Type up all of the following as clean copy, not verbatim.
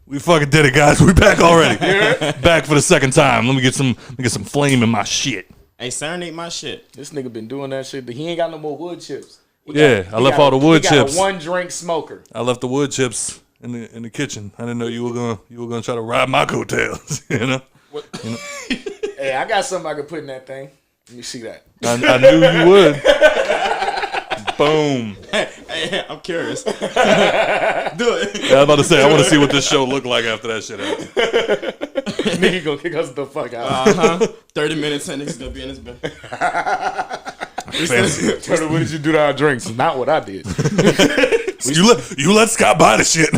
We fucking did it, guys. We back already. Back for the second time. Let me get some flame in my shit. Hey, serenade my shit. This nigga been doing that shit. He ain't got no more wood chips. I left all the wood chips. He got a 1-drink smoker. I left the wood chips in the kitchen. I didn't know you were gonna try to ride my coattails. You know. Hey, I got something I could put in that thing. Let me see that. I knew you would. Boom. Hey, I'm curious. Do it. Yeah, I was about to say, I want to see what this show looked like after that shit happened. Nigga gonna kick us the fuck out. 30 minutes and niggas gonna be in his bed. Turtle, what did you do to our drinks? Not what I did. You let Scott buy the shit.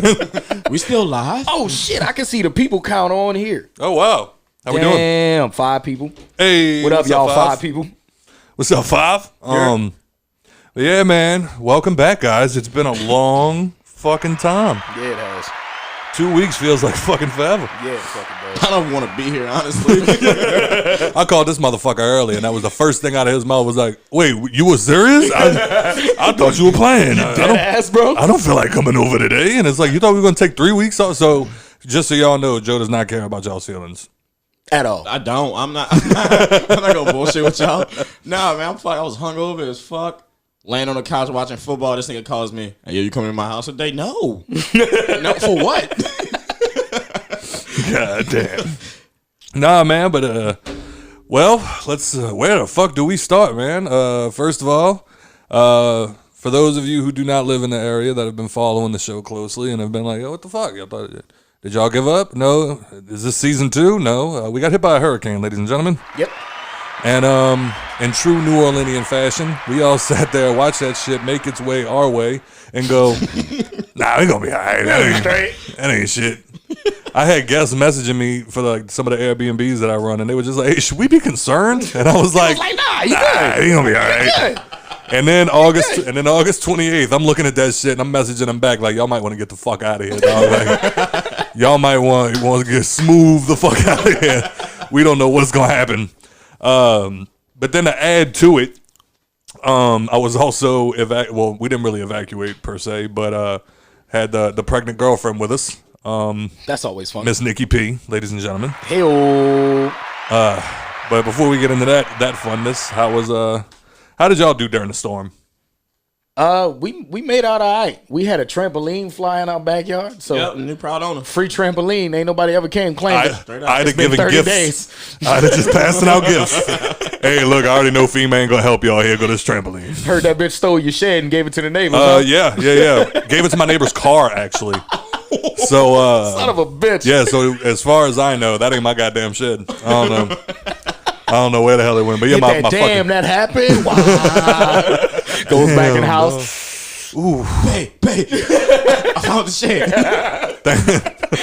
We still live? Oh shit, I can see the people count on here. Oh wow. How we doing? Damn, 5 people. Hey. What up, y'all? 5 people. What's up, 5? Yeah, man. Welcome back, guys. It's been a long fucking time. Yeah, it has. 2 weeks feels like fucking forever. Yeah, it fucking does. I don't want to be here, honestly. I called this motherfucker early, and that was the first thing out of his mouth was like, wait, you were serious? I thought you were playing. Bro. I don't feel like coming over today. And it's like, you thought we were going to take 3 weeks off? So just so y'all know, Joe does not care about y'all's feelings. At all. I don't. I'm not going to bullshit with y'all. Nah, man, I was hungover as fuck. Laying on the couch watching football, this nigga calls me, hey, you coming to my house today? No. No, for what? God damn. Nah, man, but, well, let's, where the fuck do we start, man? First of all, for those of you who do not live in the area that have been following the show closely and have been like, oh, what the fuck? Did y'all give up? No. Is this season 2? No. We got hit by a hurricane, ladies and gentlemen. Yep. And in true New Orleanian fashion, we all sat there, watched that shit make its way our way, and go, nah, we gonna be all right. That ain't shit. I had guests messaging me for like some of the Airbnbs that I run, and they were just like, hey, should we be concerned? And I was like, nah, you gonna be all right. And then August 28th, I'm looking at that shit and I'm messaging them back like, y'all might want to get the fuck out of here, dog. Like, y'all might want to get smooth the fuck out of here. We don't know what's gonna happen. But then to add to it, I was also we didn't really evacuate per se, but had the pregnant girlfriend with us. That's always fun. Miss Nikki P, ladies and gentlemen. Hey-o. But before we get into that funness, how did y'all do during the storm? We made out all right. We had a trampoline fly in our backyard. So yep, new proud owner. Free trampoline. Ain't nobody ever came claim it. I'd have given gifts. Days. I'd have just passing out gifts. Hey, look, I already know FEMA ain't gonna help y'all. Here, go to this trampoline. Heard that bitch stole your shed and gave it to the neighbors. Yeah. Gave it to my neighbor's car, actually. So son of a bitch. Yeah, so as far as I know, that ain't my goddamn shed. I don't know where the hell it went, but yeah, my damn, that happened. Wow. Goes back in the house. Ooh, babe, I found the shed.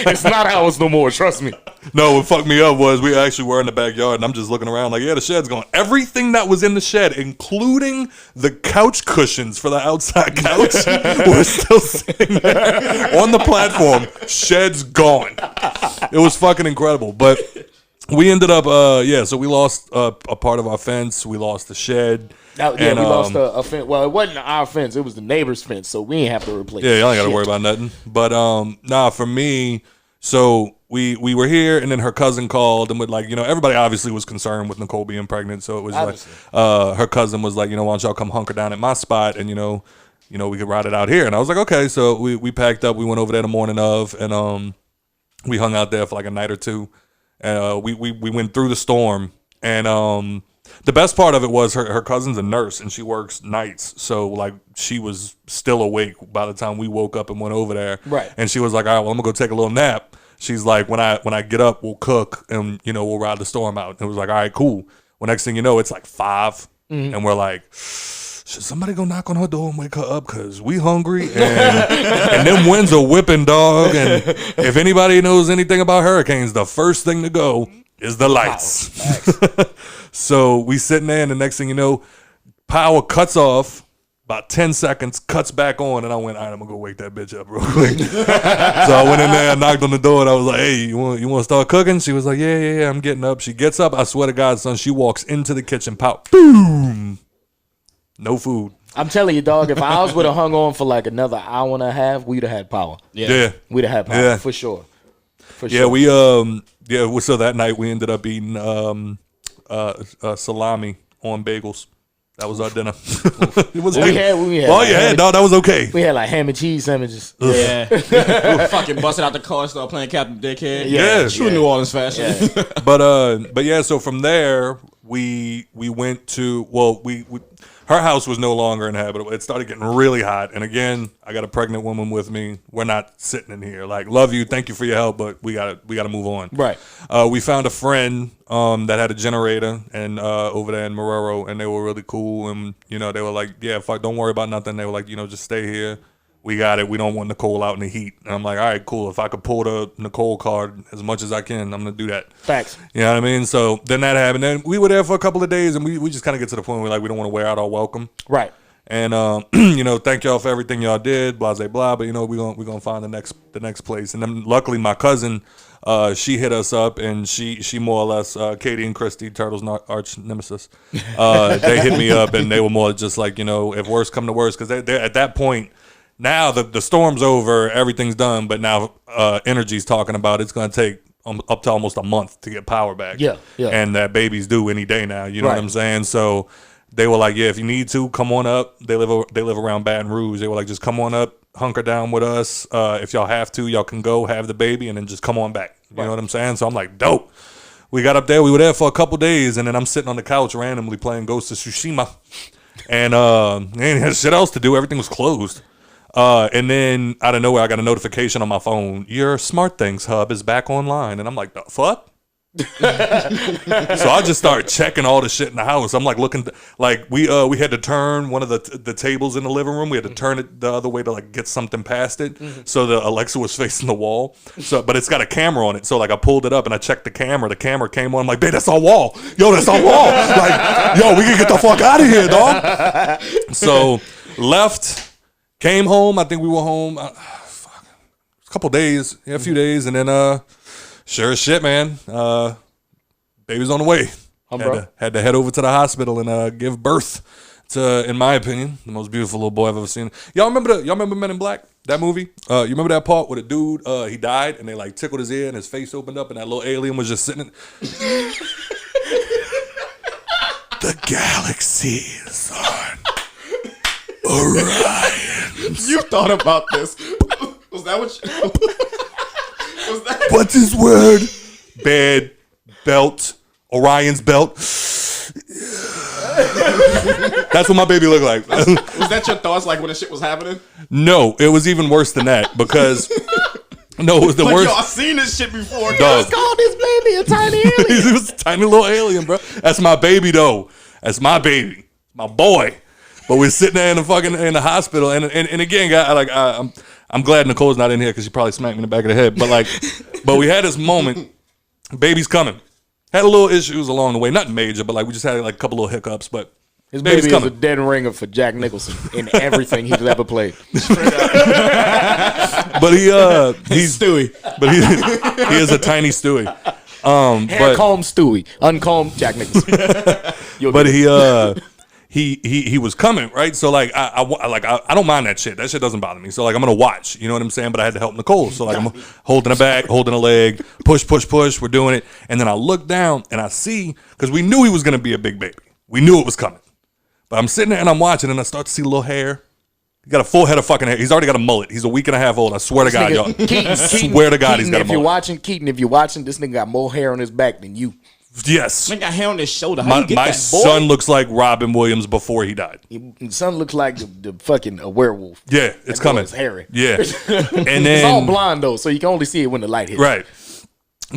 It's not ours no more. Trust me. No, what fucked me up was we actually were in the backyard, and I'm just looking around like, yeah, the shed's gone. Everything that was in the shed, including the couch cushions for the outside couch, was still sitting there on the platform. Shed's gone. It was fucking incredible, but. We ended up, so we lost a part of our fence. We lost the shed. We lost a fence. Well, it wasn't our fence. It was the neighbor's fence, so we didn't have to replace it. Yeah, y'all ain't got to worry about nothing. But, for me, so we were here, and then her cousin called, and with everybody obviously was concerned with Nicole being pregnant, so it was obviously. Her cousin was like, why don't y'all come hunker down at my spot, and, we could ride it out here. And I was like, okay. So we packed up. We went over there the morning of, and we hung out there for like a night or two. We went through the storm, and the best part of it was her cousin's a nurse, and she works nights, so she was still awake by the time we woke up and went over there. Right. And she was like, all right, well, I'm gonna go take a little nap. She's like, when I get up, we'll cook, and we'll ride the storm out. And it was like, all right, cool. Well, next thing you know, it's like 5, and we're like, should somebody go knock on her door and wake her up? Because we hungry, and them winds are whipping, dog. And if anybody knows anything about hurricanes, the first thing to go is the lights. So we sitting there, and the next thing you know, power cuts off, about 10 seconds, cuts back on, and I went, all right, I'm going to go wake that bitch up real quick. So I went in there, I knocked on the door, and I was like, hey, you want to start cooking? She was like, yeah, I'm getting up. She gets up. I swear to God, son, she walks into the kitchen, pow, boom. No food. I'm telling you, dog, if ours would have hung on for like another hour and a half, we'd have had power. Yeah. We'd have had power for sure. Yeah, so that night we ended up eating salami on bagels. That was our dinner. It was we had that was okay. We had like ham and cheese sandwiches. Yeah. Fucking busted out the car, started playing Captain Dickhead. Yeah. True New Orleans fashion. Yeah. But yeah, so from there we went to her house was no longer inhabitable. It started getting really hot. And again, I got a pregnant woman with me. We're not sitting in here. Like, love you, thank you for your help, but we gotta move on. Right. We found a friend that had a generator and over there in Marrero, and they were really cool. And they were like, yeah, fuck, don't worry about nothing. They were like, just stay here. We got it. We don't want Nicole out in the heat. And I'm like, all right, cool. If I could pull the Nicole card as much as I can, I'm going to do that. Facts. You know what I mean? So then that happened. Then we were there for a couple of days, and we just kind of get to the point where we don't want to wear out our welcome. Right. And, thank y'all for everything y'all did, blah, blah, blah. But, we're going to find the next place. And then luckily my cousin, she hit us up, and she more or less, Katie and Christy, Turtle's arch nemesis, they hit me up, and they were more just like, if worse come to worse, because they're at that point, now the storm's over, everything's done, but now Energy's talking about it's going to take up to almost a month to get power back. Yeah. And that baby's due any day now. You know what I'm saying? So they were like, yeah, if you need to, come on up. They live around Baton Rouge. They were like, just come on up, hunker down with us. If y'all have to, y'all can go have the baby and then just come on back. You know what I'm saying? So I'm like, dope. We got up there. We were there for a couple days, and then I'm sitting on the couch randomly playing Ghost of Tsushima. And ain't had shit else to do. Everything was closed. And then out of nowhere, I got a notification on my phone. Your Smart Things hub is back online. And I'm like, the fuck? So I just started checking all the shit in the house. I'm like looking, we had to turn one of the tables in the living room. We had to turn it the other way to like get something past it. So the Alexa was facing the wall. So, but it's got a camera on it. So like I pulled it up and I checked the camera. The camera came on. I'm like, babe, that's our wall. Yo, that's our wall. Like, yo, we can get the fuck out of here, dog. So left. Came home. I think we were home a couple days, a few days, and then sure as shit, man, baby's on the way. Had to head over to the hospital and give birth to, in my opinion, the most beautiful little boy I've ever seen. Y'all remember Men in Black? That movie? You remember that part where the dude he died and they like tickled his ear and his face opened up and that little alien was just sitting. The galaxy is on Orion. You thought about this. Was that what was that? What's his word? Bed, belt, Orion's belt. That's what my baby looked like. Was that your thoughts like when the shit was happening? No, it was even worse than that because no, it was the worst. Yo, I've seen this shit before. Dog. Call this baby a tiny alien. He was a tiny little alien, bro. That's my baby though. That's my baby. My boy. But we're sitting there in the hospital, and again, I'm glad Nicole's not in here because she probably smacked me in the back of the head. But we had this moment, baby's coming. Had a little issues along the way, nothing major, but we just had a couple little hiccups. But his baby is a dead ringer for Jack Nicholson in everything he's ever played. But he's Stewie. But he is a tiny Stewie. Hair combed Stewie, uncombed Jack Nicholson. But he was coming, right? So I don't mind that shit. That shit doesn't bother me. So I'm gonna watch. You know what I'm saying? But I had to help Nicole. So I'm holding her back, holding a leg, push. We're doing it, and then I look down and I see, because we knew he was gonna be a big baby. We knew it was coming. But I'm sitting there and I'm watching, and I start to see a little hair. He got a full head of fucking hair. He's already got a mullet. He's a week and a half old. I swear to God, y'all. Keaton, swear to God, he's got a mullet. If you're watching, this nigga got more hair on his back than you. Yes. Nigga got hair on his shoulder. How you get my that, boy? son looks like Robin Williams before he died. His son looks like the fucking a werewolf. Yeah, it's coming. It's hairy. Yeah. And then it's all blonde though, so you can only see it when the light hits. Right.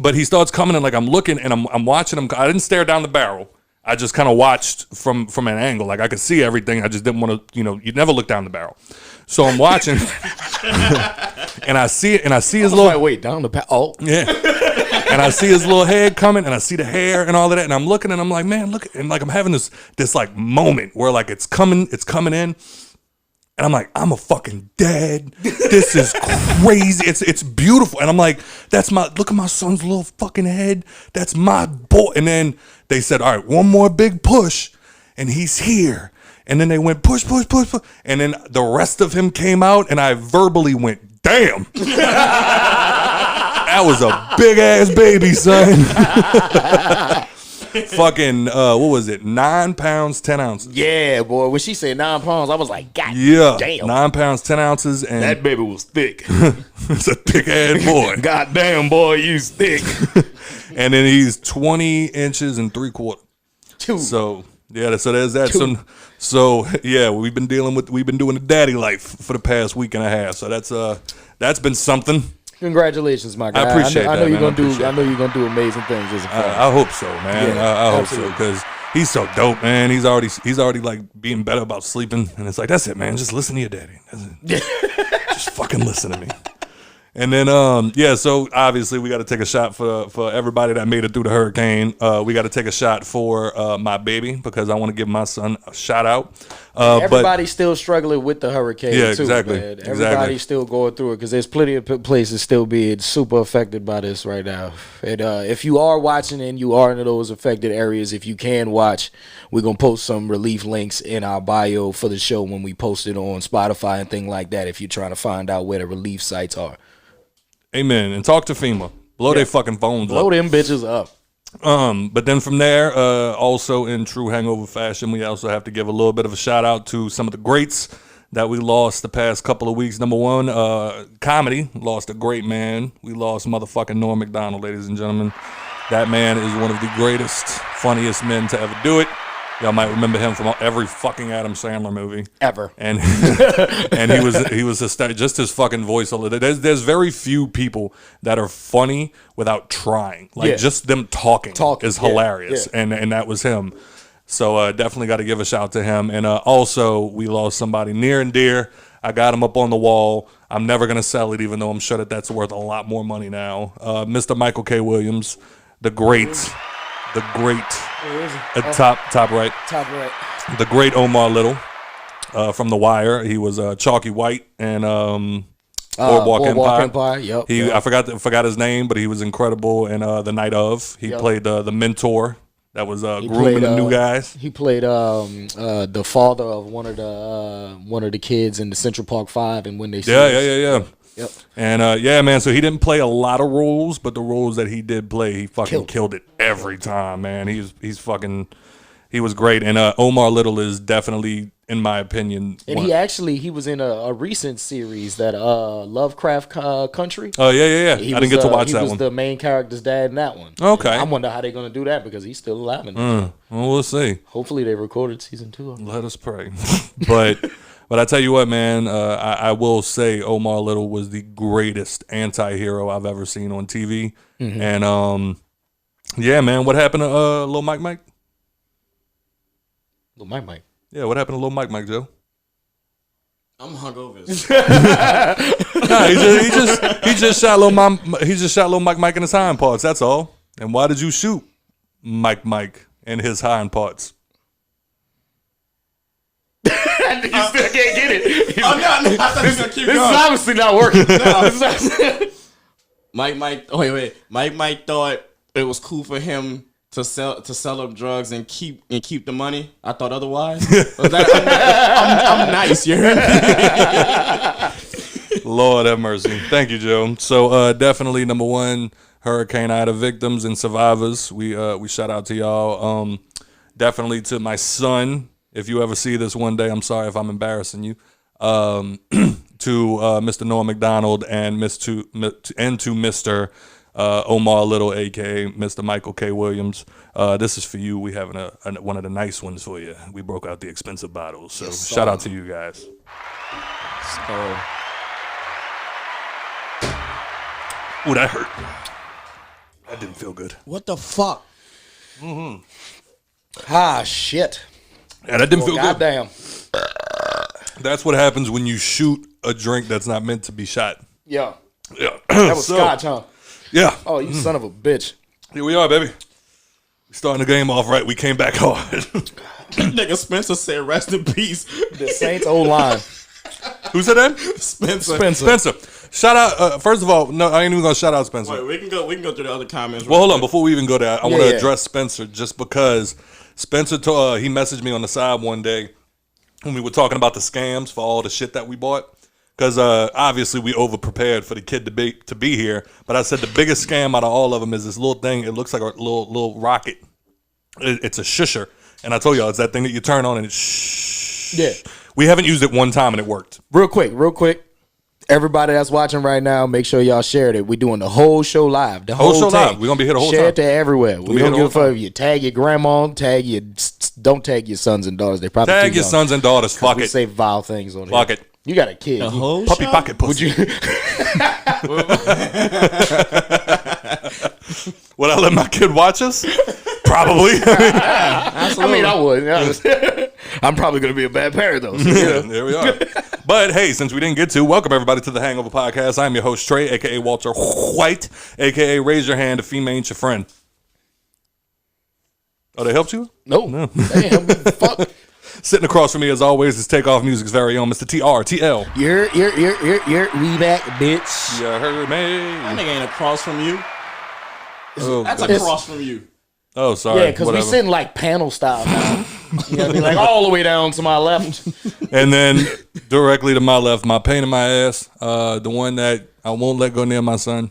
But he starts coming and I'm looking and I'm watching him. I didn't stare down the barrel. I just kind of watched from an angle. I could see everything. I just didn't want to, you never look down the barrel. So I'm watching and I see it and I see his little wait, down the barrel. Oh. Yeah. And I see his little head coming and I see the hair and all of that. And I'm looking and I'm like, man, look. And I'm having this moment where it's coming in. And I'm like, I'm a fucking dad. This is crazy. It's beautiful. And I'm like, look at my son's little fucking head. That's my boy. And then they said, all right, one more big push and he's here. And then they went push, push, push, push. And then the rest of him came out, and I verbally went, damn. That was a big ass baby, son. Fucking, what was it? 9 pounds, 10 ounces. Yeah, boy. When she said 9 pounds, I was like, God damn. 9 pounds, 10 ounces. And That baby was thick. it's a thick ass boy. Goddamn, boy, you thick. And then he's 20 inches and 3/4. Two. So, yeah, so there's that. So yeah, we've been doing the daddy life for the past week and a half. So that's been something. Congratulations, my guy. I appreciate that. I know you're man. gonna do amazing things as a father. I hope so, man. Yeah, I hope so, because he's so dope, man. He's already like being better about sleeping, and it's like, that's it, man. Just listen to your daddy. Just fucking listen to me. And then so obviously we got to take a shot for everybody that made it through the hurricane. We got to take a shot for my baby, because I want to give my son a shout out. Everybody's still struggling with the hurricane, Yeah, too, exactly, man. exactly. Everybody's still going through it, because there's plenty of places still being super affected by this right now. And if you are watching and you are in those affected areas, if you can watch, we're going to post some relief links in our bio for the show when we post it on Spotify and things like that, if you're trying to find out where the relief sites are. Amen. And talk to FEMA. Blow their fucking phones Blow up. them bitches up. But then from there, also in true Hangover fashion, we also have to give a little bit of a shout out to some of the greats that we lost the past couple of weeks. Number one, comedy lost a great man. We lost motherfucking Norm Macdonald, ladies and gentlemen. That man is one of the greatest, funniest men to ever do it. Y'all might remember him from every fucking Adam Sandler movie Ever. and he was just his fucking voice. There's very few people that are funny without trying. Like just them talking is hilarious, and that was him. So definitely got to give a shout to him. And also we lost somebody near and dear. I got him up on the wall. I'm never gonna sell it, even though I'm sure that's worth a lot more money now. Mr. Michael K. Williams, the great. Top right. The great Omar Little from The Wire. He was Chalky White and Boardwalk Empire. Yep. I forgot his name, but he was incredible in The Night Of. He played the mentor that was grooming the new guys. He played the father of one of the kids in the Central Park 5 and When They See Us. Yeah. Yep. And man, so he didn't play a lot of roles, but the roles that he did play, he fucking killed it every time, man. He was great. And Omar Little is definitely, in my opinion, and he was in a recent series that Lovecraft Country. Oh yeah. I didn't get to watch that one. He was the main character's dad in that one. Okay. I wonder how they're gonna do that, because he's still alive in it. Well, we'll see. Hopefully they recorded season 2 of it. Let us pray. But I tell you what, man, I will say Omar Little was the greatest anti-hero I've ever seen on TV. Mm-hmm. And yeah, man, what happened to Lil Mike? Lil Mike. Yeah, what happened to Lil Mike, Joe? I'm hungover. Nah, he just shot Lil Mike in his hind parts. That's all. And why did you shoot Mike in his hind parts? You still can't get it. No, I thought he was gonna keep going. This is obviously not working. Mike thought it was cool for him to sell up drugs and keep the money. I thought otherwise. I'm nice, you heard me? Lord have mercy. Thank you, Joe. So definitely number one, Hurricane Ida victims and survivors. We shout out to y'all. Definitely to my son. If you ever see this one day, I'm sorry if I'm embarrassing you. To Mr. Norm Macdonald and to Mr. Omar Little, a.k.a. Mr. Michael K. Williams. This is for you. We having one of the nice ones for you. We broke out the expensive bottles. So shout out to you guys. Ooh, that hurt. That didn't feel good. What the fuck? Shit. Yeah, that didn't feel good. Goddamn. That's what happens when you shoot a drink that's not meant to be shot. Yeah. Yeah. That was scotch, huh? Yeah. Oh, you son of a bitch. Here we are, baby. We starting the game off right. We came back hard. Nigga Spencer said rest in peace. The Saints O-line. Who said that? Spencer. Shout out. First of all, no, I ain't even gonna shout out Spencer. Wait, we can go through the other comments. Well, hold on. Before we even go there, I want to address Spencer just because Spencer. He messaged me on the side one day, when we were talking about the scams for all the shit that we bought. Because obviously we over-prepared for the kid to be here. But I said the biggest scam out of all of them is this little thing. It looks like a little rocket. It's a shusher. And I told y'all, it's that thing that you turn on and it shh. Yeah. We haven't used it one time and it worked. Real quick. Everybody that's watching right now, make sure y'all shared it. We're doing the whole show live. The whole show live. We're going to be here the whole time. Share it to time. everywhere. We don't give a fuck if you tag your grandma, don't tag your sons and daughters. They probably tag your sons and daughters. Fuck we it. say vile things on here. Fuck it. You got a kid. The whole Puppy show? pocket pussy. Would you? Would I let my kid watch us? Probably. I mean, I would. I'm probably going to be a bad parent, though. So, There we are. But hey, since we didn't get to, welcome everybody to the Hangover Podcast. I'm your host, Trey, a.k.a. Walter White, a.k.a. Raise Your Hand if female ain't your friend. Oh, they helped you? No. Damn, fuck. Sitting across from me, as always, is Takeoff Music's very own Mr. TRTL. You're we back, bitch. You heard me. That nigga ain't across from you. That's it's- across from you. Oh, sorry. Yeah, because we Whatever. sitting like panel style now. You know what I mean? Like all the way down to my left. And then directly to my left, my pain in my ass, the one that I won't let go near my son.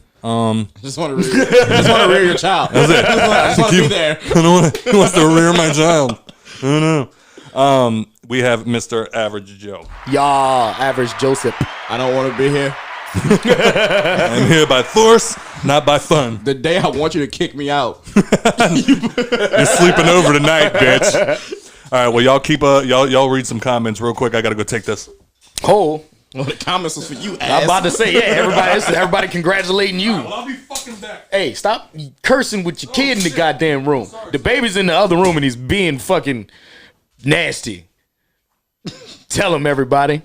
Just want to rear your child. That's it. I just want to be there. He wants to rear my child. I don't know. We have Mr. Average Joe. Y'all, Average Joseph. I don't want to be here. I'm here by force, not by fun. The day I want you to kick me out. You're sleeping over tonight, bitch. All right, well, y'all keep y'all read some comments real quick. I gotta go take this. Oh, Well, the comments was for you, ass. I'm about to say, yeah, everybody congratulating you. Well, I'll be fucking back. Hey, stop cursing with your kid in the goddamn room. The baby's in the other room and he's being fucking nasty. Tell him, everybody.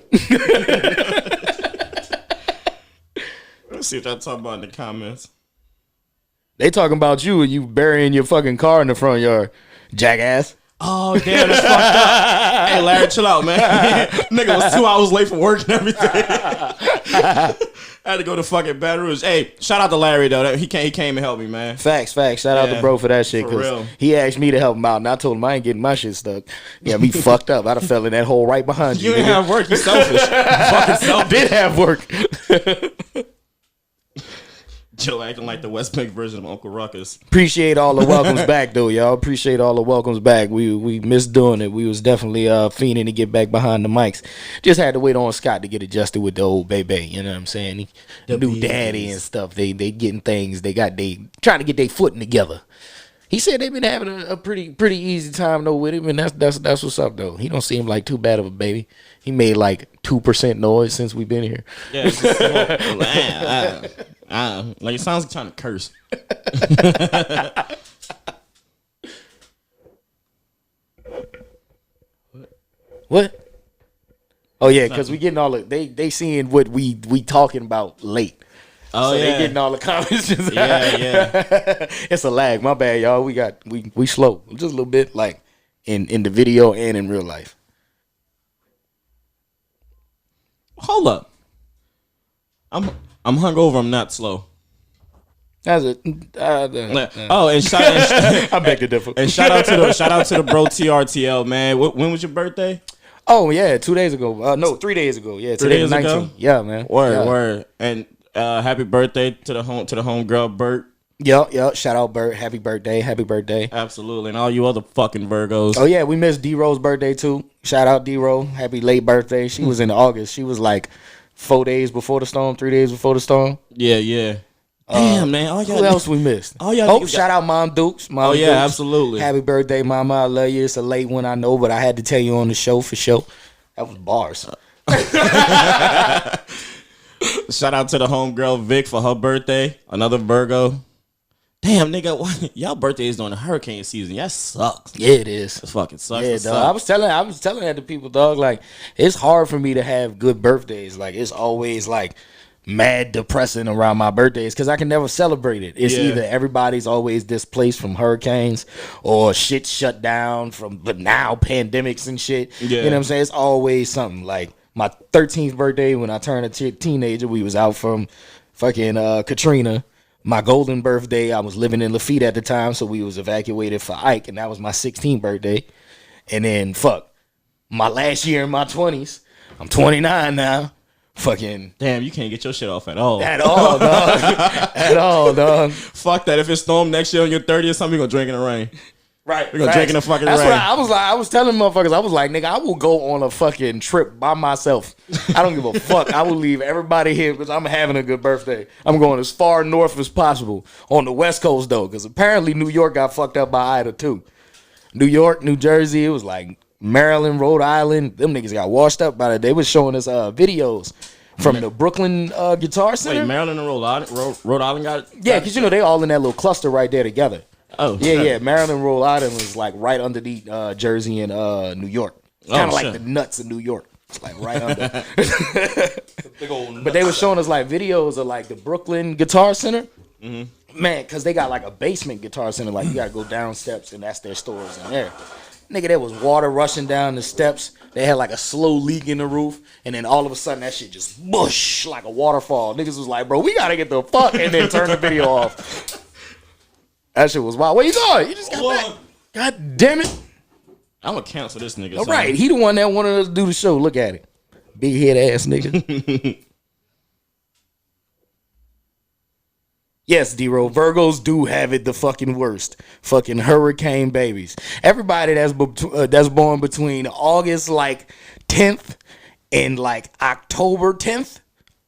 Let's see what y'all talking about in the comments. They talking about you and you burying your fucking car in the front yard, jackass. Oh, damn, that's fucked up. Hey, Larry, chill out, man. Nigga was 2 hours late for work and everything. I had to go to fucking Baton Rouge. Hey, shout out to Larry, though. He came and helped me, man. Facts. Shout out to bro for that shit. for real. Because he asked me to help him out, and I told him I ain't getting my shit stuck. Yeah, me fucked up. I'd have fell in that hole right behind you. You didn't have work. You selfish. Fucking selfish. Did have work. Joe acting like the West Bank version of Uncle Ruckus. Appreciate all the welcomes back, though, y'all. Appreciate all the welcomes back. We missed doing it. We was definitely fiending to get back behind the mics. Just had to wait on Scott to get adjusted with the old baby. You know what I'm saying? The new daddy and stuff. They getting things. They trying to get their footing together. He said they've been having a pretty easy time though with him, and that's what's up though. He don't seem like too bad of a baby. He made like 2% noise since we've been here. Yeah, it's just like it sounds like trying to curse. What? Oh yeah, because we getting all the they seeing what we talking about late. Oh, So yeah. they getting all the comments. Yeah. It's a lag. My bad, y'all. We slow just a little bit, like in the video and in real life. Hold up. I'm hungover. I'm not slow. That's it. Oh, and I beg to differ. and shout out to the bro TRTL, man. When was your birthday? Oh yeah, 2 days ago. No, 3 days ago. Yeah, 3 today's days 19. ago? Yeah, man. Word. And happy birthday to the home girl Bert. Yep. Shout out Bert. Happy birthday. Absolutely, and all you other fucking Virgos. Oh yeah, we missed D-Ro's birthday too. Shout out D-Ro. Happy late birthday. She was in August. She was like 4 days before the storm, 3 days before the storm. Yeah. Damn, man. All Who else we missed? All y'all Oh, niggas shout out Mom Dukes. Oh, yeah, Dukes. absolutely. Happy birthday, Mama. I love you. It's a late one, I know, but I had to tell you on the show for sure. That was bars. Shout out to the homegirl Vic for her birthday. Another Virgo. Damn, nigga, y'all birthday is during the hurricane season. That sucks. Yeah, it is. It fucking sucks. Yeah, It dog. I sucks. was telling that to people, dog. Like, it's hard for me to have good birthdays. Like, it's always like mad depressing around my birthdays because I can never celebrate it. It's either everybody's always displaced from hurricanes or shit shut down but now pandemics and shit. Yeah. You know what I'm saying? It's always something. Like my 13th birthday when I turned a teenager, we was out from fucking Katrina. My golden birthday, I was living in Lafitte at the time, so we was evacuated for Ike, and that was my 16th birthday. And then my last year in my 20s. I'm 29 now. Fucking damn, you can't get your shit off at all. At all, dog. At all, dog. Fuck that. If it's storm next year on your 30th, something, we gonna drink in the rain. Right. We're gonna drink in the fucking That's rain. what I was like. I was telling motherfuckers, I was like, nigga, I will go on a fucking trip by myself. I don't give a fuck. I will leave everybody here because I'm having a good birthday. I'm going as far north as possible on the West Coast, though, because apparently New York got fucked up by Ida, too. New York, New Jersey, it was like Maryland, Rhode Island. Them niggas got washed up by it. They was showing us videos from the Brooklyn Guitar Center. Wait, Maryland and Rhode Island got it? Yeah, because, you know, they all in that little cluster right there together. Oh, yeah, yeah. Maryland, Rhode Island was like right underneath Jersey and New York. Kind of like the nuts of New York. It's like right under. But they were showing us like videos of like the Brooklyn Guitar Center. Mm-hmm. Man, because they got like a basement guitar center. Like you got to go down steps and that's their stores in there. Nigga, there was water rushing down the steps. They had like a slow leak in the roof. And then all of a sudden that shit just whoosh like a waterfall. Niggas was like, bro, we got to get the fuck. And then turn the video off. That shit was wild. Where you going? You just got back. God damn it. I'm gonna cancel this nigga. All right. He the one that wanted us to do the show. Look at it. Big head ass nigga. Yes, D-Ro. Virgos do have it the fucking worst. Fucking hurricane babies. Everybody that's born between August like 10th and like October 10th.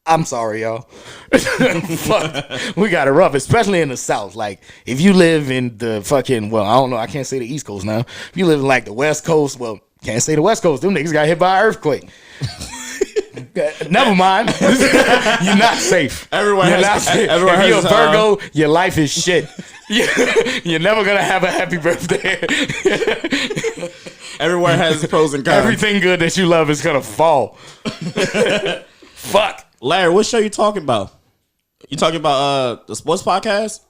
I'm sorry, y'all. Fuck. We got it rough, especially in the South. Like, if you live in the fucking, well, I don't know, I can't say the East Coast now. If you live in like the West Coast, well, can't say the West Coast. Them niggas got hit by an earthquake. Never mind. You're not safe. Everyone you're has, not safe. everyone if you're a has, Virgo, your life is shit. You're never gonna have a happy birthday. Everyone has pros and cons. Everything good that you love is gonna fall. Fuck. Larry, what show you talking about? You talking about the sports podcast?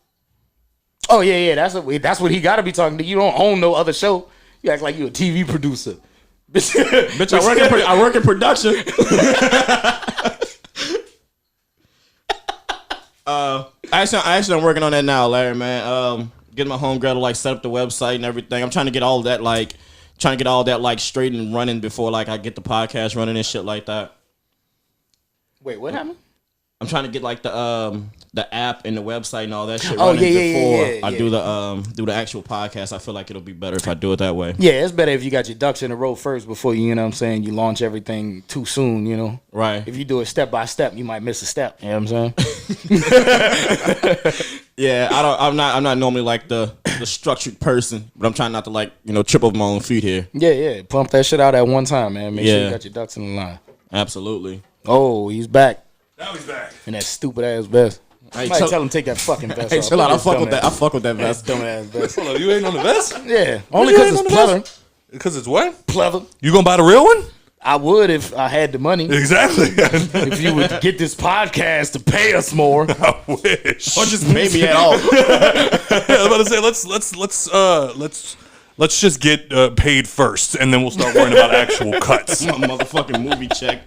Oh yeah, that's what he got to be talking to. You don't own no other show. You act like you a TV producer. Bitch, I work in production. Actually, I'm working on that now, Larry, man. Getting my homegirl to like set up the website and everything. I'm trying to get all that straight and running before like I get the podcast running and shit like that. Wait, what happened? I'm trying to get like the app and the website and all that shit running before I do the actual podcast. I feel like it'll be better if I do it that way. Yeah, it's better if you got your ducks in a row first before you know what I'm saying, you launch everything too soon, you know. Right. If you do it step by step, you might miss a step. You know what I'm saying? Yeah, I'm not normally like the structured person, but I'm trying not to like, you know, trip over my own feet here. Yeah. Pump that shit out at one time, man. Make sure you got your ducks in the line. Absolutely. Oh, he's back. Now he's back. And that stupid ass vest. Hey, tell him to take that fucking vest off. Chill out. I fuck with that vest. Dumb ass vest. Hold on, you ain't on the vest? Yeah. Only because it's pleather. Because it's what? Pleather. You gonna buy the real one? I would if I had the money. Exactly. If you would get this podcast to pay us more. I wish. Or just pay me at all. I was about to say let's just get paid first, and then we'll start worrying about actual cuts. My motherfucking movie check.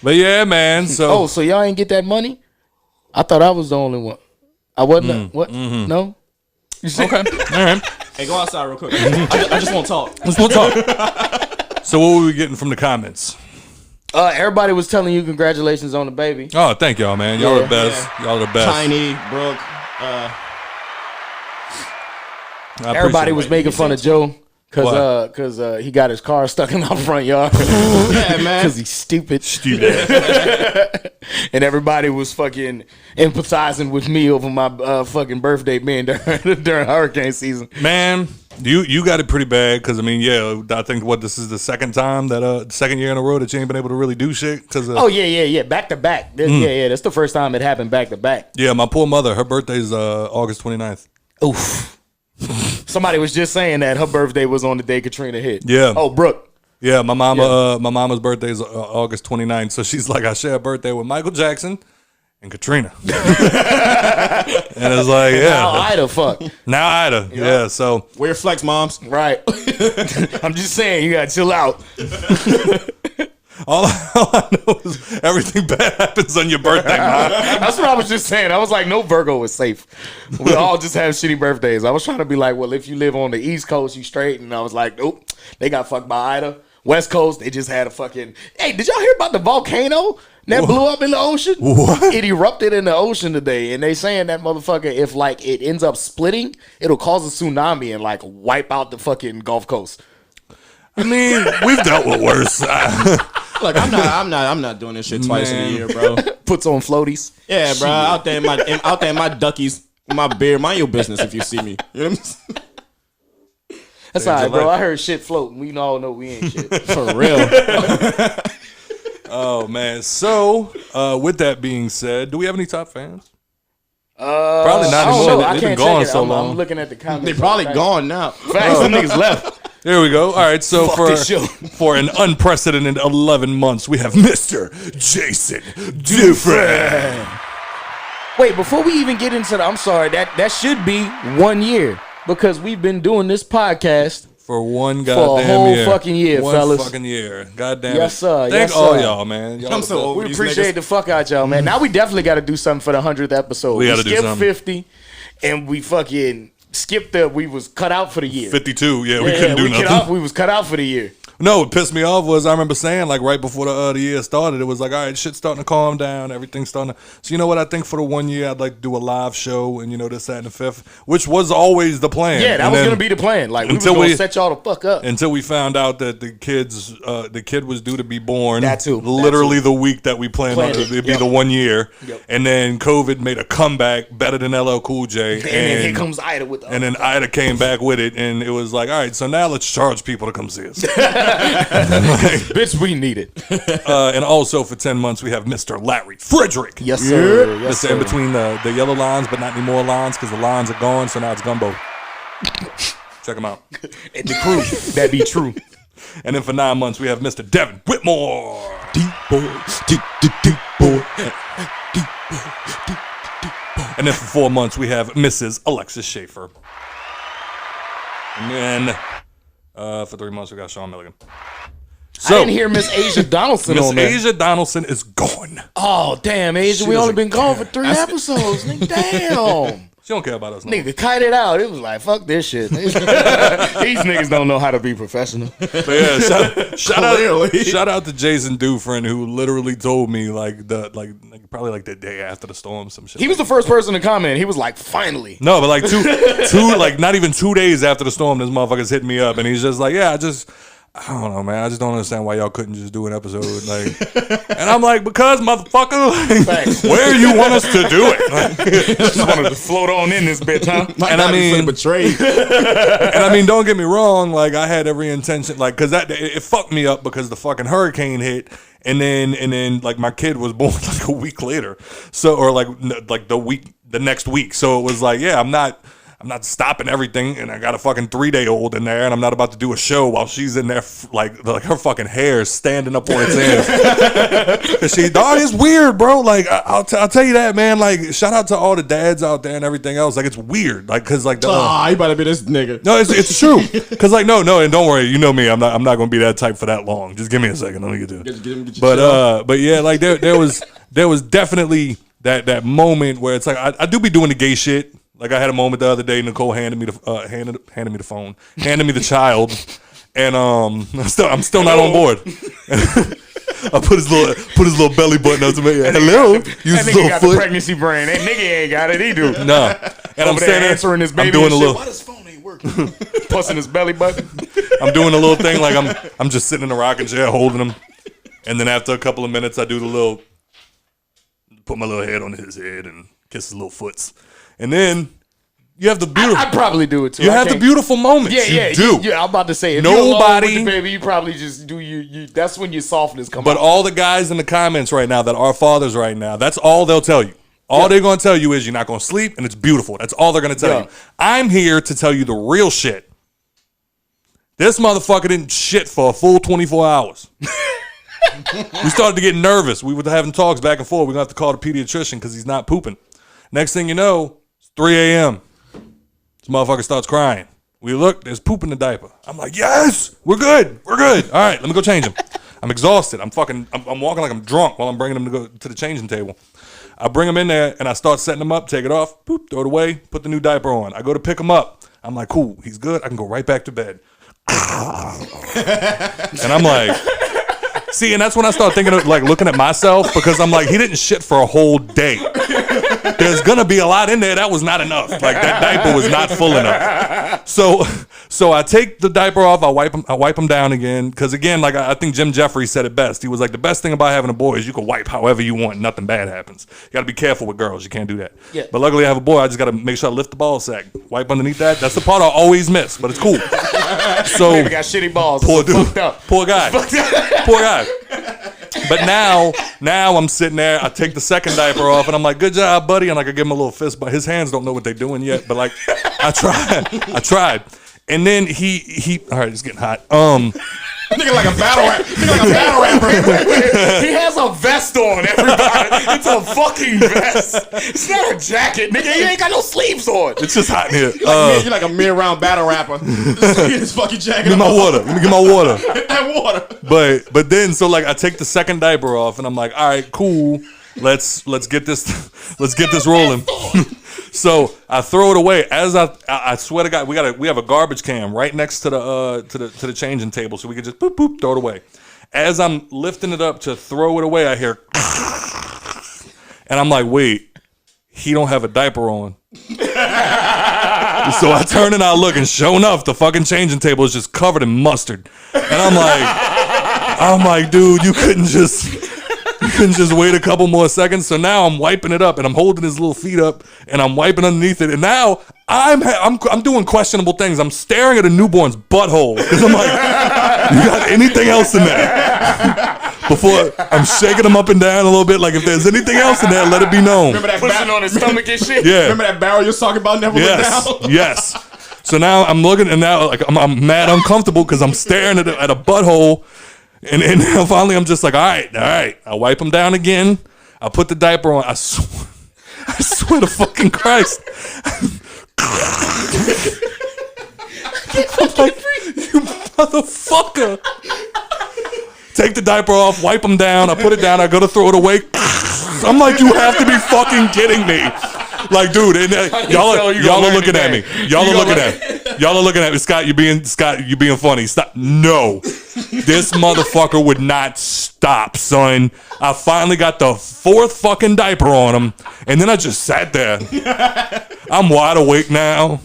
But yeah, man. So so y'all ain't get that money? I thought I was the only one. I wasn't. What? Mm-hmm. No. You see? Okay. All right. Hey, go outside real quick. I just want to talk. Let's talk. So what were we getting from the comments? Everybody was telling you congratulations on the baby. Oh, thank y'all, man. Y'all are the best. Yeah. Y'all are the best. Tiny, Brooke. Everybody was making fun of Joe because he got his car stuck in our front yard. Yeah, man. Because he's stupid. And everybody was fucking empathizing with me over my fucking birthday being during hurricane season. Man, you got it pretty bad because, I mean, yeah, I think this is the second time second year in a row that you ain't been able to really do shit. Oh, yeah. Back to back. Yeah, that's the first time it happened back to back. Yeah, my poor mother, her birthday's August 29th. Oof. Somebody was just saying that her birthday was on the day Katrina hit. Yeah. Oh, Brooke. Yeah, my mama's birthday is August 29th. So she's like, I share a birthday with Michael Jackson and Katrina. And it's like, yeah. Now Ida, fuck. Now Ida, yeah. So wear flex, moms. Right. I'm just saying, you gotta chill out. All I know is everything bad happens on your birthday, man. That's what I was just saying. I was like, no Virgo is safe. We all just have shitty birthdays. I was trying to be like, well, if you live on the East Coast, you straight. And I was like, nope, they got fucked by Ida. West Coast, they just had a fucking... Hey, did y'all hear about the volcano that blew up in the ocean? What? It erupted in the ocean today. And they saying that motherfucker, if like it ends up splitting, it'll cause a tsunami and like wipe out the fucking Gulf Coast. I mean, we've dealt with worse. Look, I'm not doing this shit twice in a year, bro. Puts on floaties. Yeah, bro. Out there in my duckies, my beard. Mind your business if you see me. You know what I'm saying? That's all right, bro. I heard shit floating. We all know we ain't shit. For real. Oh, man. So, with that being said, do we have any top fans? Probably not anymore. They've been gone so long. I'm looking at the comments. They probably gone now. Facts, them niggas left. There we go. All right, so Fuck for an unprecedented 11 months, we have Mr. Jason Dufresne. Wait, before we even get into I'm sorry, that should be 1 year because we've been doing this podcast for one for a goddamn whole year. fucking year, one fellas. Fucking year. Goddamn Yes, it. sir. Thank Yes, all sir. y'all, man. Y'all I'm so over We these appreciate niggas. the fuck out y'all, man. Now we definitely got to do something for the 100th episode. We gotta do skipped something. 50, and we fucking skipped we was cut out for the year. 52. Yeah, we couldn't do nothing. We was cut out for the year. No, what pissed me off was I remember saying, like, right before the year started, it was like, all right, shit's starting to calm down. Everything's starting to... So, you know what? I think for the 1 year, I'd like to do a live show and, this, that, and the fifth, which was always the plan. Yeah, that was going to be the plan. Like, we was going to set y'all the fuck up. Until we found out that the kid was due to be born. That too. Literally the week that we planned on it. It'd be the 1 year. Yep. And then COVID made a comeback better than LL Cool J. And then here comes Ida with the... And then Ida came back with it. And it was like, all right, so now let's charge people to come see us. Bitch, we need it. And also for 10 months, we have Mr. Larry Frederick. Yes, sir. Yes, Mr. In between the yellow lines, but not any more lines because the lines are gone, so now it's Gumbo. Check him out. And the crew. That be true. And then for 9 months, we have Mr. Devin Whitmore. Deep boy. Deep boy. Deep boy. And then for 4 months, we have Mrs. Alexis Schaefer. And then for 3 months, we got Sean Milligan. So, I didn't hear Miss Asia Donaldson on there. Miss Asia Donaldson is gone. Oh, damn, Asia. We only been gone for 3 episodes. Nigga, damn. She don't care about us no more. Nigga, kite it out. It was like, fuck this shit. These niggas don't know how to be professional. But yeah, shout out to Jason Dufresne, who literally told me probably like the day after the storm, some shit. He was the first person to comment. He was like, finally. No, but like two like not even 2 days after the storm, this motherfucker's hit me up, and he's just like, yeah, I don't know, man. I just don't understand why y'all couldn't just do an episode. And I'm like, because, motherfucker, where you want us to do it? Just wanted to float on in this bitch, huh? And I mean, betrayed. And I mean, don't get me wrong. Like, I had every intention, because it fucked me up because the fucking hurricane hit, and then like my kid was born like a week later, so or like the next week. So it was like, yeah, I'm not stopping everything, and I got a fucking 3-day-old in there, and I'm not about to do a show while she's in there, like her fucking hair is standing up on its ends. Cause it's weird, bro. Like I'll tell you that, man. Like shout out to all the dads out there and everything else. Like it's weird, like cause like you better be this nigga. No, it's true. Cause like no, and don't worry, you know me. I'm not gonna be that type for that long. Just give me a second. Let me get to it. But yeah, like there was definitely that moment where it's like I do be doing the gay shit. Like I had a moment the other day. Nicole handed me the phone, handed me the child, and I'm still not on board. I put his little belly button up to me. Hello, use his little got foot. The pregnancy brain. That nigga ain't got it. He do. No, and I'm standing answering his baby. I'm doing a little. Why his phone ain't working? Pussing his belly button. I'm doing a little thing like I'm just sitting in a rocking chair holding him, and then after a couple of minutes, I do the little, put my little head on his head and kiss his little foots. And then you have the beautiful. I'd probably do it too. You have the beautiful moments. Yeah, you do. Yeah, I'm about to say. If Nobody, you're alone with the baby, you probably just do you. That's when your softness comes. But out. all the guys in the comments right now that are fathers right now, that's all they'll tell you. All they're gonna tell you is you're not gonna sleep and it's beautiful. That's all they're gonna tell you. I'm here to tell you the real shit. This motherfucker didn't shit for a full 24 hours. We started to get nervous. We were having talks back and forth. We're going to have to call the pediatrician because he's not pooping. Next thing you know, it's 3 a.m. This motherfucker starts crying. We look, there's poop in the diaper. I'm like, yes, we're good. All right, let me go change him. I'm exhausted. I'm walking like I'm drunk while I'm bringing them to go to the changing table. I bring them in there and I start setting them up, take it off, boop, throw it away, put the new diaper on. I go to pick him up. I'm like, cool, he's good. I can go right back to bed. And I'm like, see, and that's when I start thinking of like looking at myself, because I'm like, he didn't shit for a whole day. There's gonna be a lot in there that was not enough. Like that diaper was not full enough. So I take the diaper off. I wipe him down again, because again, like I think Jim Jeffries said it best. He was like, the best thing about having a boy is you can wipe however you want. Nothing bad happens. You got to be careful with girls. You can't do that. Yeah. But luckily I have a boy. I just got to make sure I lift the ball sack, wipe underneath that. That's the part I always miss, but it's cool. So Baby got shitty balls. Poor dude. Poor guy. Poor guy. But now I'm sitting there. I take the second diaper off, and I'm like, "Good job, buddy." And like I give him a little fist, but his hands don't know what they're doing yet. But like, I tried. And then he. All right, it's getting hot. Nigga like a battle rapper. He has a vest on, everybody. It's a fucking vest. It's not a jacket, nigga. He ain't got no sleeves on. It's just hot in here. You're like a mid-round battle rapper. Just get his fucking jacket. Give me my water. Let me get my water. That water. But then so like I take the second diaper off, and I'm like, all right, cool. Let's get this rolling. So I throw it away. As I swear to God, we have a garbage can right next to the changing table, so we can just boop boop throw it away. As I'm lifting it up to throw it away, I hear, and I'm like, wait, he don't have a diaper on. So I turn and I look, and sure enough, the fucking changing table is just covered in mustard. And I'm like, dude, you couldn't just wait a couple more seconds. So now I'm wiping it up, and I'm holding his little feet up, and I'm wiping underneath it. And now I'm doing questionable things. I'm staring at a newborn's butthole, because I'm like, you got anything else in there? Before I'm shaking him up and down a little bit, like if there's anything else in there, let it be known. Remember that pushing on his stomach and shit? Yeah. Remember that barrel you're talking about never went down? Yes. So now I'm looking, and now like I'm mad uncomfortable because I'm staring at a butthole. And now finally I'm just like, all right. I wipe him down again. I put the diaper on. I swear to fucking Christ. I'm like, you motherfucker. Take the diaper off, wipe him down. I put it down. I go to throw it away. I'm like, you have to be fucking kidding me. Like, dude, and, y'all are looking at me. Y'all are looking at me. Scott, you being funny. Stop. No. This motherfucker would not stop, son. I finally got the fourth fucking diaper on him, and then I just sat there. I'm wide awake now.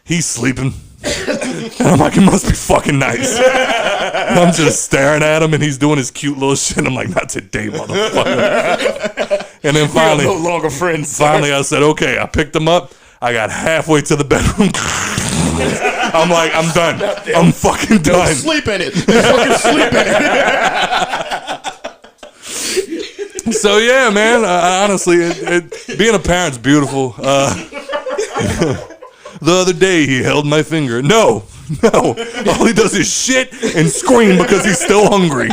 He's sleeping. And I'm like, it must be fucking nice. And I'm just staring at him, and he's doing his cute little shit. I'm like, not today, motherfucker. And then finally, we are no longer friends. Finally, I said, okay. I picked him up. I got halfway to the bedroom. I'm like, I'm done. I'm fucking done. Sleep in it. Fucking sleep in it. So yeah, man. Honestly, being a parent's beautiful. The other day, he held my finger. No. All he does is shit and scream because he's still hungry.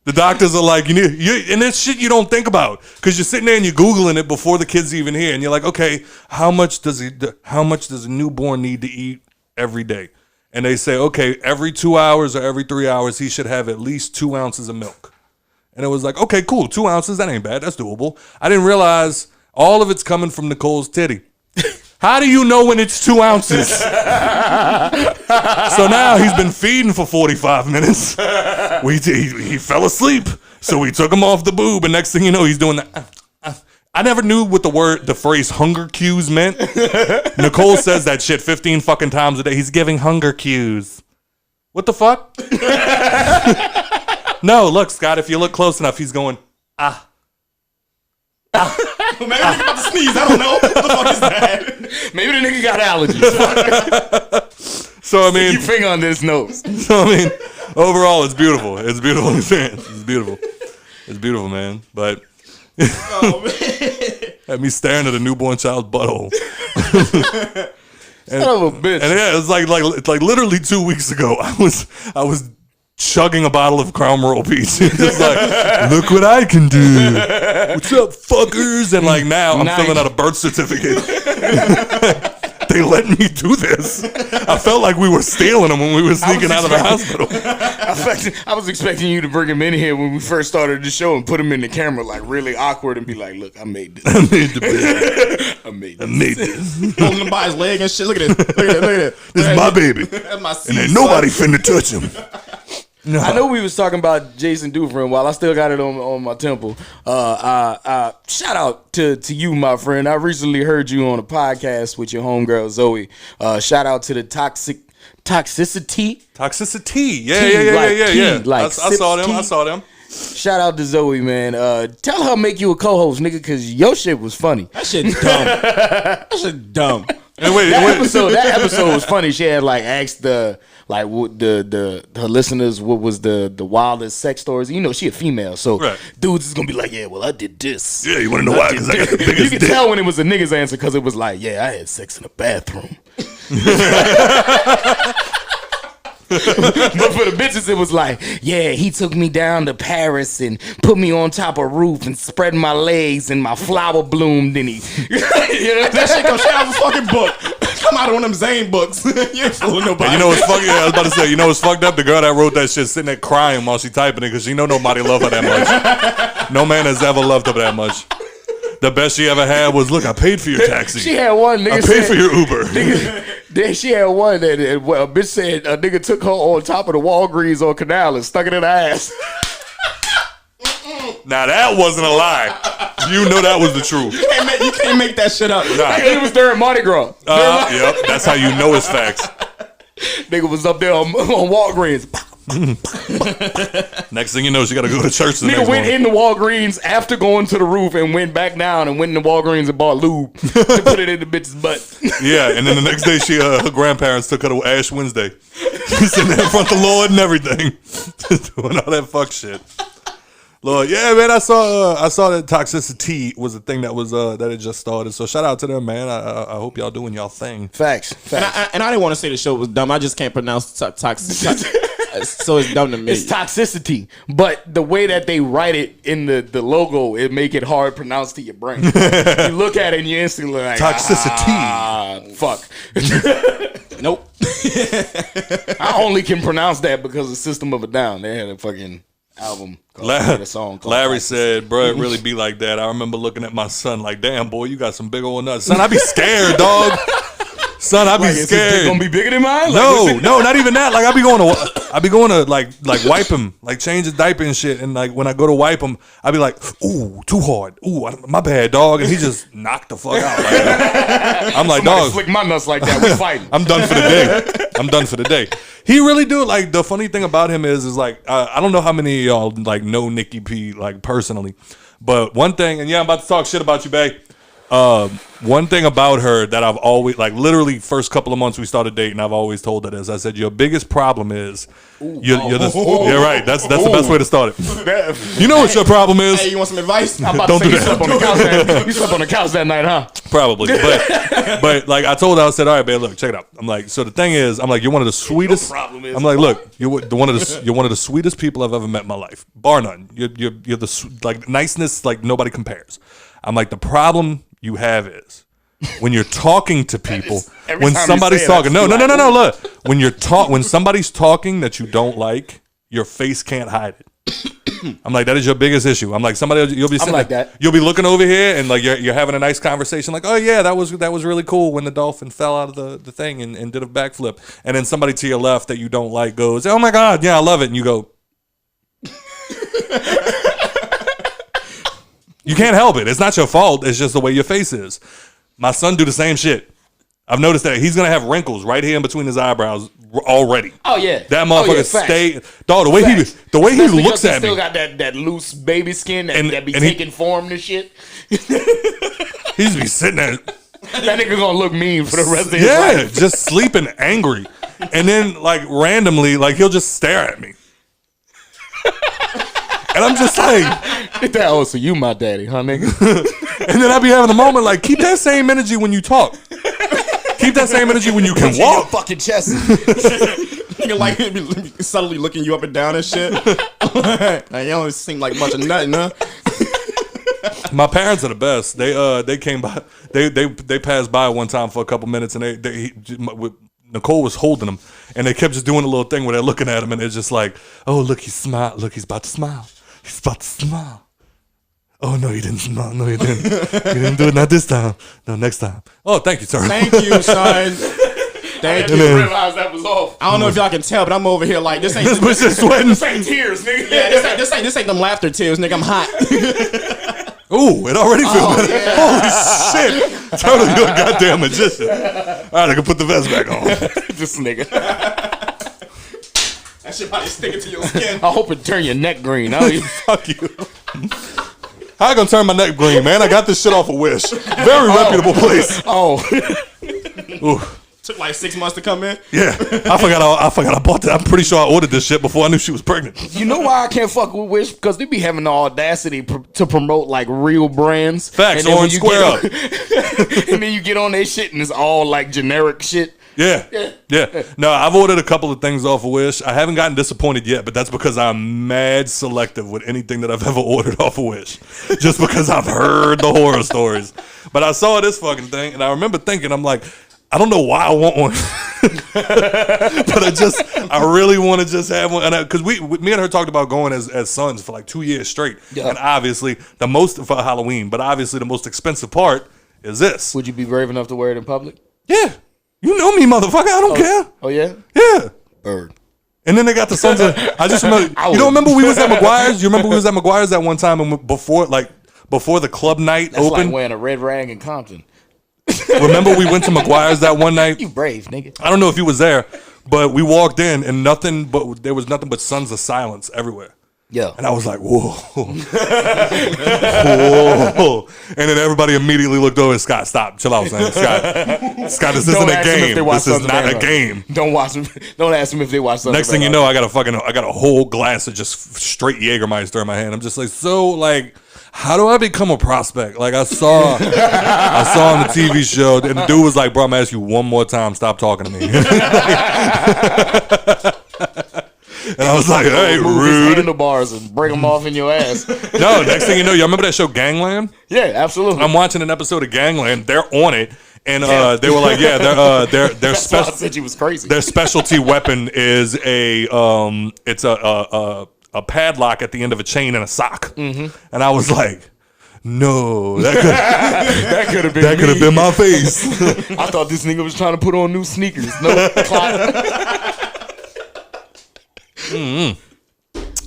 The doctors are like, and this shit you don't think about, because you're sitting there and you're Googling it before the kid's even here, and you're like, okay, how much does a newborn need to eat every day? And they say, okay, every 2 hours or every 3 hours, he should have at least 2 ounces of milk. And it was like, okay, cool, 2 ounces, that ain't bad, that's doable. I didn't realize all of it's coming from Nicole's titty. How do you know when it's 2 ounces? So now he's been feeding for 45 minutes. He fell asleep. So we took him off the boob, and next thing you know, he's doing that. I never knew what the phrase hunger cues meant. Nicole says that shit 15 fucking times a day. He's giving hunger cues. What the fuck? No, look, Scott, if you look close enough, he's going, ah. Maybe the nigga about to sneeze. I don't know. What the fuck is that? Maybe the nigga got allergies. So I mean, you finger on his nose. So I mean, overall, it's beautiful. It's a beautiful experience. It's beautiful. It's beautiful, man. But had me staring at a newborn child's butthole. Son of a bitch. And yeah, it's like literally 2 weeks ago. I was chugging a bottle of Crown Royal Peach. Just like, look what I can do. What's up, fuckers? And like now I'm filling out a birth certificate. they let me do this? I felt like we were stealing them when we were sneaking out of the hospital. I was expecting you to bring him in here when we first started the show and put him in the camera like really awkward and be like, look, I made this. I made the bed. I made this. Holding him by his leg and shit. Look at this. Look at it. This is my baby. That's my seed, And ain't nobody finna touch him. No. I know we was talking about Jason Dufresne while I still got it on my temple. Shout out to you, my friend. I recently heard you on a podcast with your homegirl Zoe. Shout out to the toxicity. Yeah. Like I saw them. tea. I saw them. Shout out to Zoe, man. Tell her make you a co-host, nigga, because your shit was funny. That shit dumb. That shit dumb. And wait. That episode was funny. She had like asked her listeners what was the wildest sex stories. You know, she a female, so dudes is gonna be like, yeah, well, I did this. Yeah, you wanna know why? Because I got the biggest You can tell when it was a nigga's answer because it was like, yeah, I had sex in the bathroom. But for the bitches, it was like, yeah, he took me down to Paris and put me on top of a roof and spread my legs and my flower bloomed and he. You know, that shit come straight out of a fucking book. Come out of one of them Zane books. You ain't fooling nobody. And you know what's fucked? Yeah, I was about to say, you know what's fucked up? The girl that wrote that shit sitting there crying while she typing it because she know nobody loved her that much. No man has ever loved her that much. The best she ever had was, look, I paid for your taxi. She had one nigga. I paid for your Uber. Then she had one that a bitch said a nigga took her on top of the Walgreens on Canal and stuck it in her ass. Now that wasn't a lie. You know that was the truth. You can't make that shit up. Nah. It was during Mardi Gras. Yep, that's how you know it's facts. Nigga was up there on Walgreens. Next thing you know, she got to go to church the Nigga next went morning. in the Walgreens after going to the roof and went back down and went in the Walgreens and bought lube to put it in the bitch's butt. Yeah, and then the next day, her grandparents took her to Ash Wednesday. She's sitting there in front of the Lord and everything, doing all that fuck shit. Lord, yeah, man, I saw that toxicity was a thing that was that it just started. So shout out to them, man. I hope y'all doing y'all thing. Facts. And I didn't want to say the show was dumb. I just can't pronounce toxic. So it's dumb to me. It's toxicity, but the way that they write it in the logo, it make it hard to pronounce to your brain. You look at it and you instantly like toxicity. Fuck. Nope. I only can pronounce that because of System of a Down. They had a fucking album called a song called Larry said, bro, it really be like that. I remember looking at my son like, damn, boy, you got some big old nuts. Son, I be scared, dog. Son, I be scared. Is it gonna be bigger than mine? No, not even that. Like I be going to like wipe him, like change his diaper and shit. And like when I go to wipe him, I be like, ooh, too hard. Ooh, my bad, dog. And he just knocked the fuck out. Like, I'm like, dog, flick my nuts like that. We fighting. I'm done for the day. He really do. Like the funny thing about him is like I don't know how many of y'all like know Nikki P like personally, but one thing, and yeah, I'm about to talk shit about you, babe. One thing about her that I've always, like literally first couple of months we started dating, I've always told her this. I said, your biggest problem is you're right. That's the best way to start it. You know what your problem is? Hey, you want some advice? I'm about Don't to say do you that. slept on the couch that night, huh? Probably, but like I told her, I said, all right, babe, look, check it out. I'm like, so the thing is, I'm like, you're one of the sweetest. problem is- I'm like, look, you're one of the sweetest people I've ever met in my life, bar none. You're the like niceness, like nobody compares. I'm like, the problem you have is when you're talking to people, every when time you somebody's say it, talking, I no, just be like, look, when somebody's talking that you don't like, your face can't hide it. I'm like, that is your biggest issue. I'm like, you'll be sitting like there, that. you'll be looking over here and like you're having a nice conversation, like, oh yeah, that was really cool when the dolphin fell out of the thing and did a backflip, and then somebody to your left that you don't like goes, oh my god, yeah, I love it, and you go. You can't help it. It's not your fault. It's just the way your face is. My son do the same shit. I've noticed that he's gonna have wrinkles right here in between his eyebrows already. Oh yeah, that motherfucker stay. Dog, the way Especially he looks at me. Still got that loose baby skin that be and taking form and shit. He's be sitting there. That nigga gonna look mean for the rest of his life. Yeah, just sleeping angry, and then like randomly, like he'll just stare at me. And I'm just like, oh, so you my daddy, huh, nigga? And then I be having a moment like, keep that same energy when you talk. Keep that same energy when you can walk. Your fucking chest. Nigga like be subtly looking you up and down and shit. Like, you don't seem like much of nothing, huh? My parents are the best. They came by. They passed by one time for a couple minutes, and Nicole was holding him, and they kept just doing a little thing where they're looking at him, and it's just like, oh, look, he smiled. Look, he's about to smile. He's about to smile. Oh, no, he didn't smile. No, he didn't. He didn't do it. Not this time. No, next time. Oh, thank you, sir. Thank you, son. Thank you. I didn't realize that was off. I don't know if y'all can tell, but I'm over here like this ain't This bitch is sweating. This ain't tears, nigga. yeah, this ain't them laughter tears, nigga. I'm hot. Ooh, it already feels better. Yeah. Holy shit. Turtle, you're a goddamn magician. All right, I can put the vest back on. This nigga. That shit probably sticking to your skin. I hope it turn your neck green. Fuck you. How I gonna turn my neck green, man? I got this shit off of Wish. Very reputable place. Ooh. Took like 6 months to come in. Yeah, I forgot I bought that. I'm pretty sure I ordered this shit before I knew she was pregnant. You know why I can't fuck with Wish? Because they be having the audacity to promote like real brands. Facts, Orange Square Up. And then you get on their shit and it's all like generic shit. Yeah. No, I've ordered a couple of things off of Wish. I haven't gotten disappointed yet, but that's because I'm mad selective with anything that I've ever ordered off of Wish. Just because I've heard the horror stories. But I saw this fucking thing, and I remember thinking, I'm like, I don't know why I want one, but I really want to just have one. And because me and her talked about going as sons for like 2 years straight, and obviously the most for Halloween, but obviously the most expensive part is this. Would you be brave enough to wear it in public? Yeah, you know me, motherfucker. I don't care. Oh yeah, yeah. Bird. And then they got the sons of. I just remember. You don't remember we was at McGuire's? You remember we was at McGuire's that one time and before the club night That's opened? like wearing a red rag in Compton. Remember we went to McGuire's that one night? You brave, nigga. I don't know if you was there, but we walked in and there was nothing but Sons of Silence everywhere. Yeah. And I was like, whoa. Whoa. And then everybody immediately looked over at Scott. Stop. Chill out, man. Scott, this isn't a game. This is not a game. Don't watch them. Don't ask them if they watch something. Next thing you know, I got a whole glass of just straight Jägermeister in my hand. I'm just like, so like, how do I become a prospect? Like I saw on the TV show, and the dude was like, bro, I'm asking you one more time, stop talking to me. And I was like, hey, rude. Handlebars and break them off in your ass. No, next thing you know, y'all remember that show Gangland? Yeah, absolutely. I'm watching an episode of Gangland. They're on it. And they were like, yeah, their special. said you was crazy. Their specialty weapon is a padlock at the end of a chain and a sock. Mm-hmm. And I was like, no, that could have been my face. I thought this nigga was trying to put on new sneakers. No, mm-hmm.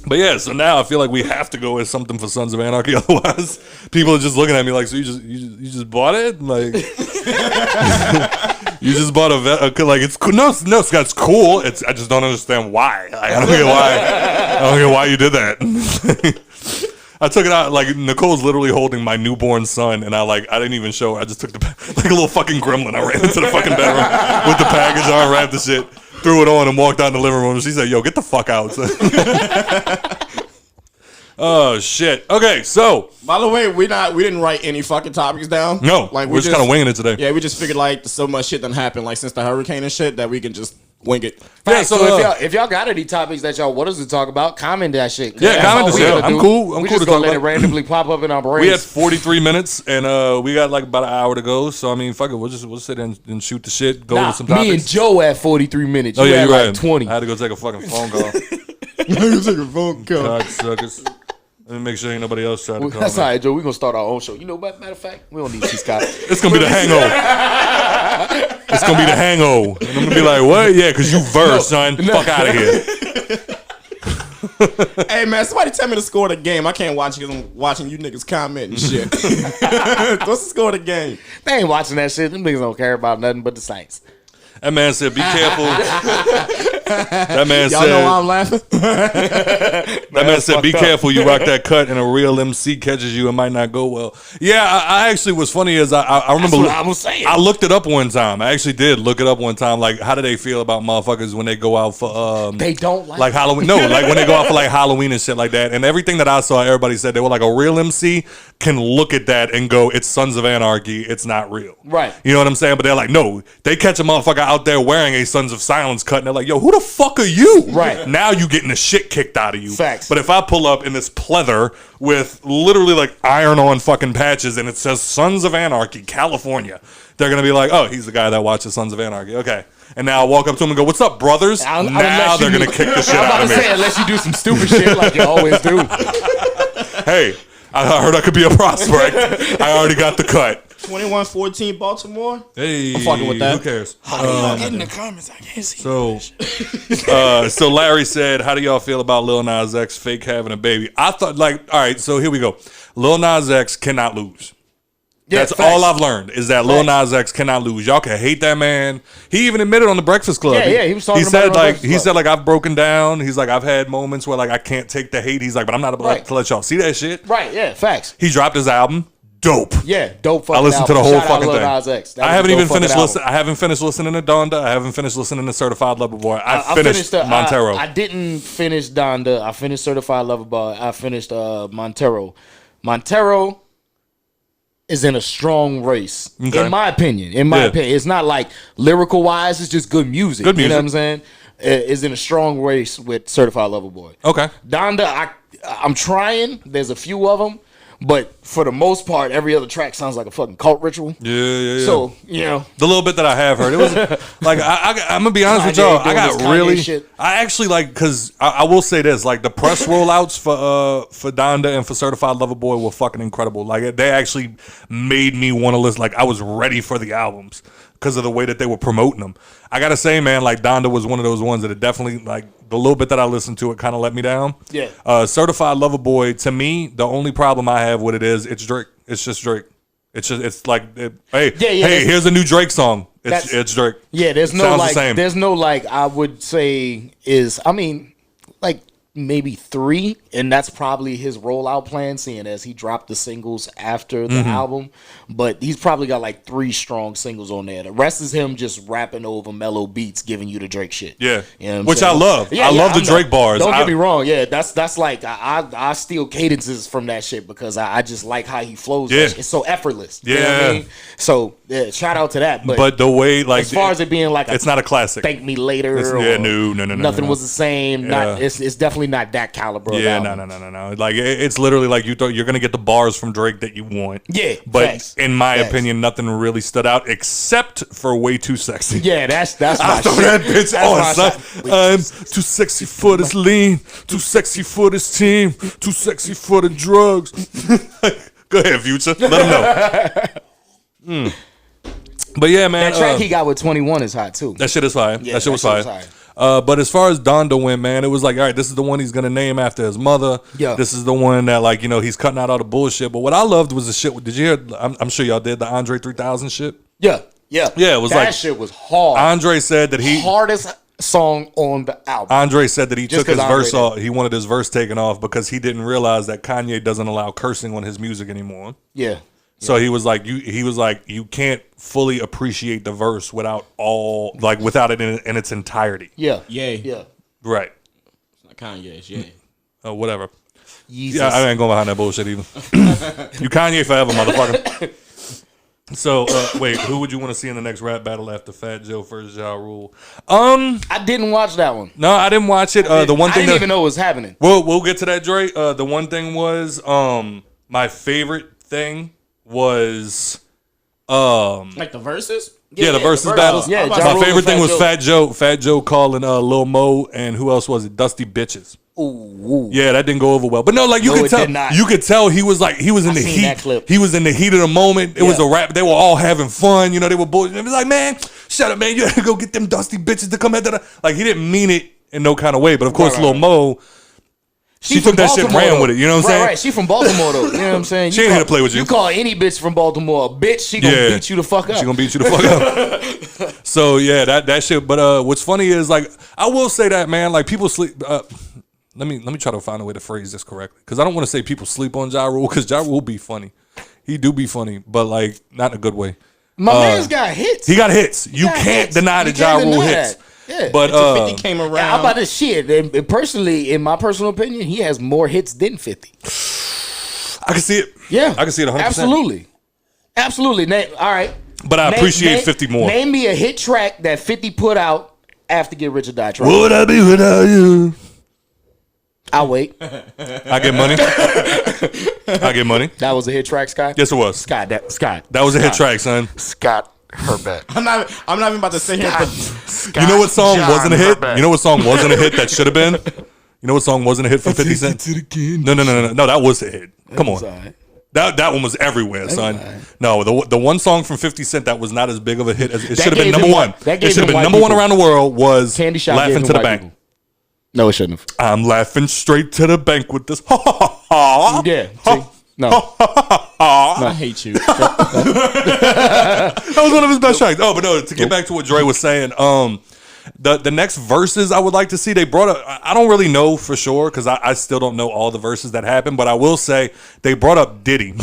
But yeah, so now I feel like we have to go as something for Sons of Anarchy. Otherwise, people are just looking at me like, so you just bought it? Like, you just bought a like it's cool. No, Scott, it's cool. I just don't understand why. Like, I don't get why you did that. I took it out, like, Nicole's literally holding my newborn son, and I didn't even show her. I just took like a little fucking gremlin. I ran into the fucking bedroom with the package on, wrapped the shit, threw it on, and walked out in the living room. She said, yo, get the fuck out. Oh, shit. Okay, so. By the way, we didn't write any fucking topics down. No, like we're just kind of winging it today. Yeah, we just figured, like, so much shit done happened, like, since the hurricane and shit, that we can just wing it. Yeah, so if y'all got any topics that y'all want us to talk about, comment that shit. Yeah, comment the shit. I'm cool. We just gonna let it randomly pop up in our brains. We had 43 minutes, and we got like about an hour to go. So I mean, fuck it, we'll sit and shoot the shit. Go with some topics. Me and Joe at 43 minutes. Oh yeah, you're right. Like 20. I had to go take a fucking phone call. Cocksuckers. Let me make sure ain't nobody else trying to call. That's all right, Joe. We're gonna start our own show. You know what? Matter of fact, we don't need C. Scott. It's gonna be the Hangover. It's gonna be the Hangover. And I'm gonna be like, what? Yeah, because you verse, son. Fuck out of here. Hey, man, somebody tell me the score of the game. I can't watch because I'm watching you niggas comment and shit. What's the score of the game? They ain't watching that shit. Them niggas don't care about nothing but the Saints. That man said, be careful. That man Y'all said, know why I'm laughing? That man said, be careful. You rock that cut and a real MC catches you. It might not go well. Yeah, I actually, what's funny is I remember. That's what I was saying. I looked it up one time. I actually did look it up one time. Like, how do they feel about motherfuckers when they go out for they don't like Halloween? No, like when they go out for like Halloween and shit like that. And everything that I saw, everybody said they were like, a real MC can look at that and go, it's Sons of Anarchy. It's not real. Right. You know what I'm saying? But they're like, no, they catch a motherfucker out there wearing a Sons of Silence cut, and they're like, yo, who the fuck are you? Right. Now you getting the shit kicked out of you. Facts. But if I pull up in this pleather with literally like iron-on fucking patches and it says Sons of Anarchy, California, they're going to be like, oh, he's the guy that watches Sons of Anarchy. Okay. And now I walk up to him and go, what's up, brothers? Now they're going to kick the shit out of me. Unless you do some stupid shit like you always do. Hey, I heard I could be a prospect. I already got the cut. 21-14 Baltimore. Hey, I'm fucking with that. Who cares? Get in the comments. I can't see. So Larry said, how do y'all feel about Lil Nas X fake having a baby? I thought, like, all right, so here we go. Lil Nas X cannot lose. Yeah, That's facts. all I've learned is that Lil Nas X cannot lose. Y'all can hate that man. He even admitted on the Breakfast Club. Yeah, he was talking He about said it on like Breakfast he Club. said like I've broken down. He's like I've had moments where like I can't take the hate. He's like, but I'm not about to let y'all see that shit. Right, yeah, facts. He dropped his album. Dope. Yeah, dope fucking I listened to the album. whole Shout out fucking Lil thing. Nas X. That I was haven't a dope even finished fucking listening. I haven't finished listening to Donda. I haven't finished listening to Certified Lover Boy. I finished Montero. I didn't finish Donda. I finished Certified Lover Boy. I finished Montero. Montero is in a strong race, in my opinion. It's not like lyrical wise. It's just good music. Good music. You know what I'm saying? Is in a strong race with Certified Lover Boy. Okay. Donda, I'm trying. There's a few of them. But for the most part, every other track sounds like a fucking cult ritual. Yeah. So, you know. The little bit that I have heard, it was like, I'm going to be honest with y'all. I got really, I actually like, because I will say this, like the press rollouts for Donda and for Certified Lover Boy were fucking incredible. Like they actually made me want to listen. Like I was ready for the albums because of the way that they were promoting them. I got to say, man, like Donda was one of those ones that it definitely, like the little bit that I listened to, it kind of let me down. Yeah. Certified Lover Boy, to me, the only problem I have with it is it's Drake. It's just Drake. It's like, here's a new Drake song. It's Drake. Yeah, there's no Sounds like, the same. there's no like, I would say like maybe 3, and that's probably his rollout plan, seeing as he dropped the singles after the album. But he's probably got like 3 strong singles on there. The rest is him just rapping over mellow beats, giving you the Drake shit. Yeah, you know which I love. I love the Drake bars. Don't get me wrong. Yeah, that's like I steal cadences from that shit because I just like how he flows. Yeah. It's so effortless. Yeah. You know what I mean? So yeah, shout out to that. But the way, like, as far as it being like, it's not a classic. Thank Me Later. No. Nothing was the same. Yeah. It's definitely not that caliber. Yeah, of album. no. Like it's literally like you're gonna get the bars from Drake that you want. Yeah, but facts. in my Facts. opinion, nothing really stood out except for Way Too Sexy. Yeah, that's my I throw shit. that bitch That's my on, shit. son. I'm too sexy for this lean, too sexy for this team, too sexy for the drugs. Go ahead, Future. Let him know. But yeah, man. That track he got with 21 is hot too. That shit is fire. Yeah, that shit was fire. fire. But as far as Donda went, man, it was like, all right, this is the one he's gonna name after his mother. Yeah. This is the one that, like, you know, he's cutting out all the bullshit. But what I loved was the shit. Did you hear? I'm sure y'all did the Andre 3000 shit. Yeah. Yeah, it was that like shit was hard. Andre said that hardest song on the album. Andre said that he Just took his 'cause verse Andre off. He wanted his verse taken off because he didn't realize that Kanye doesn't allow cursing on his music anymore. Yeah. So he was like, you can't fully appreciate the verse without it in its entirety. Yeah. Yeah. Right. It's not Kanye, it's Ye. Whatever. Yeezus. Yeah, I ain't going behind that bullshit either. You Kanye forever, motherfucker. So, wait, who would you want to see in the next rap battle after Fat Joe versus Ja Rule? I didn't watch that one. No, I didn't watch it. The one I thing didn't even know it was happening. We'll get to that, Dre. The one thing was, my favorite thing was, like the verses? Yeah, the versus battles. Yeah, my Ja Rule favorite and thing was Fat Joe. Fat Joe calling Lil Mo, and who else was it? Dusty Bitches. Ooh. Yeah, that didn't go over well. But no, like you No, could it tell, did not. you could tell he was in the seen heat. that clip. He was in the heat of the moment. It was Yeah. a rap. They were all having fun. You know, they were bullshit. It was like, man, shut up, man. You had to go get them dusty bitches to come at that. Like he didn't mean it in no kind of way. But of course, Lil Mo, she took that shit and ran with it. You know what I'm saying? Right. She from Baltimore though. You know what I'm saying? She ain't here to play with you. You call any bitch from Baltimore a bitch, she gonna beat you the fuck up. She gonna beat you the fuck up. So yeah, that shit. But what's funny is, like, I will say that, man, like people sleep. Let me try to find a way to phrase this correctly, because I don't want to say people sleep on Ja Rule, because Ja Rule be funny. He do be funny, but like not in a good way. My man's got hits. He got hits. You can't deny that Ja Rule hits. Yeah. But 50 came around. How about this shit? And personally, in my personal opinion, he has more hits than 50. I can see it. Yeah. I can see it 100%. Absolutely. All right. But I appreciate 50 more. Name me a hit track that 50 put out after Get Rich or Die Trying. What would I be without you? I'll wait. I get money. I get money. That was a hit track, Scott? Yes, it was. Scott. That was a hit track, son. Scott Herbeck. I'm not even about to sit here. You know what song wasn't a hit? You know what song wasn't a hit that should have been? You know what song wasn't a hit from 50 Cent? No, that was a hit. Come on. That one was everywhere, son. No, the one song from 50 Cent that was not as big of a hit as it should have been number one. It should have been number one around the world was Candy Shop Laughing to the Bank. People. No, it shouldn't have. I'm laughing straight to the bank with this. Ha ha ha. Yeah. See? No. I hate you. That was one of his best tracks. Oh, but no, to get back to what Dre was saying, the next verses I would like to see, they brought up, I don't really know for sure because I still don't know all the verses that happened, but I will say they brought up Diddy.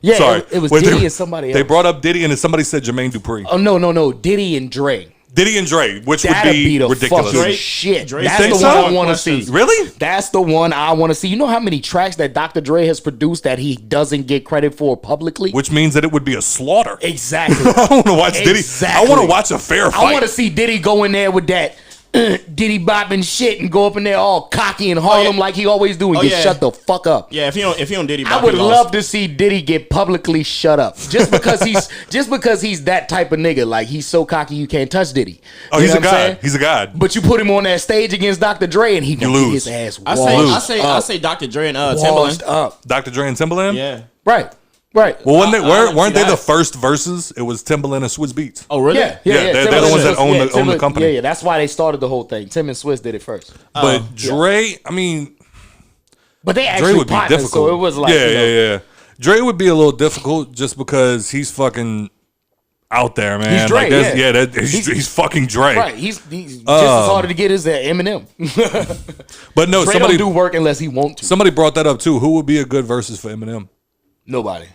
Yeah, Sorry. It was Diddy and somebody else. They brought up Diddy and then somebody said Jermaine Dupri. Oh, no. Diddy and Dre. Diddy and Dre, which That'd would be the ridiculous. fucking shit. Dre That's think the so? one I want to see. Really? That's the one I want to see. You know how many tracks that Dr. Dre has produced that he doesn't get credit for publicly? Which means that it would be a slaughter. Exactly. I want to watch Diddy. I want to watch a fair fight. I want to see Diddy go in there with that Diddy bopping shit and go up in there all cocky and Harlem like he always do and get shut the fuck up. Yeah, if you don't Diddy bop, I would love to see Diddy get publicly shut up just because he's that type of nigga. Like he's so cocky you can't touch Diddy. Oh, he's a god. He's a god. But you put him on that stage against Dr. Dre and he gonna get his ass washed I say Dr. Dre and Timbaland. Dr. Dre and Timbaland? Yeah. Right. Well, weren't they the first verses? It was Timbaland and Swizz Beatz. Oh, really? Yeah. They're the ones that own the company. Yeah, that's why they started the whole thing. Tim and Swizz did it first. But Dre, I mean, but they Dre actually would be partners, difficult. so it was like, yeah. Dre would be a little difficult just because he's fucking out there, man. He's Dre, he's fucking Dre. Right, he's just as hard to get as Eminem. But no, Dre don't do work unless he want to. Somebody brought that up too. Who would be a good versus for Eminem? Nobody.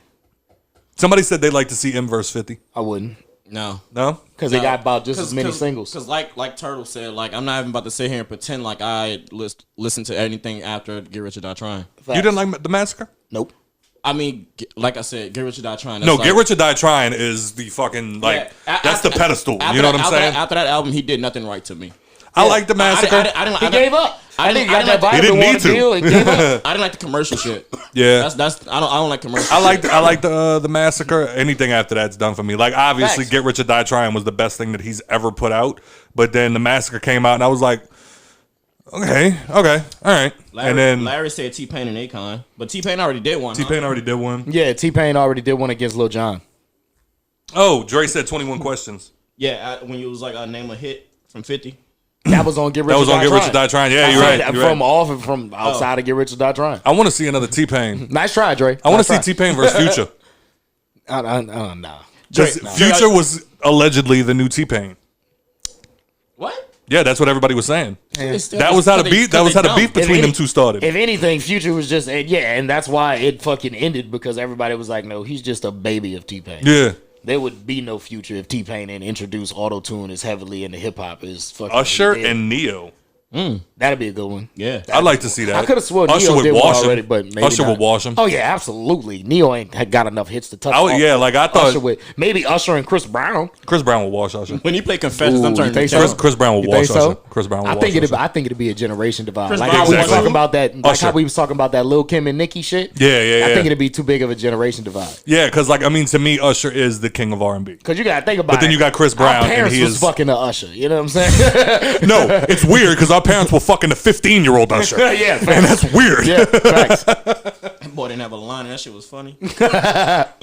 Somebody said they'd like to see M verse 50. I wouldn't. No, because they got about just as many singles. Because like Turtle said, like I'm not even about to sit here and pretend like I listen to anything after Get Rich or Die Trying. Facts. You didn't like The Massacre? Nope. I mean, like I said, Get Rich or Die Trying. No, Get Rich or Die Trying is the fucking that's the pedestal. You know what I'm saying? After that album, he did nothing right to me. I like The Massacre. He gave up. I think he got that vibe. He didn't need to. And gave up. I didn't like the commercial shit. Yeah, I don't like commercial. I like the Massacre. Anything after that's done for me. Like obviously, Facts. Get Rich or Die Trying was the best thing that he's ever put out. But then The Massacre came out, and I was like, okay, all right. Larry said T-Pain and Akon, but T-Pain already did one. T-Pain already did one. Yeah, T-Pain already did one against Lil Jon. Oh, Dre said 21 questions. Yeah, when you was like name a hit from 50. That was on Get Rich or Die Trying. Yeah, you're right. From outside of Get Rich or Die Trying. I want to see another T-Pain. Nice try, Dre. I want to see T-Pain versus Future. Nah. Future was allegedly the new T-Pain. What? Yeah, that's what everybody was saying. That was how the beef between them two started. If anything, Future was just and that's why it fucking ended because everybody was like, no, he's just a baby of T-Pain. Yeah. There would be no Future if T-Pain didn't introduce auto-tune as heavily into hip-hop as fucking Usher and Neo. That'd be a good one. Yeah. I'd like to see that. I could have sworn Usher Neo would did one wash already, him. but maybe Usher not. would wash him. Oh, yeah, absolutely. Neo ain't got enough hits to touch. I thought Usher would. Maybe Usher and Chris Brown. Chris Brown will wash Usher. When you play Confessions, I'm turning to so? Chris Brown will wash Usher. Chris Brown will wash Usher. I think it'd be a generation divide. Like Brown how we was exactly. talking about that. Like Usher. how we was talking about that Lil Kim and Nicki shit. Yeah. I think it'd be too big of a generation divide. Yeah, because to me, Usher is the king of R&B. Because you gotta think about it. But then you got Chris Brown, Our parents and he was is fucking a Usher. You know what I'm saying? No, it's weird because our parents were fucking the 15-year-old Usher. Yeah, facts. And that's weird. Yeah, facts. That boy didn't have a line, and that shit was funny. Wait. That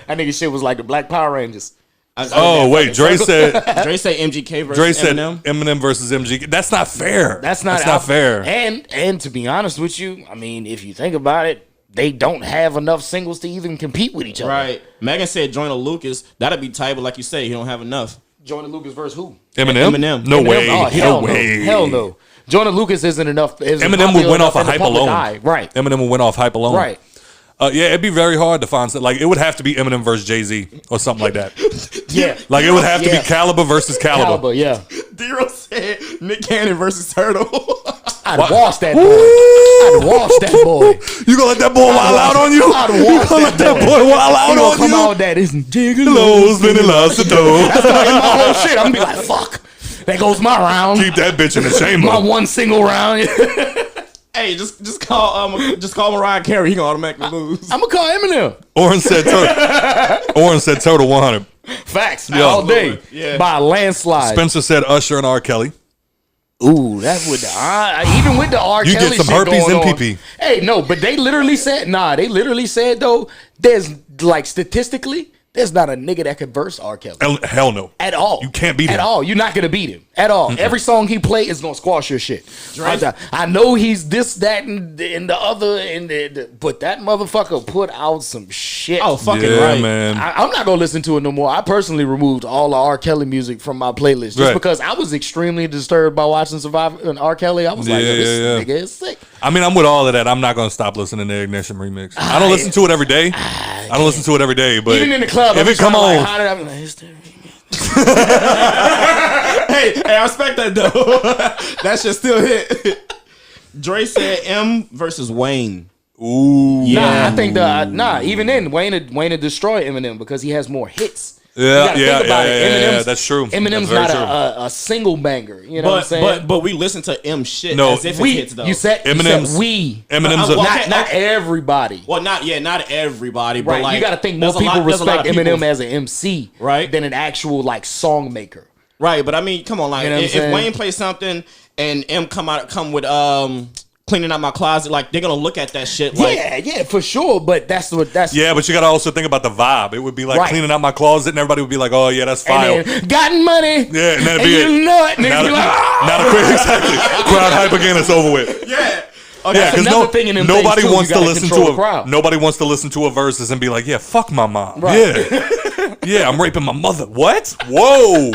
nigga shit was like the Black Power Rangers. Wait. Dre said MGK versus Dre said Eminem. Eminem versus MGK. That's not fair. That's not fair. And to be honest with you, I mean, if you think about it, they don't have enough singles to even compete with each other. Right. Megan said Joyner Lucas. That'd be tight, but like you say, he don't have enough. Joyner Lucas versus who? Eminem. No way. Oh, No way. Hell no. Joyner Lucas isn't enough. Eminem would win off a hype alone. Right. Eminem would win off hype alone. Right. Yeah, it'd be very hard to find. Like, it would have to be Eminem versus Jay-Z or something like that. Yeah. Like, it would have to be Caliber versus Caliber. Yeah. D-Ro said Nick Cannon versus Turtle. I'd wash that boy. I'd wash that boy. You gonna let that boy wild out on you? I'd wash that boy wild out on you? Come out with that. It's Hello, spinning lots of dough. That's like my whole shit. I'm gonna be like, fuck. There goes my round. Keep that bitch in the chamber. My one single round. Hey, just call Mariah Carey. He gonna automatically lose. I'm gonna call Eminem. Oren said Total 100. Facts all day. Yeah. By a landslide. Spencer said Usher and R. Kelly. Ooh, that would even with the R. You Kelly get some shit herpes going and on. pee-pee. Hey, no, but they literally said though, there's like statistically, there's not a nigga that could verse R. Kelly. Hell no. At all. You can't beat him. At all. You're not going to beat him. At all. Every song he play is going to squash your shit. I know he's this, that, and the other, but that motherfucker put out some shit. Oh, fucking Yeah, right. man. I'm not going to listen to it no more. I personally removed all the R. Kelly music from my playlist just because I was extremely disturbed by watching Survivor and R. Kelly. I was like, this nigga is sick. I mean, I'm with all of that. I'm not going to stop listening to Ignition Remix. I don't listen to it every day. I don't listen to it every day, but Even in the club, if it come on, like, I'm like, it's the Hey, I respect that though. That shit still hit. Dre said M versus Wayne. ooh, Nah, I think even then, Wayne would destroy Eminem because he has more hits. yeah, Eminem's, that's true. Eminem's That's not very a single banger. You know what I'm saying? But we listen to M shit No, as if we, it hits though. you said Eminem's we. Eminem's well, Not everybody. Well, not everybody, but Right, like you got to think more there's a people lot- there's a lot respect of people- Eminem as an MC, Right. than an actual like song maker. Right, but I mean, come on, like You know what I'm if saying? Wayne plays something and M come with cleaning out my closet, like they're gonna look at that shit like Yeah, for sure. But that's Yeah, but you got to also think about the vibe. It would be like Right. cleaning out my closet, and everybody would be like, "Oh yeah, that's fire." and then gotten money. Yeah, and that'd and be you it. know it. Niggas be like, "Ah!" Not a quick exactly. Crowd hype again. It's over with. yeah. Yeah, That's because another thing in them nobody things, too. wants You to gotta listen control to the crowd. nobody wants to listen to a verses and be like, "Yeah, fuck my mom." Right. Yeah, yeah, I'm raping my mother. What? Whoa.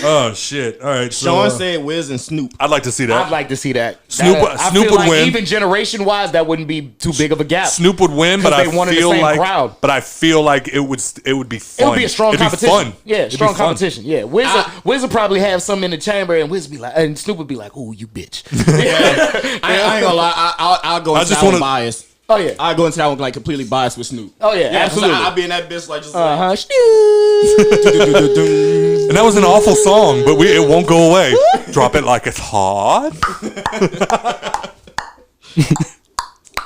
Oh shit! All right, so, Sean said Wiz and Snoop. I'd like to see that. I'd like to see that. Snoop I would feel like win. Even generation wise, that wouldn't be too big of a gap. Snoop would win, but 'Cause I they wanted the feel same like, crowd. but I feel like it would be fun. It would be a strong It'd competition. Be fun. Yeah, It'd strong be fun. competition. Yeah, Wiz would probably have some in the chamber, and Wiz be like, and Snoop would be like, "Ooh, you bitch." I ain't gonna lie, I'll go I into just that one wanna- biased. Oh yeah. I'll go into that one like completely biased with Snoop. Oh yeah, absolutely. I'll be in that bitch like just And that was an awful song, but it won't go away. Drop it like it's hot.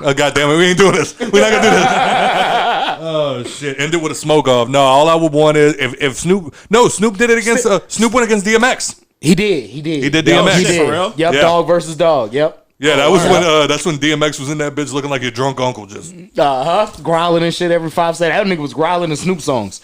Oh god damn it, we ain't doing this. We're not gonna do this. Oh shit. End it with a smoke off. No, all I would want is if Snoop did it against Snoop went against DMX. He did. He did DMX. He did. For real? Yep, Yeah. dog versus dog. Yep. Yeah, that was that's when DMX was in that bitch looking like your drunk uncle just. Growling and shit every 5 seconds. That nigga was growling in Snoop songs.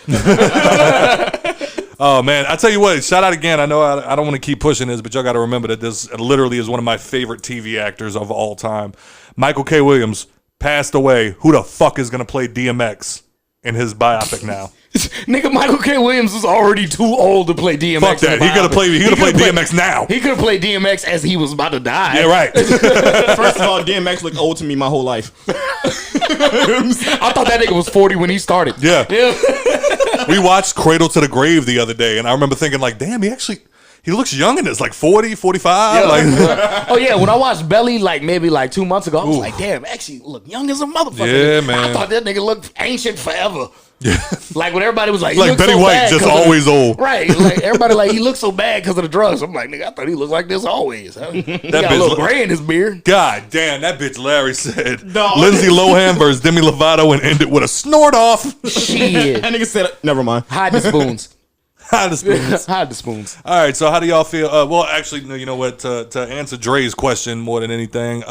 Oh man, I tell you what, shout out again. I know I don't want to keep pushing this, but y'all got to remember that this literally is one of my favorite TV actors of all time. Michael K. Williams passed away. Who the fuck is gonna play DMX in his biopic now? Nigga, Michael K. Williams was already too old to play DMX. Fuck that. He could have played DMX now. He could have played DMX as he was about to die. Yeah, right. First of all, DMX looked old to me my whole life. I thought that nigga was 40 when he started. Yeah. We watched Cradle to the Grave the other day, and I remember thinking like, damn, he looks young in this, like 40, 45. Like, Oh yeah, when I watched Belly maybe 2 months ago, I was like, damn, actually look young as a motherfucker. Yeah, man. I thought that nigga looked ancient forever. Yeah. Like when everybody was like, he like looks Betty so White, bad just 'cause of always old. Right. Like everybody like he looks so bad because of the drugs. I'm like, nigga, I thought he looked like this always. He got a bitch little gray in his beard. God damn, that bitch Larry said No. Lindsay Lohan versus Demi Lovato and ended with a snort off. Shit. That nigga said, never mind. Hide the spoons. Hide the spoons. Hide the spoons. All right, so how do y'all feel? Well, actually, no, you know what? To answer Dre's question more than anything,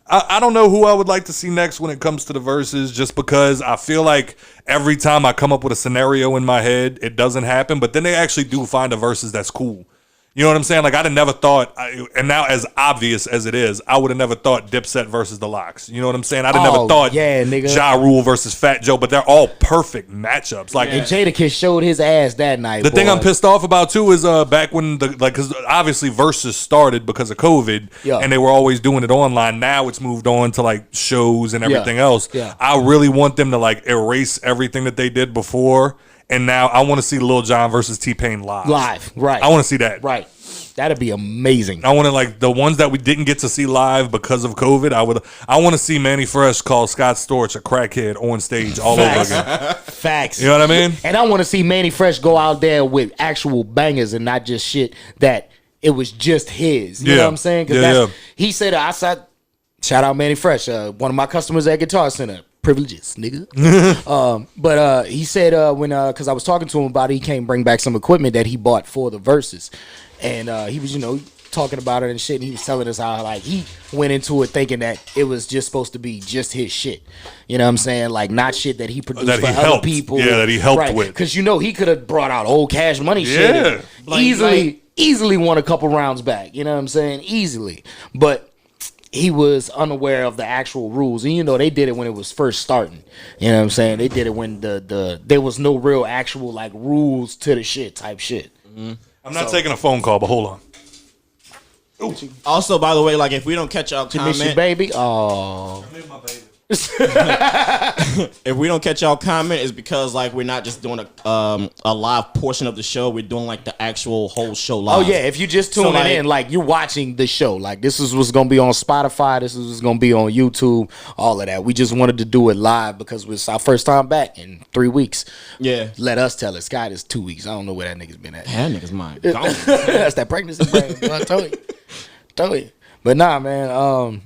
I don't know who I would like to see next when it comes to the verses, just because I feel like every time I come up with a scenario in my head, it doesn't happen. But then they actually do find a verses that's cool. You know what I'm saying? Like, I'd have never thought, and now as obvious as it is, I would have never thought Dipset versus the Lox. You know what I'm saying? I'd have never thought nigga. Ja Rule versus Fat Joe, but they're all perfect matchups. Like, And Jadakiss showed his ass that night. the thing I'm pissed off about too is back when because obviously verses started because of COVID, and they were always doing it online. Now it's moved on to like shows and everything else. Yeah. I really want them to like erase everything that they did before, and now I want to see Lil Jon versus T-Pain live. Right. I want to see that. Right. That'd be amazing. I want to like the ones that we didn't get to see live because of COVID. I want to see Manny Fresh call Scott Storch a crackhead on stage all over again. Facts. You know what I mean? And I want to see Manny Fresh go out there with actual bangers and not just shit that it was just his. You know what I'm saying? Because he said, I said, shout out Manny Fresh, one of my customers at Guitar Center. Privileges, nigga. But he said when because I was talking to him about it, he came bring back some equipment that he bought for the verses, and he was talking about it and shit. And he was telling us how like he went into it thinking that it was just supposed to be just his shit. You know what I'm saying? Like not shit that he produced for other people. Yeah, that he helped with. Because he could have brought out old Cash Money shit. And easily won a couple rounds back. You know what I'm saying? Easily, but. He was unaware of the actual rules. And, they did it when it was first starting. You know what I'm saying? They did it when there was no real actual, like, rules to the shit type shit. Mm-hmm. I'm not taking a phone call, but hold on. Ooh. Also, by the way, like, if we don't catch y'all comment. Miss your baby? Oh. I miss my baby. If we don't catch y'all comment, it's because like we're not just doing a live portion of the show. We're doing like the actual whole show live. Oh yeah, if you just tuning in, like you're watching the show. Like this is what's gonna be on Spotify. This is what's gonna be on YouTube. All of that. We just wanted to do it live because it's our first time back in 3 weeks. Yeah. Let us tell it. Scott is 2 weeks. I don't know where that nigga's been at. That nigga's mine. That's that pregnancy brain. I told you. But nah, man.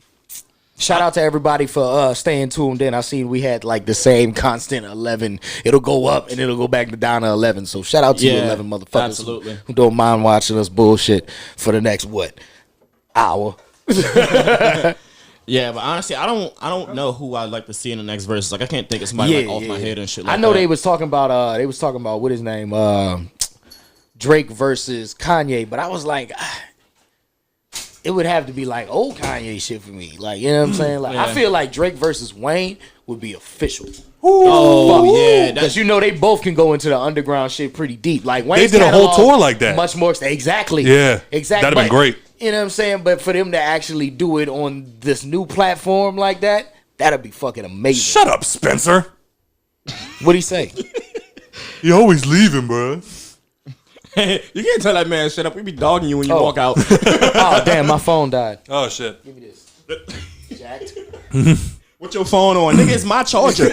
Shout out to everybody for staying tuned in. I seen we had like the same constant 11. It'll go up and it'll go back down to 11. So shout out to you 11 motherfuckers who don't mind watching us bullshit for the next hour. Yeah, but honestly, I don't know who I'd like to see in the next verse. Like I can't think of somebody off my head and shit. Like I know they was talking about what his name Drake versus Kanye, but I was like. It would have to be like old Kanye shit for me. Like, you know what I'm saying? Like, I feel like Drake versus Wayne would be official. Oh, yeah. Because they both can go into the underground shit pretty deep. Like, Wayne's they did a whole tour like that. Much more. Exactly. Yeah. Exactly. That'd have been great. You know what I'm saying? But for them to actually do it on this new platform like that'd be fucking amazing. Shut up, Spencer. What'd he say? You always leaving, bro. You can't tell that man shut up. We be dogging you when you walk out. Oh, damn, my phone died. Oh, shit. Give me this. Jacked. What's your phone on? Nigga, it's my charger.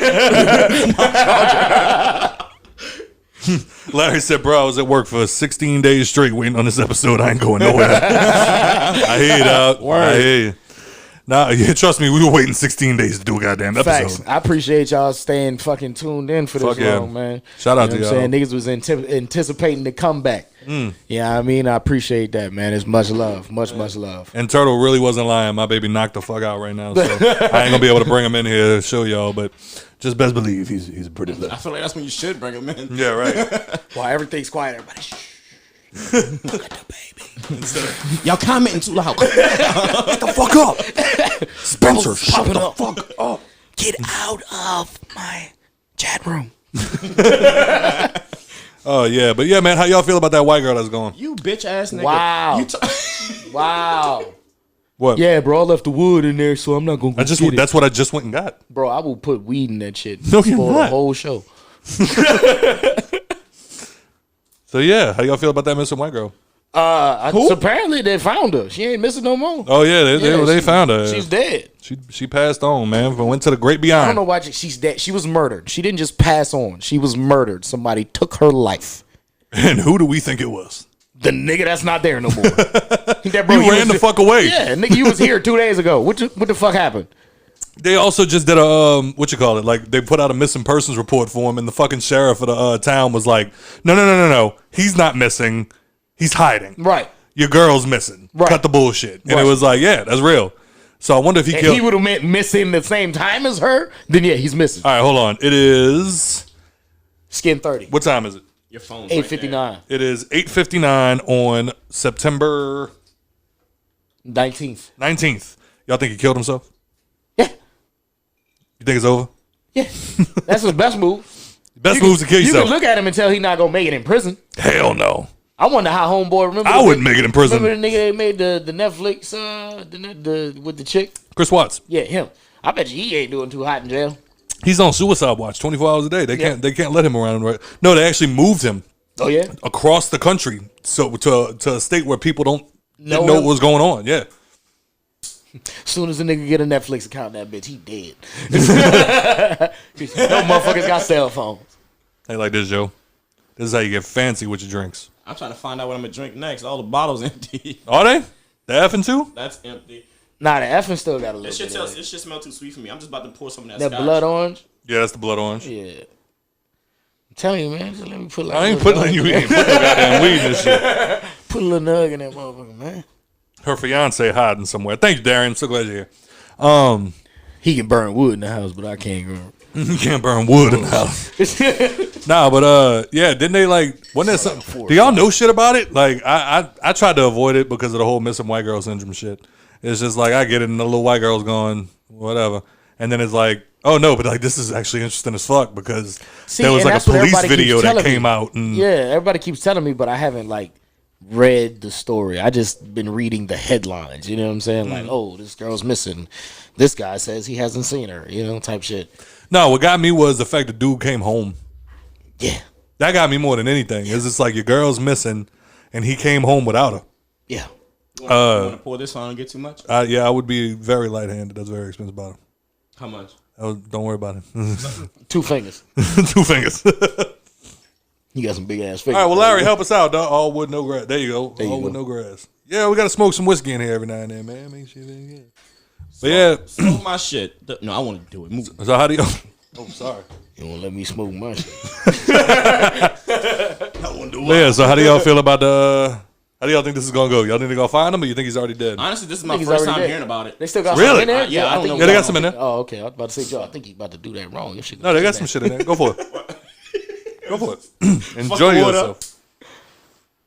Larry said, bro, I was at work for 16 days straight waiting on this episode. I ain't going nowhere. I hear you, dog. I hear you. Nah, trust me, we were waiting 16 days to do a goddamn episode. Facts. I appreciate y'all staying fucking tuned in for this long, man. Shout out to y'all. Saying niggas was anticipating the comeback. Yeah, I mean, I appreciate that, man. It's much love. Much love. And Turtle really wasn't lying. My baby knocked the fuck out right now, so I ain't gonna be able to bring him in here to show y'all, but just best believe he's pretty lit. I feel like that's when you should bring him in. Yeah, right. While everything's quiet, everybody shh. Look at the baby. Y'all commenting too loud. Get the fuck up. Spencer, shut the fuck up. Get out of my chat room. Oh, yeah. But, yeah, man, how y'all feel about that white girl that's going? You bitch ass nigga. Wow. Wow. What? Yeah, bro, I left the wood in there, so I'm not going to get it. That's what I just went and got. Bro, I will put weed in that shit No, for you're the not. whole show. So, yeah, how y'all feel about that missing white girl? Apparently they found her. She ain't missing no more. Oh, yeah, they found her. She's dead. She passed on, man. Went to the great I beyond. don't know why she's dead. She was murdered. She didn't just pass on. She was murdered. Somebody took her life. And who do we think it was? The nigga that's not there no more. You ran the fuck away. Yeah, nigga, you was here 2 days ago. What the fuck happened? They also just did a like they put out a missing persons report for him, and the fucking sheriff of the town was like, no, he's not missing, he's hiding. Right. Your girl's missing. Right. Cut the bullshit. And it was like, yeah, that's real. So I wonder if he killed. He would have meant missing the same time as her. Then yeah, he's missing. All right, hold on. It is Skin 30. what time is it? Your phone's 8:59. It is 8:59 on September 19th. 19th. Y'all think he killed himself? Yeah. You think it's over? Yeah. That's his best move. Best move is to kill You yourself. can look at him and tell he's not gonna make it in prison. Hell no. I wonder how homeboy remember. I wouldn't make it in prison. Remember the nigga that made the Netflix the with the chick? Chris Watts. Yeah, him. I bet you he ain't doing too hot in jail. He's on suicide watch 24 hours a day. They can't let him around. Right? No, they actually moved him Oh yeah, across the country, so to a state where people don't No know what's going on. Yeah. As soon as a nigga get a Netflix account, that bitch, he dead. No motherfuckers got cell phones. Hey, like this, Joe. This is how you get fancy with your drinks. I'm trying to find out what I'm gonna drink next. All the bottles empty. Are they? The effing too? That's empty. Nah, the effing still got a little This bit. shit smell too sweet for me. I'm just about to pour some of That scotch. blood orange. Yeah, that's the blood orange. Yeah. I'm telling you, man. Just let me put like I ain't putting you in. Put no goddamn weed in this shit. Put a little nug in that motherfucker, man. Her fiance hiding somewhere. Thank you, Darren. So glad you're here. He can burn wood in the house, but I can't burn. You can't burn wood in the house. Nah, but yeah, didn't they like? Wasn't there something? Do y'all know shit about it? Like, I tried to avoid it because of the whole missing white girl syndrome shit. It's just like I get it, and the little white girl's going whatever, and then it's like, oh no, but like this is actually interesting as fuck because there was like a police video that came out, and yeah, everybody keeps telling me, but I haven't like read the story. I just been reading the headlines. You know what I'm saying? Like, oh, this girl's missing. This guy says he hasn't seen her. You know, type shit. No, what got me was the fact the dude came home. Yeah, that got me more than anything. It's just like your girl's missing, and he came home without her. Yeah. You want to pour this on and get too much? Yeah, I would be very light-handed. That's a very expensive bottle. How much? Don't worry about it. 2 fingers. 2 fingers. You got some big ass fingers. All right, well, Larry, help us out, dog. All wood, no grass. There you go. You All wood, go. no grass. Yeah, we got to smoke some whiskey in here every now and then, man. Make sure they get. But yeah. Smoke my shit. No, I want to do it. Move. So how do you... Oh, sorry. You won't let me smoke my shit. I want to do it. Yeah, so how do y'all feel about the... How do y'all think this is going to go? Y'all think they're going to find him or you think he's already dead? Honestly, this is my He's first already time dead. hearing about it. They still got Really? some in there? Yeah, I don't know. Yeah, they got some in there. Oh, okay. I was about to say, Joe, I think he's about to do that wrong. Your shit No, they got some shit in there. Go for it. Go for it. Enjoy Fucking water. yourself.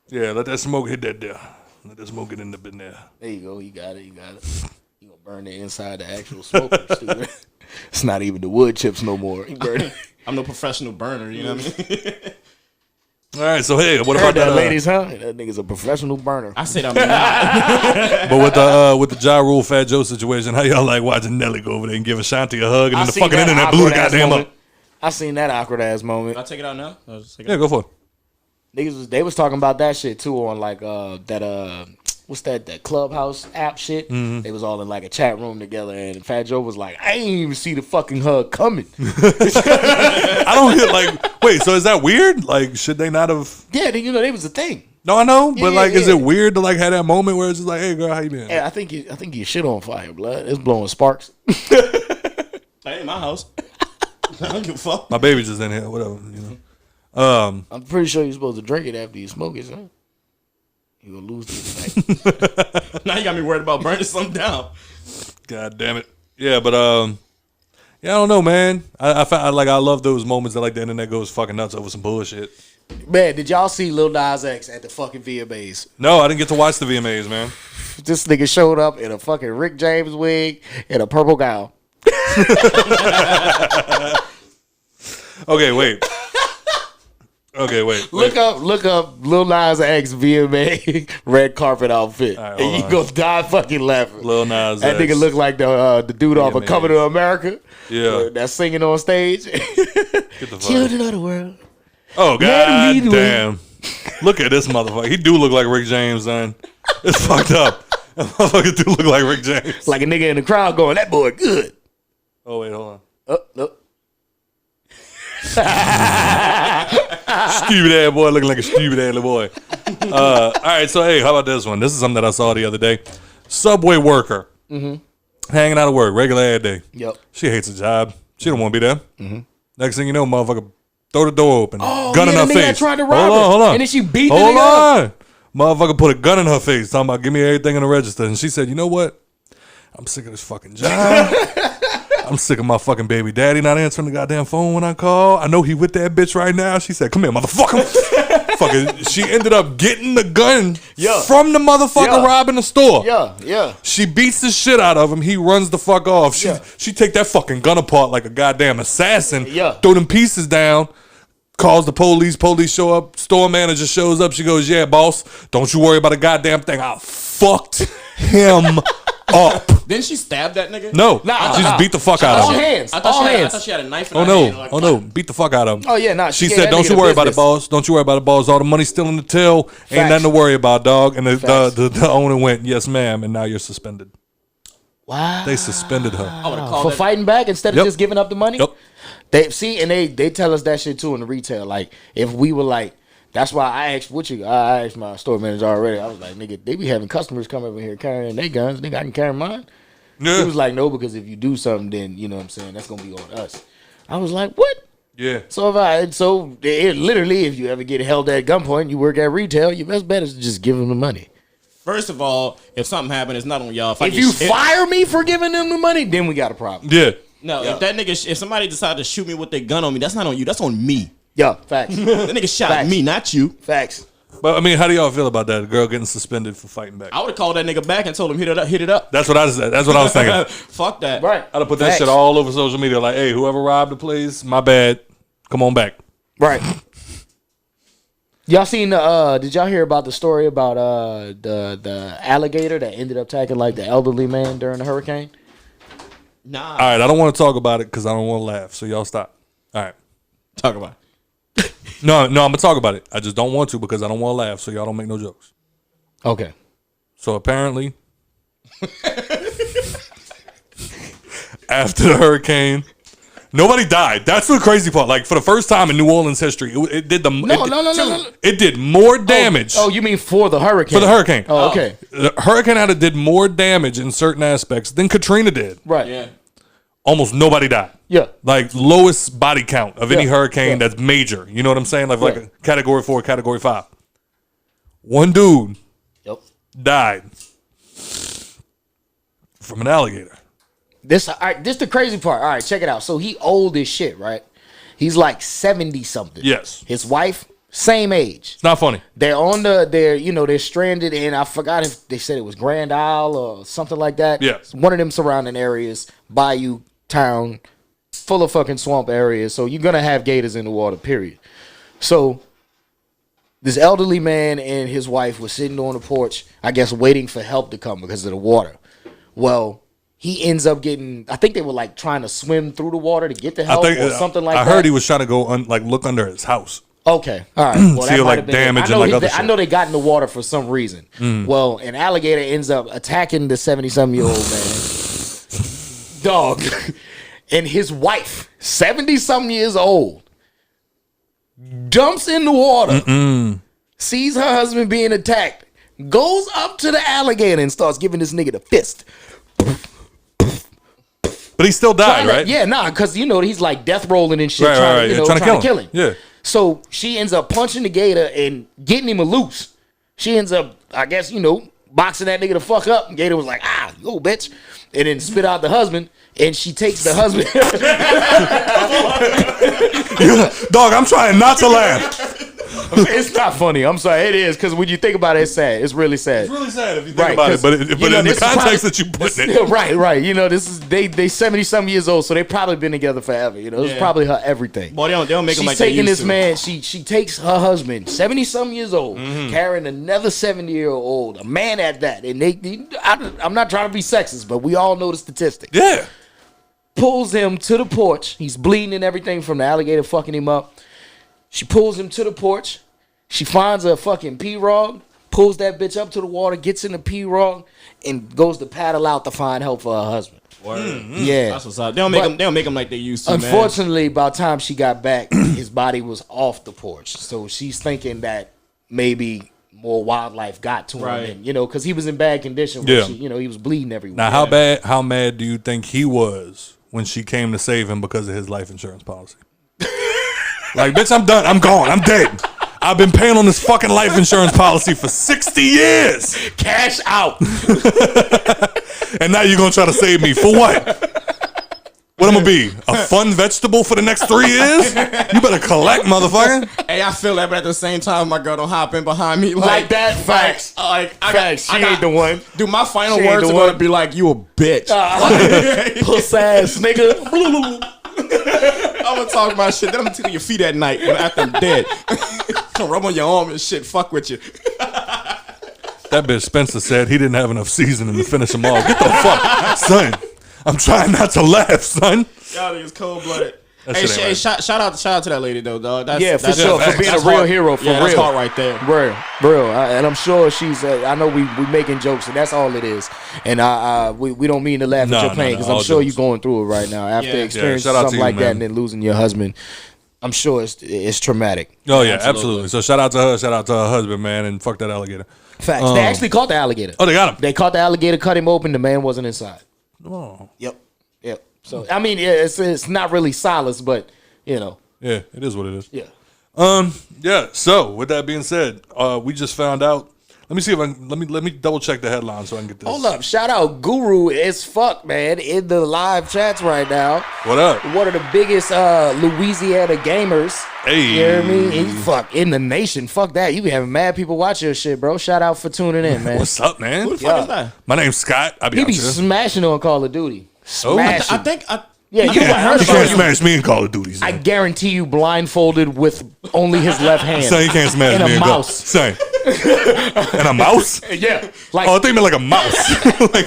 Yeah, let that smoke hit that there. Let that smoke get in the bin there. There you go. You got it. You got it. You gonna burn the inside the actual smoker, stupid. It's not even the wood chips no more. You burn it. I'm no professional burner, you know what I mean? All right, so hey, what Heard about that, that? ladies, huh? That nigga's a professional burner. I said I'm not. But with the Ja Rule Fat Joe situation, how y'all like watching Nelly go over there and give Ashanti a hug and then the seen fucking that internet blew the awkward-ass goddamn moment. up? I seen that awkward ass moment. I'll take it out now. I'll just take it Yeah, out. go for it. Niggas they was talking about that shit too on like that what's that Clubhouse app shit. They was all in like a chat room together and Fat Joe was like, I ain't even see the fucking hug coming. I don't get like, wait, so is that weird? Like, should they not have? Yeah, they was a thing. No, I know, but Yeah, like, is yeah. it weird to like have that moment where it's just like, hey girl, how you been? Yeah, I think your shit on fire, blood. It's blowing sparks. That ain't my house. I don't give a fuck. My baby's just in here, whatever, you know. I'm pretty sure you're supposed to drink it after you smoke it, son. You're gonna lose the effect. Now you got me worried about burning something down. God damn it. Yeah, but yeah, I don't know, man. I love those moments that like the internet goes fucking nuts over some bullshit. Man, did y'all see Lil Nas X at the fucking VMAs? No, I didn't get to watch the VMAs, man. This nigga showed up in a fucking Rick James wig and a purple gown. Okay, wait. Look up Lil Nas X VMA red carpet outfit, All right, and hold you on. gonna die fucking laughing. Lil Nas that X. nigga look like the dude off of VMAs. Coming to America. Yeah. That's singing on stage. Get the fuck. Children of the world. Oh, Let god me do damn. Look at this motherfucker. He do look like Rick James, son. It's fucked up. That motherfucker do look like Rick James. Like a nigga in the crowd going, that boy good. Oh, wait, hold on. Look. Stupid ass boy looking like a stupid ass little boy. All right, so hey, how about this one? This is something that I saw the other day. Subway worker. Hanging out at work, regular ad day. Yep. She hates her job. She don't want to be there. Next thing you know, motherfucker, throw the door open. Oh, gun yeah, in her the nigga that face. tried to rob her. Hold on. And then she beat the Hold nigga on. Motherfucker put a gun in her face, talking about give me everything in the register. And she said, you know what? I'm sick of this fucking job. I'm sick of my fucking baby daddy not answering the goddamn phone when I call. I know he with that bitch right now. She said, come here, motherfucker. Fucking, she ended up getting the gun from the motherfucker robbing the store. Yeah. She beats the shit out of him. He runs the fuck off. She take that fucking gun apart like a goddamn assassin. Throw them pieces down. Calls the police. Police show up. Store manager shows up. She goes, yeah, boss. Don't you worry about a goddamn thing. I fucked him up. Didn't she stab that nigga? No, Nah, she just beat the fuck out all of him. hands. I All hands. thought she had a knife in Oh her hand. no! Like, Oh no! Beat the fuck out of him. Oh yeah, nah. She gave said, that "Don't nigga you the worry about it, business. boss. Don't you worry about it, boss. All the money's still in the till. Ain't Facts. nothing to worry about, dog." And Facts. the owner went, "Yes, ma'am," and now you're suspended. Wow. They suspended her. I would have called For that. fighting back instead of Yep. just giving up the money. Yep. They see, and they tell us that shit too in the retail. Like if we were like, that's why I asked my store manager already. I was like, nigga, they be having customers come over here carrying their guns. Nigga, I can carry mine. Yeah. He was like, no, because if you do something, then you know what I'm saying, that's gonna be on us. I was like, what? Yeah. So literally, if you ever get held at gunpoint, you work at retail, your best bet is to just give them the money. First of all, if something happened, it's not on y'all. If you fire me for giving them the money, then we got a problem. Yeah. No, if that nigga, if somebody decided to shoot me with their gun on me, that's not on you. That's on me. Yeah, facts. That nigga shot Facts. me, not you. Facts. But I mean, how do y'all feel about that? A girl getting suspended for fighting back. I would have called that nigga back and told him hit it up. That's what I said. That's what I was thinking. Fuck that. Right. I'd have put that Facts. shit all over social media. Like, hey, whoever robbed the place, my bad. Come on back. Right. Y'all seen the did y'all hear about the story about the alligator that ended up attacking like the elderly man during the hurricane? Nah. All right, I don't want to talk about it because I don't want to laugh. So y'all stop. All right. Talk about it. No, I'm gonna talk about it. I just don't want to because I don't want to laugh. So y'all don't make no jokes. Okay. So apparently, after the hurricane, nobody died. That's the crazy part. Like for the first time in New Orleans history, it did the No. It did more damage. Oh, you mean for the hurricane? For the hurricane. Oh, okay. The Hurricane Ida did more damage in certain aspects than Katrina did. Right. Yeah. Almost nobody died. Yeah. Like lowest body count of any Yeah. hurricane Yeah. that's major. You know what I'm saying? Like Right. a category 4, category 5. One dude Yep. died from an alligator. This the crazy part. All right, check it out. So he old as shit, right? He's like 70 something. Yes. His wife, same age. It's not funny. They're stranded in, I forgot if they said it was Grand Isle or something like that. Yeah. It's one of them surrounding areas, bayou town, full of fucking swamp areas. So you're gonna have gators in the water, period. So this elderly man and his wife were sitting on the porch, I guess waiting for help to come because of the water. Well, he ends up getting, I think they were like trying to swim through the water to get the help or something like that. I heard he was trying to go look under his house. Okay, all right. Well, that See, might like, have been damage it. and, like, other I shit. know they got in the water for some reason. Well, an alligator ends up attacking the 70-something-year-old man, dog, and his wife, 70-something years old, jumps in the water, sees her husband being attacked, goes up to the alligator and starts giving this nigga the fist. But he still died, right? Yeah, because he's like death rolling and shit, Right, trying, right. trying to kill him. Yeah. So she ends up punching the gator and getting him loose. She ends up, I guess, boxing that nigga the fuck up. And Gator was like, yo, bitch. And then spit out the husband. And she takes the husband. Dog, I'm trying not to laugh. It's not funny. I'm sorry. It is. Because when you think about it, it's sad. It's really sad. It's really sad if you think Right, about it. 'cause, But in the this is context probably- that you put it. Right. This is they 70-something years old, so they probably been together forever. It's Yeah. probably her everything. Boy, they don't make them She's like they taking used this to. man. She takes her husband, 70-something years old, carrying another 70-year-old, a man at that. And I'm not trying to be sexist, but we all know the statistic. Yeah. Pulls him to the porch. He's bleeding and everything from the alligator fucking him up. She pulls him to the porch. She finds a fucking pirogue, pulls that bitch up to the water, gets in the pirogue, and goes to paddle out to find help for her husband. Yeah. That's what's up. They don't make them like they used to, man. Unfortunately, by the time she got back, his body was off the porch. So she's thinking that maybe more wildlife got to him, Right. and, because he was in bad condition. Yeah. He was bleeding everywhere. Now, how mad do you think he was when she came to save him because of his life insurance policy? Like, bitch, I'm done. I'm gone. I'm dead. I've been paying on this fucking life insurance policy for 60 years. Cash out. And now you're going to try to save me. For what? What I'm going to be? A fun vegetable for the next 3 years? You better collect, motherfucker. Hey, I feel that, but at the same time, my girl don't hop in behind me Like that? Facts. Facts. She ain't the one. Dude, my final She ain't words the are gonna one. be like, "You a bitch." Puss ass nigga. I'm gonna talk my shit. Then I'm gonna tickle your feet at night after I'm dead. Come rub on your arm and shit. Fuck with you. That bitch Spencer said he didn't have enough seasoning to finish them off. Get the fuck, son. I'm trying not to laugh, son. Y'all niggas cold blooded. That Hey, shit ain't right. shout out to that lady though, dog. That's, Yeah, for that's, sure. that's- For being that's a real hard. hero, for Yeah, that's real. hard right there. Real. And I'm sure she's. I know we making jokes, and that's all it is. And we don't mean to laugh No, at your no, pain no, because all I'm sure jokes. you're going through it right now after Yeah. experiencing shout out to something you, like that man. and then losing your husband. I'm sure it's traumatic. Oh yeah, absolutely. So shout out to her. Shout out to her husband, man, and fuck that alligator. Facts. They actually caught the alligator. Oh, they got him. They caught the alligator, cut him open. The man wasn't inside. Oh, Yep. So I mean, yeah, it's not really solace, but you know, yeah, it is what it is. yeah. Yeah. So with that being said, we just found out. Let me see if I can, let me double check the headline so I can get this. Hold up. Shout out Guru as fuck, man, in the live chats right now. What up? One of the biggest Louisiana gamers. Hey. You hear me? He's fuck in the nation. Fuck that. You be having mad people watch your shit, bro. Shout out for tuning in, man. What's up, man? Who the fuck is that? My name's Scott. I be He out be here. smashing on Call of Duty. Oh. Smashing. I think Yeah, you I heard You about can't you. smash me in Call of Duty. I Son. guarantee you blindfolded with only his left hand. Son, you can't smash And me a in Call. mouse. Son. And a mouse? Yeah. Like Oh, I think meant like a mouse. Like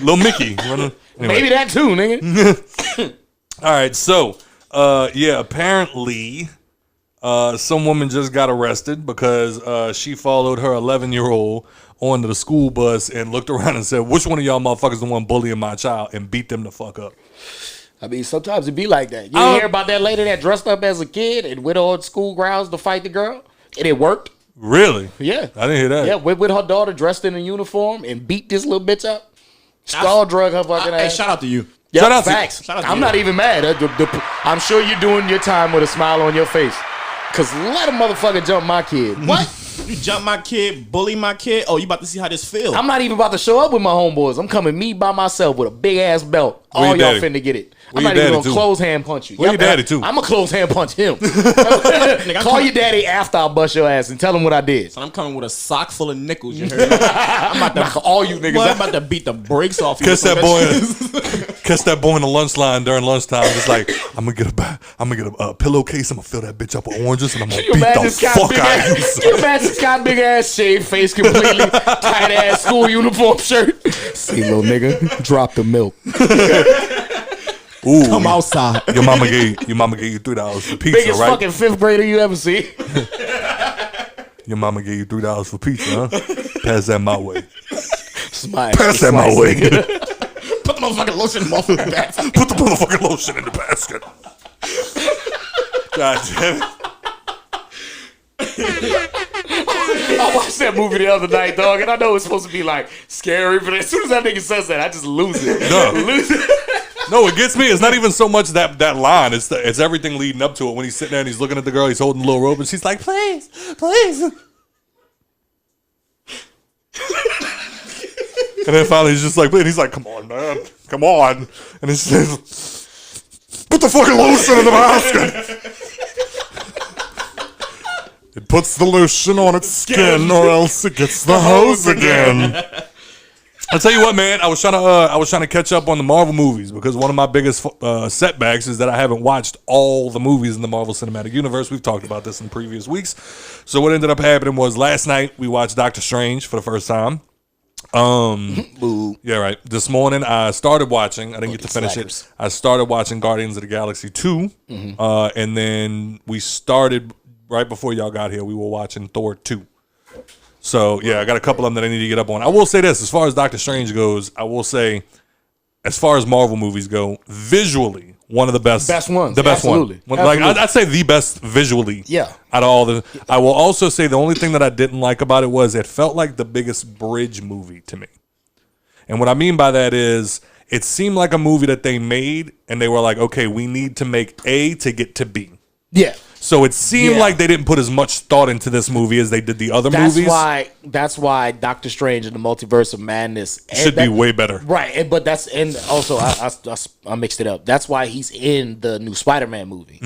little Mickey. Anyway. maybe that too, nigga. All right, so yeah, apparently some woman just got arrested because she followed her 11-year-old onto the school bus and looked around and said, "Which one of y'all motherfuckers the one bullying my child?" and beat them the fuck up. I mean, sometimes it be like that. You didn't hear about that lady that dressed up as a kid and went on school grounds to fight the girl? And it worked. Really? Yeah. I didn't hear that. Yeah, with her daughter dressed in a uniform and beat this little bitch up. Skull drug her fucking Hey, ass. shout out to you. Yep, shout out to- facts. shout out to I'm you. not even mad. I'm sure you're doing your time with a smile on your face. Because let a motherfucker jump my kid. What? You jump my kid, bully my kid. Oh, you about to see how this feels? I'm not even about to show up with my homeboys. I'm coming me by myself with a big ass belt. Where All your y'all daddy? finna get it. Where I'm not your even daddy gonna too? close hand punch you. Where your daddy too? I'm gonna close hand punch him. I Call come- your daddy after I bust your ass and tell him what I did. So I'm coming with a sock full of nickels. You heard? I'm about to Knock all you niggas Boy, I'm out. about to beat the brakes off you. Catch that boy. Catch that boy in the lunch line during lunchtime. Just like I'm gonna get a pillowcase. I'm gonna fill that bitch up with oranges and I'm gonna You beat imagine the Scott fuck big out of you. ass? son. You imagine Scott big ass shaved face completely, tight ass school uniform shirt. See little nigga, drop the milk. Ooh, Come outside. Your mama gave you $3 for pizza, Biggest right? fucking 5th grader you ever see. Your mama gave you $3 for pizza, huh? Pass that my way. Smash. Pass that my way. Put the motherfucking lotion in the motherfucking basket. Put the motherfucking lotion in the basket. God damn it. I watched that movie the other night, dog, and I know it's supposed to be like scary, but as soon as that nigga says that, I just lose it. No. Lose it. No, it gets me. It's not even so much that line. It's everything leading up to it. When he's sitting there and he's looking at the girl, he's holding the little rope, and she's like, "Please, please." And then finally he's just like, he's like, "Come on, man, come on." And he says, "Put the fucking lotion in the basket." It puts the lotion on its skin, or else it gets the hose again. I'll tell you what, man. I was trying to catch up on the Marvel movies because one of my biggest setbacks is that I haven't watched all the movies in the Marvel Cinematic Universe. We've talked about this in previous weeks. So what ended up happening was last night we watched Doctor Strange for the first time. Yeah, right. This morning I started watching. I didn't get to finish it. I started watching Guardians of the Galaxy 2, and then we started right before y'all got here. We were watching Thor 2. So, yeah, I got a couple of them that I need to get up on. I will say this, as far as Doctor Strange goes, I will say, as far as Marvel movies go, visually, one of the best. Best ones. The best Absolutely. one. Like, Absolutely. I'd say the best visually. Yeah. Out of all the. I will also say the only thing that I didn't like about it was it felt like the biggest bridge movie to me. And what I mean by that is it seemed like a movie that they made and they were like, okay, we need to make A to get to B. Yeah. So it seemed Yeah. like they didn't put as much thought into this movie as they did the other That's movies. That's why Doctor Strange and the Multiverse of Madness Should be way better. Right, but also I mixed it up. That's why he's in the new Spider-Man movie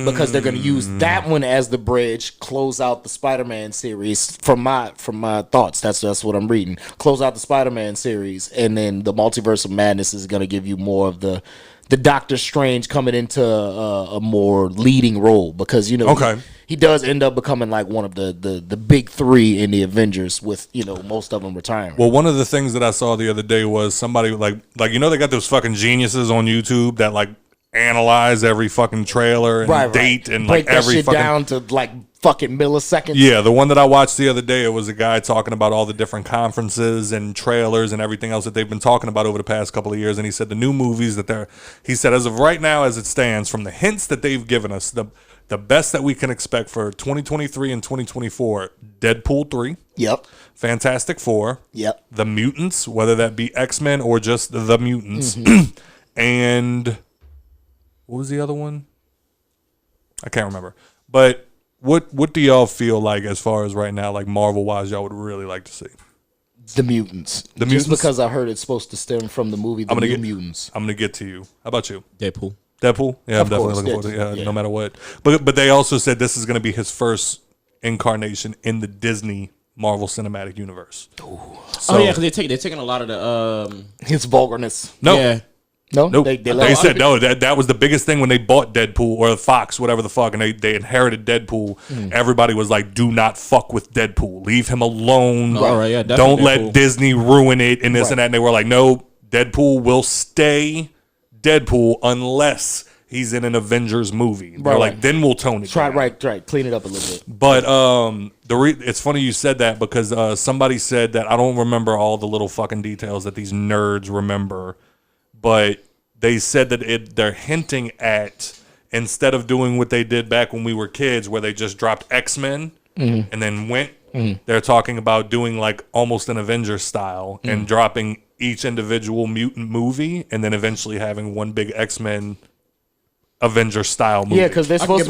because they're going to use that one as the bridge, close out the Spider-Man series. From my thoughts, that's what I'm reading. Close out the Spider-Man series, and then the Multiverse of Madness is going to give you more of the the Doctor Strange coming into a more leading role, because he does end up becoming like one of the big three in the Avengers, with most of them retiring. Well, one of the things that I saw the other day was somebody like they got those fucking geniuses on YouTube that like analyze every fucking trailer and date and break like every that shit fucking down to like fucking milliseconds. Yeah, the one that I watched the other day, it was a guy talking about all the different conferences and trailers and everything else that they've been talking about over the past couple of years. And he said the new movies that he said, as of right now, as it stands, from the hints that they've given us, the best that we can expect for 2023 and 2024, Deadpool 3. Yep. Fantastic Four. Yep. The Mutants, whether that be X-Men or just the Mutants. And what was the other one? I can't remember. But what do y'all feel like, as far as right now, like Marvel-wise, y'all would really like to see? The Mutants. Just because I heard it's supposed to stem from the movie New Mutants. I'm going to get to you. How about you? Deadpool? Yeah, I'm definitely looking forward to it. No matter what. But they also said this is going to be his first incarnation in the Disney Marvel Cinematic Universe. So, because they're taking a lot of the... his vulgarness. No. Yeah. No, nope. They said no. That was the biggest thing when they bought Deadpool or Fox, whatever the fuck, and they inherited Deadpool. Everybody was like, "Do not fuck with Deadpool. Leave him alone. Don't let Disney ruin it." And this and that. And they were like, "No, Deadpool will stay Deadpool unless he's in an Avengers movie." They're like, "Then we'll tone it down." Right. Clean it up a little bit. But it's funny you said that, because somebody said that, I don't remember all the little fucking details that these nerds remember. But they said that they're hinting at, instead of doing what they did back when we were kids, where they just dropped X-Men and then went, they're talking about doing like almost an Avengers style and dropping each individual mutant movie and then eventually having one big X-Men Avenger style movie. Yeah, because they're supposed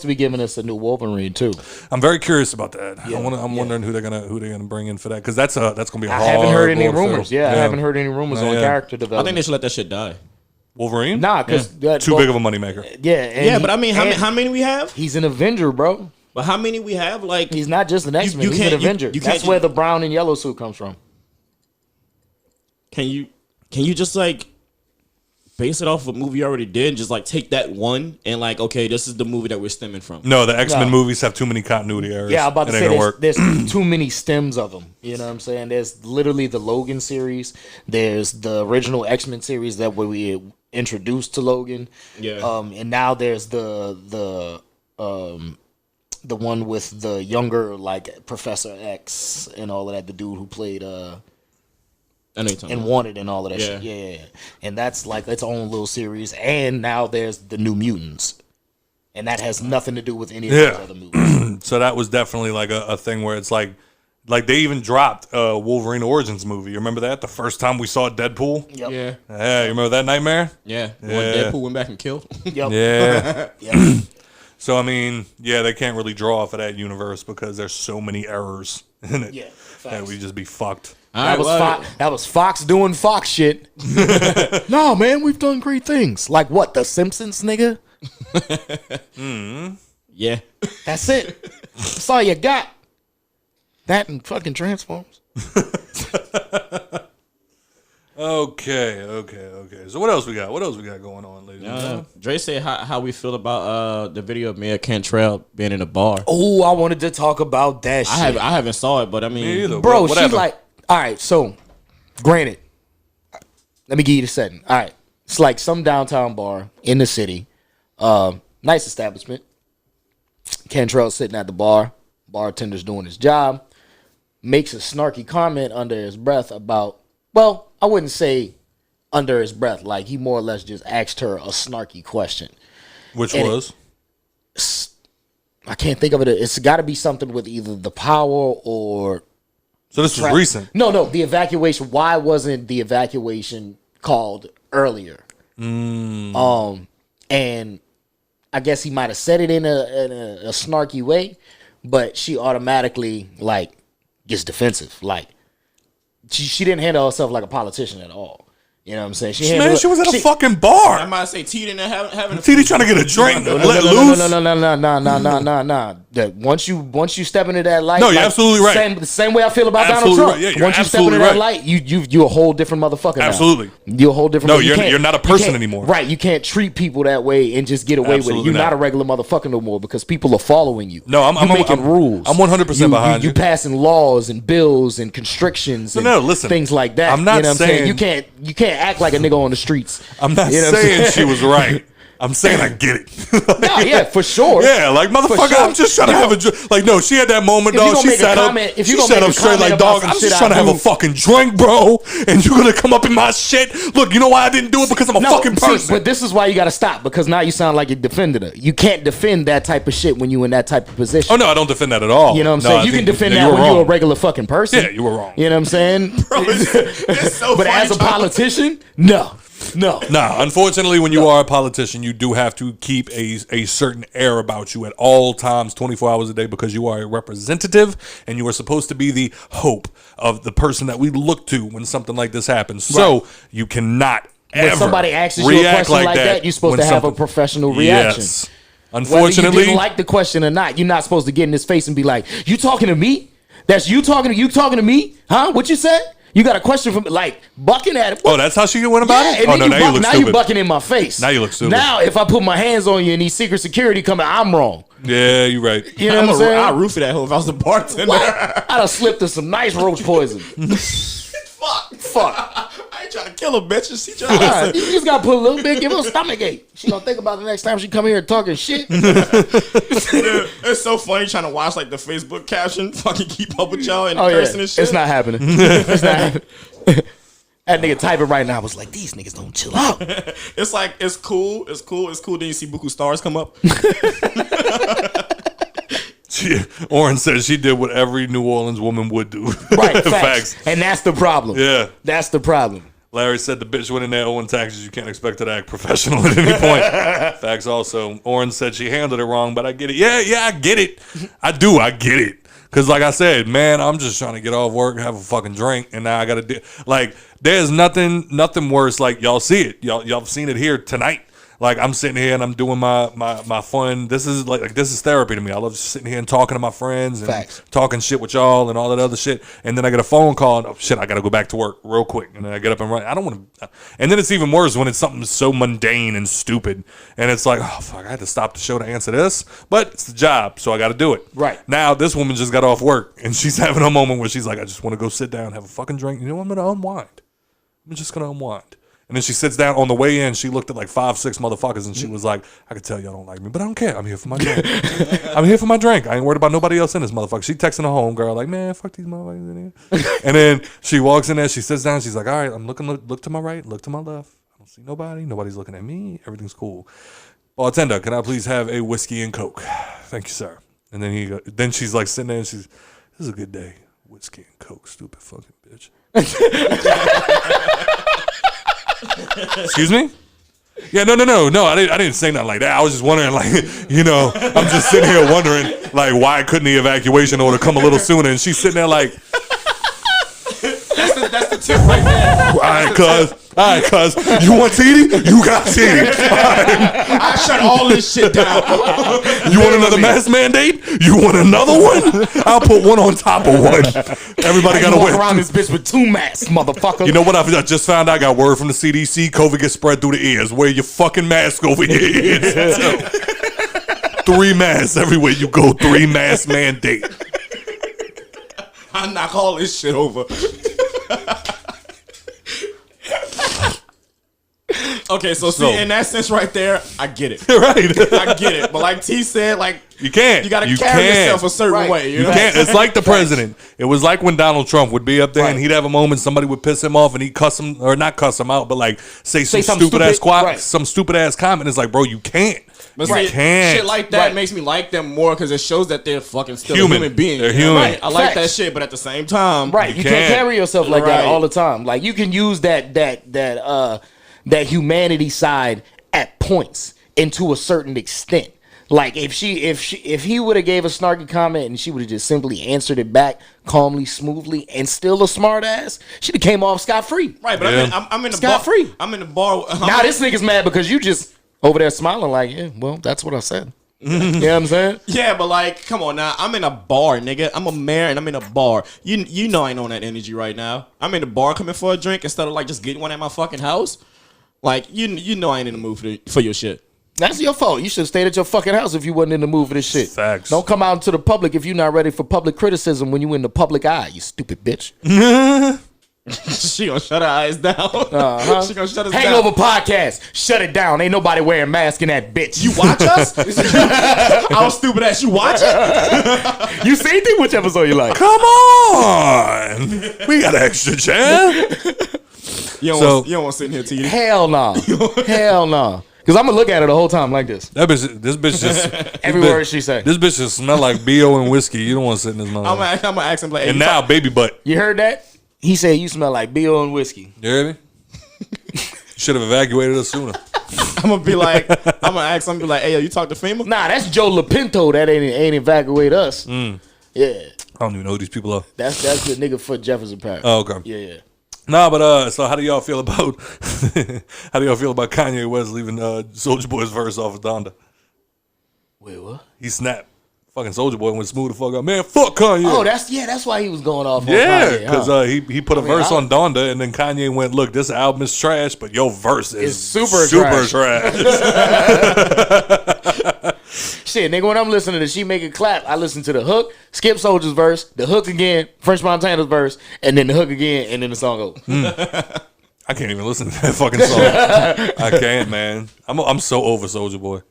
to be giving us a new Wolverine too. I'm very curious about that. Yeah, I'm wondering who they're gonna bring in for that, because that's gonna be a hard. I haven't heard any rumors. I haven't heard any rumors on character development. I think they should let that shit die. Wolverine? Nah, because too big of a moneymaker. Yeah, but I mean, how many we have? He's an Avenger, bro. But how many we have? Like, he's not just an X-Men. He's an Avenger. That's where the brown and yellow suit comes from. Can you just like base it off of a movie you already did, and just like take that one and like, okay, this is the movie that we're stemming from? No, the X-Men movies have too many continuity errors. Yeah, I'm about to say there's too many stems of them. You know what I'm saying? There's literally the Logan series. There's the original X-Men series that we introduced to Logan. Yeah. And now there's the one with the younger, like, Professor X and all of that, the dude who played and Wanted and all of that shit. Yeah. And that's like its own little series. And now there's the New Mutants. And that has nothing to do with any of those other movies. So that was definitely like a thing where it's like they even dropped Wolverine Origins movie. You remember that? The first time we saw Deadpool? Yep. Yeah. Yeah, you remember that nightmare? Yeah. When Deadpool went back and killed. Yep. Yeah. Yep. So, I mean, they can't really draw off of that universe because there's so many errors in it. Yeah. That we'd just be fucked. That was Fox doing Fox shit. No, man, we've done great things. Like what? The Simpsons, nigga? Yeah. That's it. That's all you got. That and fucking Transformers. Okay. So what else we got? What else we got going on, ladies and gentlemen? Dre said how we feel about the video of Mia Cantrell being in a bar. Oh, I wanted to talk about that shit. I haven't saw it, but I mean, Me either. Bro, what she's happened? like, all right, so granted, let me give you the setting. All right. It's like some downtown bar in the city. Nice establishment. Cantrell's sitting at the bar. Bartender's doing his job. Makes a snarky comment under his breath about, well, I wouldn't say under his breath. Like, he more or less just asked her a snarky question. Which was? I can't think of it. It's got to be something with either the power or... So this was recent? No, the evacuation. Why wasn't the evacuation called earlier? And I guess he might have said it in a snarky way, but she automatically, like, gets defensive. Like, she didn't handle herself like a politician at all. You know what I'm saying? She was at a fucking bar. I might say T didn't having a T trying to get a drink. No. That once you step into that light, no, you're absolutely right. The same way I feel about absolutely Donald Trump. Right. Yeah, once you step into that light, you're a whole different motherfucker. Absolutely, now. You're a whole different. No, you're not a person anymore. Right? You can't treat people that way and just get away with it. You're not a regular motherfucker no more because people are following you. No, I'm making rules. I'm 100% behind you. You passing laws and bills and constrictions and listen, things like that. I'm not you know what saying I'm saying you can't act like a nigga on the streets. I'm not saying she was right. I'm saying I get it. No, yeah, for sure. Yeah, like motherfucker, sure. I'm just trying to have a drink. Like, no, she had that moment, dog. She sat up. She sat up straight, like, dog. I'm just trying to have a fucking drink, bro. And you're gonna come up in my shit. Look, you know why I didn't do it? Because I'm a fucking person. But this is why you got to stop, because now you sound like you're defending her. You can't defend that type of shit when you in that type of position. Oh no, I don't defend that at all. You know what I'm saying? You can defend that when you're a regular fucking person. Yeah, you were wrong. You know what I'm saying? Bro, it's so but as a politician, no. Nah, unfortunately, when you are a politician, you do have to keep a certain air about you at all times, 24 hours a day, because you are a representative and you are supposed to be the hope of the person that we look to when something like this happens. Right. So you cannot ever when somebody asks you a question like that, you're supposed to have a professional reaction. Yes. Unfortunately, whether you didn't like the question or not, you're not supposed to get in his face and be like, "You talking to me? That's you talking to me? Huh? What you said?" You got a question from like bucking at him. Oh, that's how she went about it? Oh, no, now you look stupid. Now you bucking in my face. Now you look stupid. Now, if I put my hands on you and these secret security coming, I'm wrong. Yeah, you're right. You know what I'm saying? I'd root for that hoe if I was the bartender. I'd have slipped in some nice roach poison. Fuck. I ain't trying to kill a bitch. She trying to you just got to put a little bit, give her a stomach ache. She going to think about the next time she come here talking shit. Dude, it's so funny trying to watch like the Facebook caption, fucking keep up with y'all and cursing and shit. It's not happening. It's not happening. That nigga typing right now was like, these niggas don't chill out. It's like, it's cool. Then you see buku stars come up. Oren says she did what every New Orleans woman would do. Right, facts. And that's the problem. Yeah. That's the problem. Larry said the bitch went in there owing taxes. You can't expect her to act professional at any point. Facts also. Oren said she handled it wrong, but I get it. Yeah, I get it. I get it. Because like I said, man, I'm just trying to get off work, have a fucking drink, and now I got to do... Like, there's nothing worse. Like, y'all see it. Y'all have seen it here tonight. Like, I'm sitting here and I'm doing my fun. This is like this is therapy to me. I love just sitting here and talking to my friends and talking shit with y'all and all that other shit. And then I get a phone call and, oh shit, I got to go back to work real quick. And then I get up and run. I don't want to. And then it's even worse when it's something so mundane and stupid. And it's like, oh fuck, I had to stop the show to answer this. But it's the job, so I got to do it. Right. Now, this woman just got off work and she's having a moment where she's like, I just want to go sit down, have a fucking drink. You know, I'm going to unwind. I'm just going to unwind. And then she sits down on the way in. She looked at like 5-6 motherfuckers and she was like, I could tell y'all don't like me, but I don't care. I'm here for my drink. I'm here for my drink. I ain't worried about nobody else in this motherfucker. She texting her home girl like, man, fuck these motherfuckers in here. And then she walks in there. She sits down. She's like, all right, I'm looking, look to my right, look to my left. I don't see nobody. Nobody's looking at me. Everything's cool. Bartender, can I please have a whiskey and Coke? Thank you, sir. And then then she's like sitting there and this is a good day. Whiskey and Coke, stupid fucking bitch. Excuse me? Yeah, no. I didn't say nothing like that. I was just wondering, like, you know, I'm just sitting here wondering, like, why couldn't the evacuation order come a little sooner? And she's sitting there like, that's the tip right there. All right, cuz. You want TD? You got TD. Right. I shut all this shit down. You want another mask mandate? You want another one? I'll put one on top of one. Everybody got to walk around this bitch with 2 masks, motherfucker. You know what? I just found out. I got word from the CDC. COVID gets spread through the ears. Wear your fucking mask over your ears. 3 masks everywhere you go. 3 mask mandate. I knock all this shit over. Okay, so see, in that sense right there, I get it. Right. I get it. But like T said, like, you can't. You got to carry yourself a certain way. You know? Can't. It's like the president. It was like when Donald Trump would be up there and he'd have a moment, somebody would piss him off and he'd cuss him, or not cuss him out, but like say some stupid ass comment. It's like, bro, you can't. But see, shit like that makes me like them more because it shows that they're fucking still a human being. They're human. Right. I like that shit, but at the same time, you can't carry yourself like that all the time. Like you can use that humanity side at points and to a certain extent. Like if he would have gave a snarky comment and she would have just simply answered it back calmly, smoothly, and still a smart ass, she'd have came off scot free. Right, but I'm in the scot free. I'm in the bar. Now this nigga's mad because you just over there smiling like, yeah, well, that's what I said. You know what I'm saying? Yeah, but like, come on now. I'm in a bar, nigga. I'm a mayor and I'm in a bar. You know I ain't on that energy right now. I'm in the bar coming for a drink instead of like just getting one at my fucking house. Like, you know I ain't in the mood for your shit. That's your fault. You should have stayed at your fucking house if you wasn't in the mood for this shit. Facts. Don't come out into the public if you're not ready for public criticism when you in the public eye, you stupid bitch. She gonna shut her eyes down. She gonna shut us Hangover down. Podcast. Shut it down. Ain't nobody wearing masks in that bitch. You watch us? How stupid ass you watch it? You seen it? Which episode you like? Come on. We got an extra chair. You don't want to sit in here, T. Hell no. Hell no. Because I'm going to look at her the whole time like this. This bitch just... Every word she say. This bitch just smell like B.O. and whiskey. You don't want to sit in this motherfucker. I'm going to ask him like... Hey, and now, baby butt. You heard that? He said you smell like B.O. and whiskey. You heard me? Should have evacuated us sooner. I'm going to be like... I'm going to ask him, be like, hey, yo, you talk to FEMA? Nah, that's Joe LaPinto that ain't evacuate us. Yeah. I don't even know who these people are. That's the nigga for Jefferson Parish. Oh, okay. Yeah. Nah, but so how do y'all feel about Kanye West leaving Soulja Boy's verse off of Donda? Wait, what? He snapped. Fucking Soulja Boy went smooth the fuck up. Man, fuck Kanye. Oh, that's why he was going off. Yeah, on because he put a verse on Donda, and then Kanye went, "Look, this album is trash, but your verse is super trash." Shit, nigga, when I'm listening to She Make It Clap, I listen to the hook, Skip Soldier's verse, the hook again, French Montana's verse, and then the hook again, and then the song goes. I can't even listen to that fucking song. I can't, man. I'm so over Soulja Boy.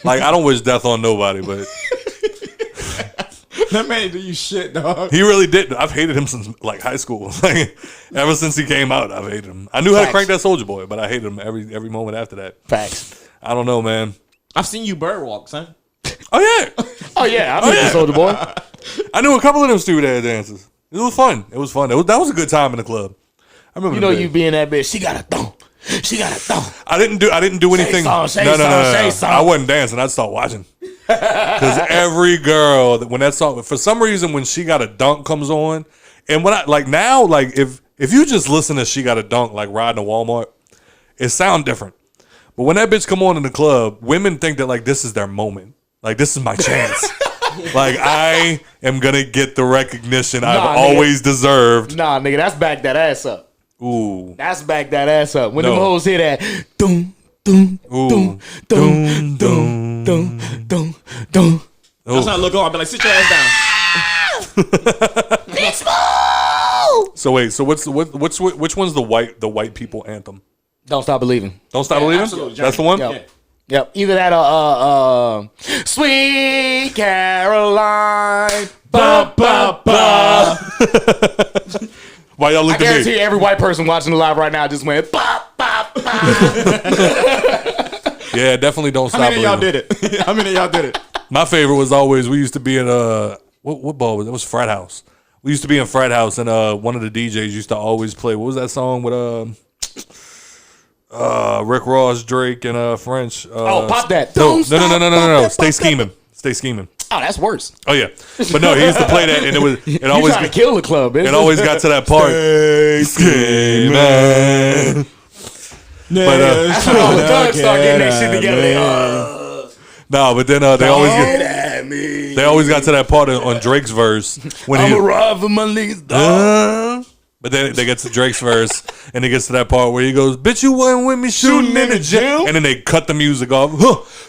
Like, I don't wish death on nobody, but that man do you shit, dog. he really did. I've hated him since like high school. Like, ever since he came out, I've hated him. I knew how to crank that Soulja Boy, but I hated him every moment after that. Facts. I don't know, man. I've seen you bird walk, son. Oh yeah. Oh yeah, I met the Soulja Boy. I knew a couple of them stupid ass dances. It was fun. That was a good time in the club. I remember. You know, you being that bitch. She got a thump. She got a thump. I didn't do anything. No. I wasn't dancing. I'd start watching. Because every girl, when that song, for some reason, when She Got a Dunk comes on, and when I like now, like if you just listen to She Got a Dunk, like riding to Walmart, it sound different. But when that bitch come on in the club, women think that like this is their moment. Like, this is my chance. Like, I am gonna get the recognition I've always deserved. Nah, nigga, that's back that ass up. Ooh. That's back that ass up. When them hoes hear that, doom, doom, doom, doom, doom, doom, doom, doom. That's how I look on. I'll be like, sit your ass down. Big Small! So wait, so which one's the white people anthem? Don't Stop Believing. Don't Stop believing? Absolutely. That's the one? Yep. Either that Sweet Caroline. Ba, ba, ba. Why y'all look at me? I guarantee every white person watching the live right now just went ba, ba, ba. Yeah, definitely Don't Stop Believing. How many of y'all did it? My favorite was always, we used to be in what ball was it? It was Frat House. We used to be in Frat House, and one of the DJs used to always play, what was that song with Rick Ross, Drake, and French. Pop that. No. Stay scheming. Stay scheming. Oh, that's worse. Oh yeah, but no, he used to play that, and it always trying to kill the club. It always got to that part. Stay scheming. But that's when all the thugs start getting that shit together. No, but then they always got to that part on Drake's verse when I'm a ride for my niggas, dog. But then they get to Drake's verse, and it gets to that part where he goes, "Bitch, you wasn't with me shooting in the gym," and then they cut the music off.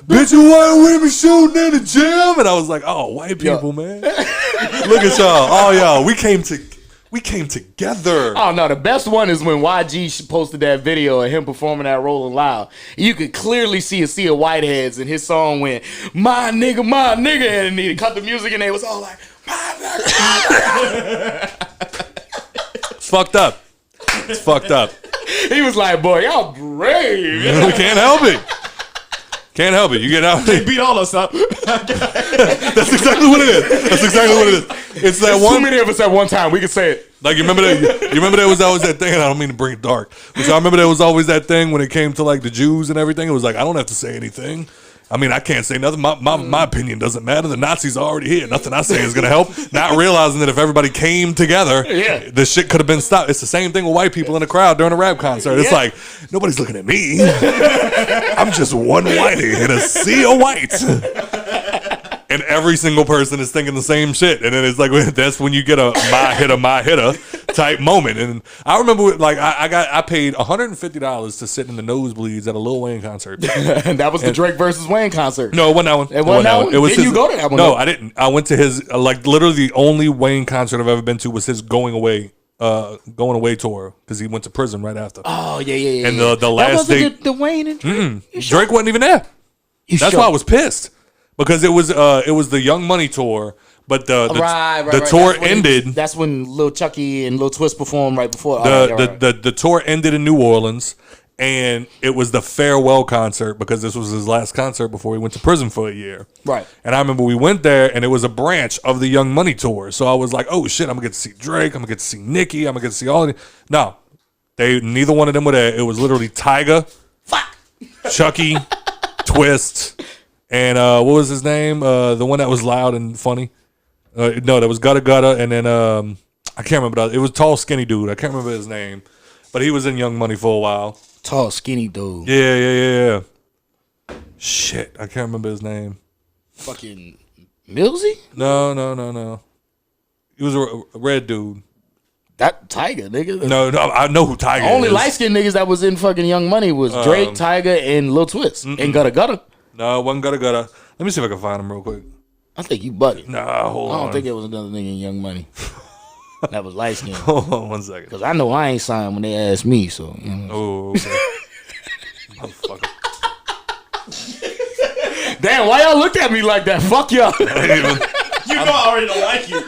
Bitch, you wasn't with me shooting in the gym, and I was like, "Oh, white people, man, look at y'all, all y'all, we came together." Oh no, the best one is when YG posted that video of him performing that Rolling Loud. You could clearly see a sea of whiteheads, and his song went, "My nigga," and he cut the music, and they was all like, "My nigga." Fucked up. It's fucked up. He was like, "Boy, y'all brave." We can't help it. Can't help it. You get out. They beat all us up. That's exactly what it is. It's that There's one. Too many of us at one time. We could say it. Like you remember there was always that thing, and I don't mean to bring it dark, but I remember there was always that thing when it came to like the Jews and everything. It was like, I don't have to say anything. I mean, I can't say nothing. My opinion doesn't matter. The Nazis are already here. Nothing I say is going to help. Not realizing that if everybody came together, the shit could have been stopped. It's the same thing with white people in the crowd during a rap concert. It's like, nobody's looking at me. I'm just one whitey in a sea of white. And every single person is thinking the same shit. And then it's like, that's when you get a my hitter type moment. And I remember, like, I paid $150 to sit in the nosebleeds at a Lil Wayne concert. And that was the Drake versus Wayne concert. No, it wasn't that one. It wasn't that one? It was Didn't you go to that one? No, I didn't. I went to his, like, literally the only Wayne concert I've ever been to was his going away tour, because he went to prison right after. Oh, yeah. And the last day. The Wayne and Drake? Drake wasn't even there. That's why I was pissed. Because it was the Young Money tour, but the tour ended. That's when Lil Chucky and Lil Twist performed right before. The tour ended in New Orleans, and it was the farewell concert because this was his last concert before he went to prison for a year. Right. And I remember we went there, and it was a branch of the Young Money tour. So I was like, oh shit, I'm gonna get to see Drake, I'm gonna get to see Nikki, I'm gonna get to see all of them. No, neither one of them were there. It was literally Tyga, Chucky, Twist. And what was his name? The one that was loud and funny. No, that was Gutta Gutta. And then I can't remember. It was tall, skinny dude. I can't remember his name. But he was in Young Money for a while. Tall, skinny dude. Yeah. Shit, I can't remember his name. Fucking Millsy? No. He was a red dude. That Tyga, nigga. No, I know who Tyga is. Only light-skinned niggas that was in fucking Young Money was Drake, Tyga, and Lil Twist. And Gutta Gutta. No, it wasn't Gutta Gutta. Let me see if I can find him real quick. I think you bugging. Nah, hold on. I don't think it was another nigga in Young Money. That was light skinned. Hold on 1 second. Because I know I ain't signed when they asked me, so. You know. Oh, okay. Motherfucker. Damn, why y'all look at me like that? Fuck y'all. You know I already don't like you.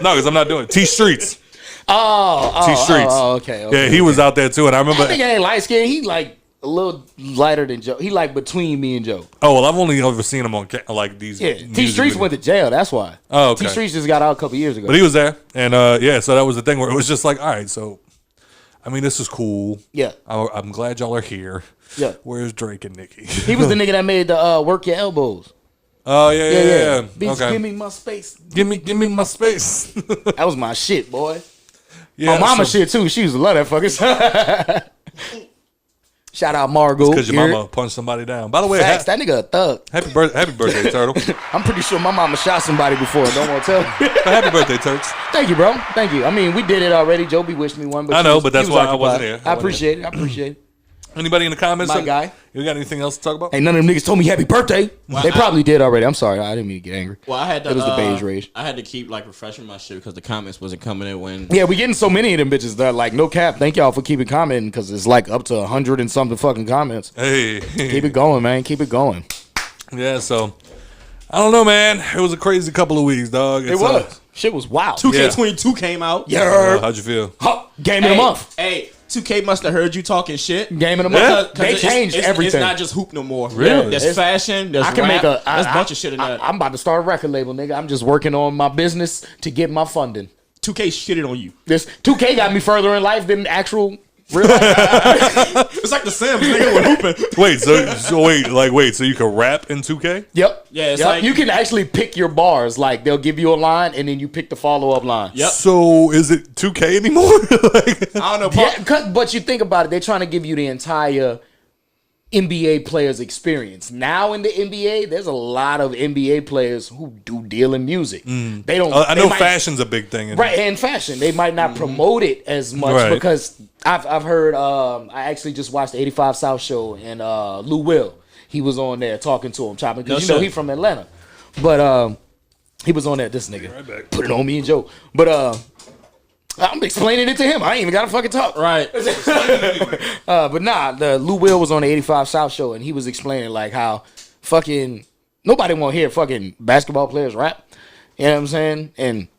No, because I'm not doing it. T Streets. T Streets. Okay. Yeah, he was out there too, and I remember. That nigga ain't light skinned. He like a little lighter than Joe. He like between me and Joe. Oh well, I've only ever seen him on like these. Yeah, T Streets went to jail. That's why. Oh, okay. T Streets just got out a couple years ago. But he was there, and so that was the thing where it was just like, all right, so, I mean, this is cool. Yeah, I'm glad y'all are here. Yeah, where's Drake and Nikki? He was the nigga that made the work your elbows. Oh yeah. Bitch, okay. give me my space. Give me my space. That was my shit, boy. Yeah, my mama shit too. She used to love that fuckers. Shout out Margot. Because your mama punched somebody down. By the way, facts, that nigga a thug. Happy birthday, Turtle. I'm pretty sure my mama shot somebody before. Don't want to tell. Happy birthday, Turks. Thank you, bro. Thank you. I mean, we did it already. Joby wished me one, but I know, but that's why I wasn't here. I appreciate it. Anybody in the comments? My guy. You got anything else to talk about? Hey, none of them niggas told me happy birthday. Well, they probably did already. I'm sorry. I didn't mean to get angry. Well, I had to. It was the beige rage. I had to keep like refreshing my shit because the comments wasn't coming in when. Yeah, we getting so many of them bitches that like no cap. Thank y'all for keeping commenting because it's like up to 100 and something fucking comments. Hey, keep it going, man. Keep it going. Yeah, so I don't know, man. It was a crazy couple of weeks, dog. It was. Shit was wild. 2K22 came out. Yeah. How'd you feel? Game of the month. Hey, 2K must have heard you talking shit. Game of the month. They changed everything. It's not just hoop no more. Really? There's fashion. There's rap. There's a bunch of shit in that. I'm about to start a record label, nigga. I'm just working on my business to get my funding. 2K shitted on you. This 2K got me further in life than actual real life. It's like the Sims, nigga, with hooping. Wait, so you can rap in 2K? Yep. Yeah, it's like you can actually pick your bars. Like they'll give you a line and then you pick the follow-up line. Yep. So is it 2K anymore? I don't know. Yeah, but you think about it, they're trying to give you the entire NBA players experience. Now in the NBA, there's a lot of NBA players who do deal in music. They don't. I know fashion's a big thing, right? And fashion, they might not promote it as much because I've heard. I actually just watched the 85 South show and Lou Will. He was on there talking to him, chopping because you know he's from Atlanta, but he was on there. This nigga put it on me and Joe, but I'm explaining it to him. I ain't even got to fucking talk. Right. But nah, the Lou Will was on the 85 South show, and he was explaining like how fucking nobody want to hear fucking basketball players rap. You know what I'm saying? And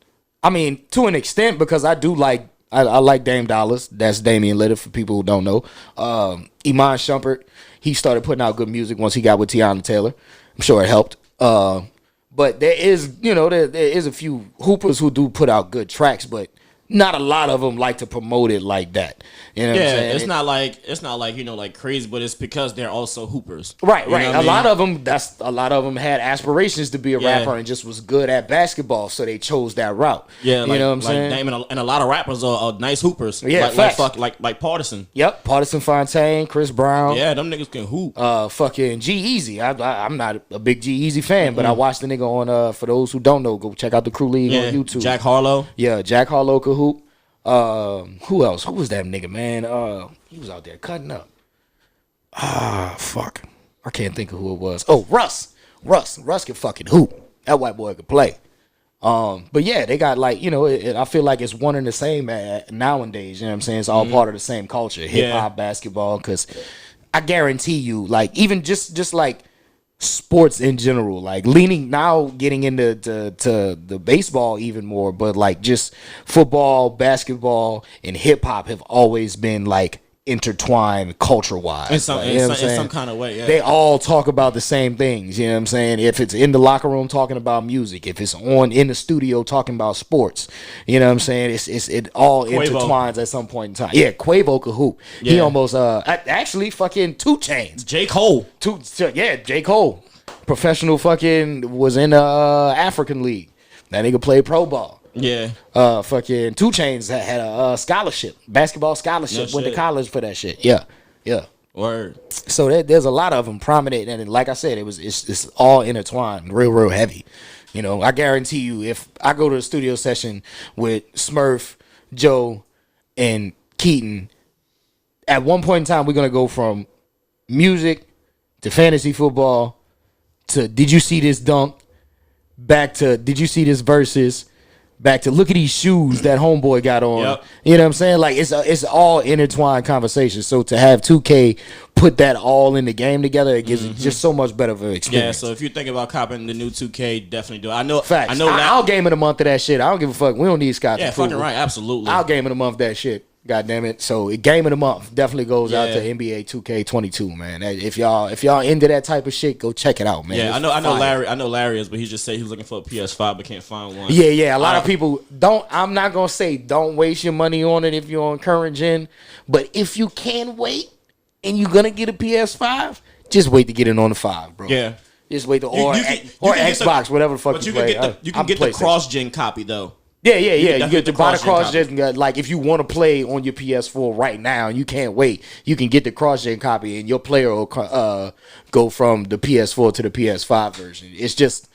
I mean, to an extent, because I do like, I like Dame Dollars. That's Damian Lillard for people who don't know. Iman Shumpert, he started putting out good music once he got with Tiana Taylor. I'm sure it helped. But there is, there is a few hoopers who do put out good tracks, but not a lot of them like to promote it like that. You know what I'm saying? It's not like like crazy, but it's because they're also hoopers. Right. A lot of them had aspirations to be a rapper and just was good at basketball, so they chose that route. Yeah, you know what I'm saying? And a lot of rappers are nice hoopers. Yeah, like Partisan. Yep, Partisan Fontaine, Chris Brown. Yeah, them niggas can hoop. Fucking G-Eazy. I'm not a big G-Eazy fan, but I watched the nigga on. For those who don't know, go check out the Crew League on YouTube. Jack Harlow. Yeah, Jack Harlow could hoop. Who else? Who was that nigga, man? He was out there cutting up. Fuck. I can't think of who it was. Oh, Russ. Russ can fucking hoop. That white boy could play. But yeah, they got like, I feel like it's one and the same nowadays. You know what I'm saying? It's all part of the same culture. Hip hop, basketball. Because I guarantee you, like, even just like sports in general, like getting into the baseball even more, but like just football, basketball, and hip hop have always been like intertwined culture wise in some kind of way. They all talk about the same things, you know what I'm saying? If it's in the locker room talking about music, if it's in the studio talking about sports, you know what I'm saying? It all Quavo intertwines at some point in time. Yeah, Quavo could hoop. He almost actually fucking 2 Chainz. J. Cole. J. Cole. Professional fucking was in the African League. That nigga played pro ball. Yeah. Fucking 2 Chainz had a scholarship, basketball scholarship, went to college for that shit. Yeah. Word. So there's a lot of them prominent, and like I said, it's all intertwined, real heavy. I guarantee you, if I go to a studio session with Smurf, Joe, and Keaton, at one point in time, we're gonna go from music to fantasy football to did you see this dunk, back to did you see this versus, back to look at these shoes that homeboy got on. Yep. You know what I'm saying? Like it's all intertwined conversations. So to have 2K put that all in the game together, it gives it just so much better of an experience. Yeah, so if you think about copping the new 2K, definitely do it. I know. Facts. I'll game in a month of that shit. I don't give a fuck. We don't need Scott. Yeah, fucking right. Absolutely. I'll game in a month of that shit. God damn it. So a game of the month definitely goes out to NBA 2K22, man. If y'all into that type of shit, go check it out, man. Yeah, I know Larry is, but he just said he was looking for a PS5 but can't find one. Yeah. A lot of people I'm not gonna say don't waste your money on it if you're on current gen, but if you can wait and you're gonna get a PS5, just wait to get it on the 5, bro. Yeah. Just wait to or Xbox, whatever the fuck you play. You can get the cross-gen copy though. Yeah. You get to buy the cross-gen. Like, if you want to play on your PS4 right now and you can't wait, you can get the cross-gen copy and your player will go from the PS4 to the PS5 version. It's just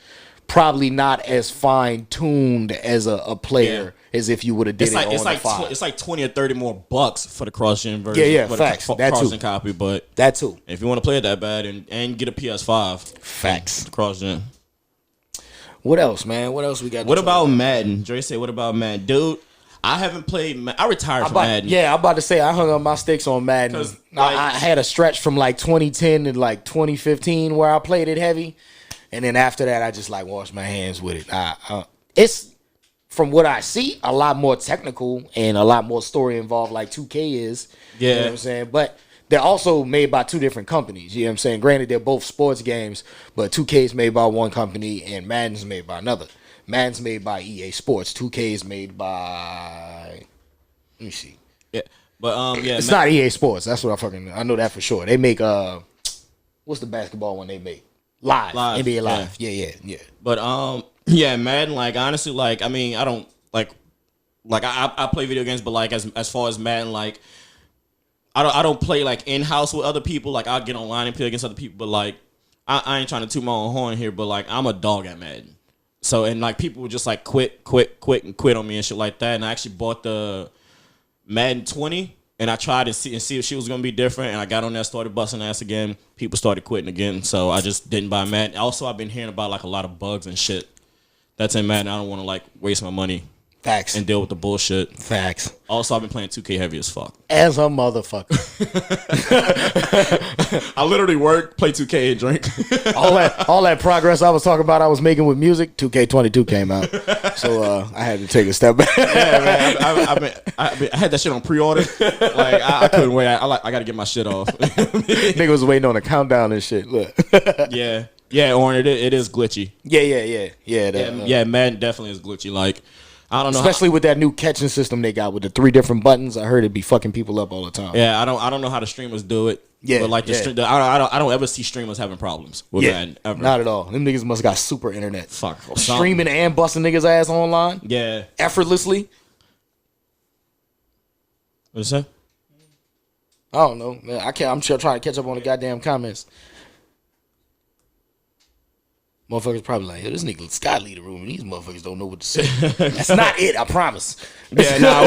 probably not as fine-tuned as a player as if you would have did it on the 5. It's like 20 or 30 more bucks for the cross-gen version. Yeah, facts. That cross-gen too. copy, but that too. If you want to play it that bad and get a PS5. Facts. Cross-gen. What else, man? What else we got? What about Madden? Dre said, what about Madden? Dude, I haven't played I retired from Madden. Yeah, I'm about to say I hung up my sticks on Madden. I had a stretch from like 2010 to like 2015 where I played it heavy. And then after that, I just like washed my hands with it. It's, from what I see, a lot more technical and a lot more story involved like 2K is. Yeah. You know what I'm saying? But they're also made by 2 different companies. You know what I'm saying? Granted, they're both sports games, but 2K is made by one company and Madden's made by another. Madden's made by EA Sports. 2K is made by... Let me see. Yeah. But, It's not EA Sports. That's what I know that for sure. They make... what's the basketball one they make? Live. NBA Live. Yeah. But, Madden, like, honestly, like, I mean, I don't, like I play video games, but, like, as far as Madden, like, I don't play like in-house with other people. Like, I'll get online and play against other people, but like I ain't trying to toot my own horn here, but like I'm a dog at Madden. So, and like people would just like quit on me and shit like that. And I actually bought the Madden 20 and I tried to see if she was gonna be different. And I got on there, started busting ass again. People started quitting again, so I just didn't buy Madden. Also, I've been hearing about like a lot of bugs and shit that's in Madden. I don't want to like waste my money. Facts. And deal with the bullshit. Facts. Also, I've been playing 2K heavy as fuck. As a motherfucker. I literally work, play 2K, and drink. all that progress I was talking about I was making with music, 2K22 came out. So I had to take a step back. Yeah, man. I had that shit on pre-order. Like, I couldn't wait. I got to get my shit off. Nigga was waiting on a countdown and shit. Look. Yeah. Yeah, Orin, it is glitchy. Yeah. Yeah, Madden definitely is glitchy. Like, I don't know. Especially with that new catching system they got with the 3 different buttons. I heard it be fucking people up all the time. Yeah, I don't know how the streamers do it. Yeah, but like I don't ever see streamers having problems with that ever. Not at all. Them niggas must got super internet. Fuck. Streaming and busting niggas ass online. Yeah. Effortlessly. What's that? I don't know. Man, I'm trying to catch up on the goddamn comments. Motherfuckers probably like, this nigga Scott lead the room, and these motherfuckers don't know what to say. That's not it, I promise. Yeah, nah.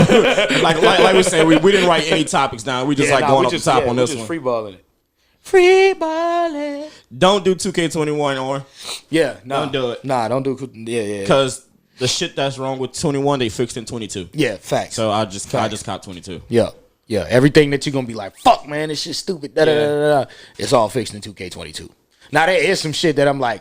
like we said, we didn't write any topics down. We just going off the top on this one. Freeballing it. Freeballing. Don't do 2K21 or. Yeah, don't do it. Nah, don't do. Yeah. Because the shit that's wrong with 21, they fixed in 22. Yeah, facts. So I just caught 22. Yeah. Everything that you're gonna be like, fuck, man, this shit's stupid. It's all fixed in 2K22. Now there is some shit that I'm like,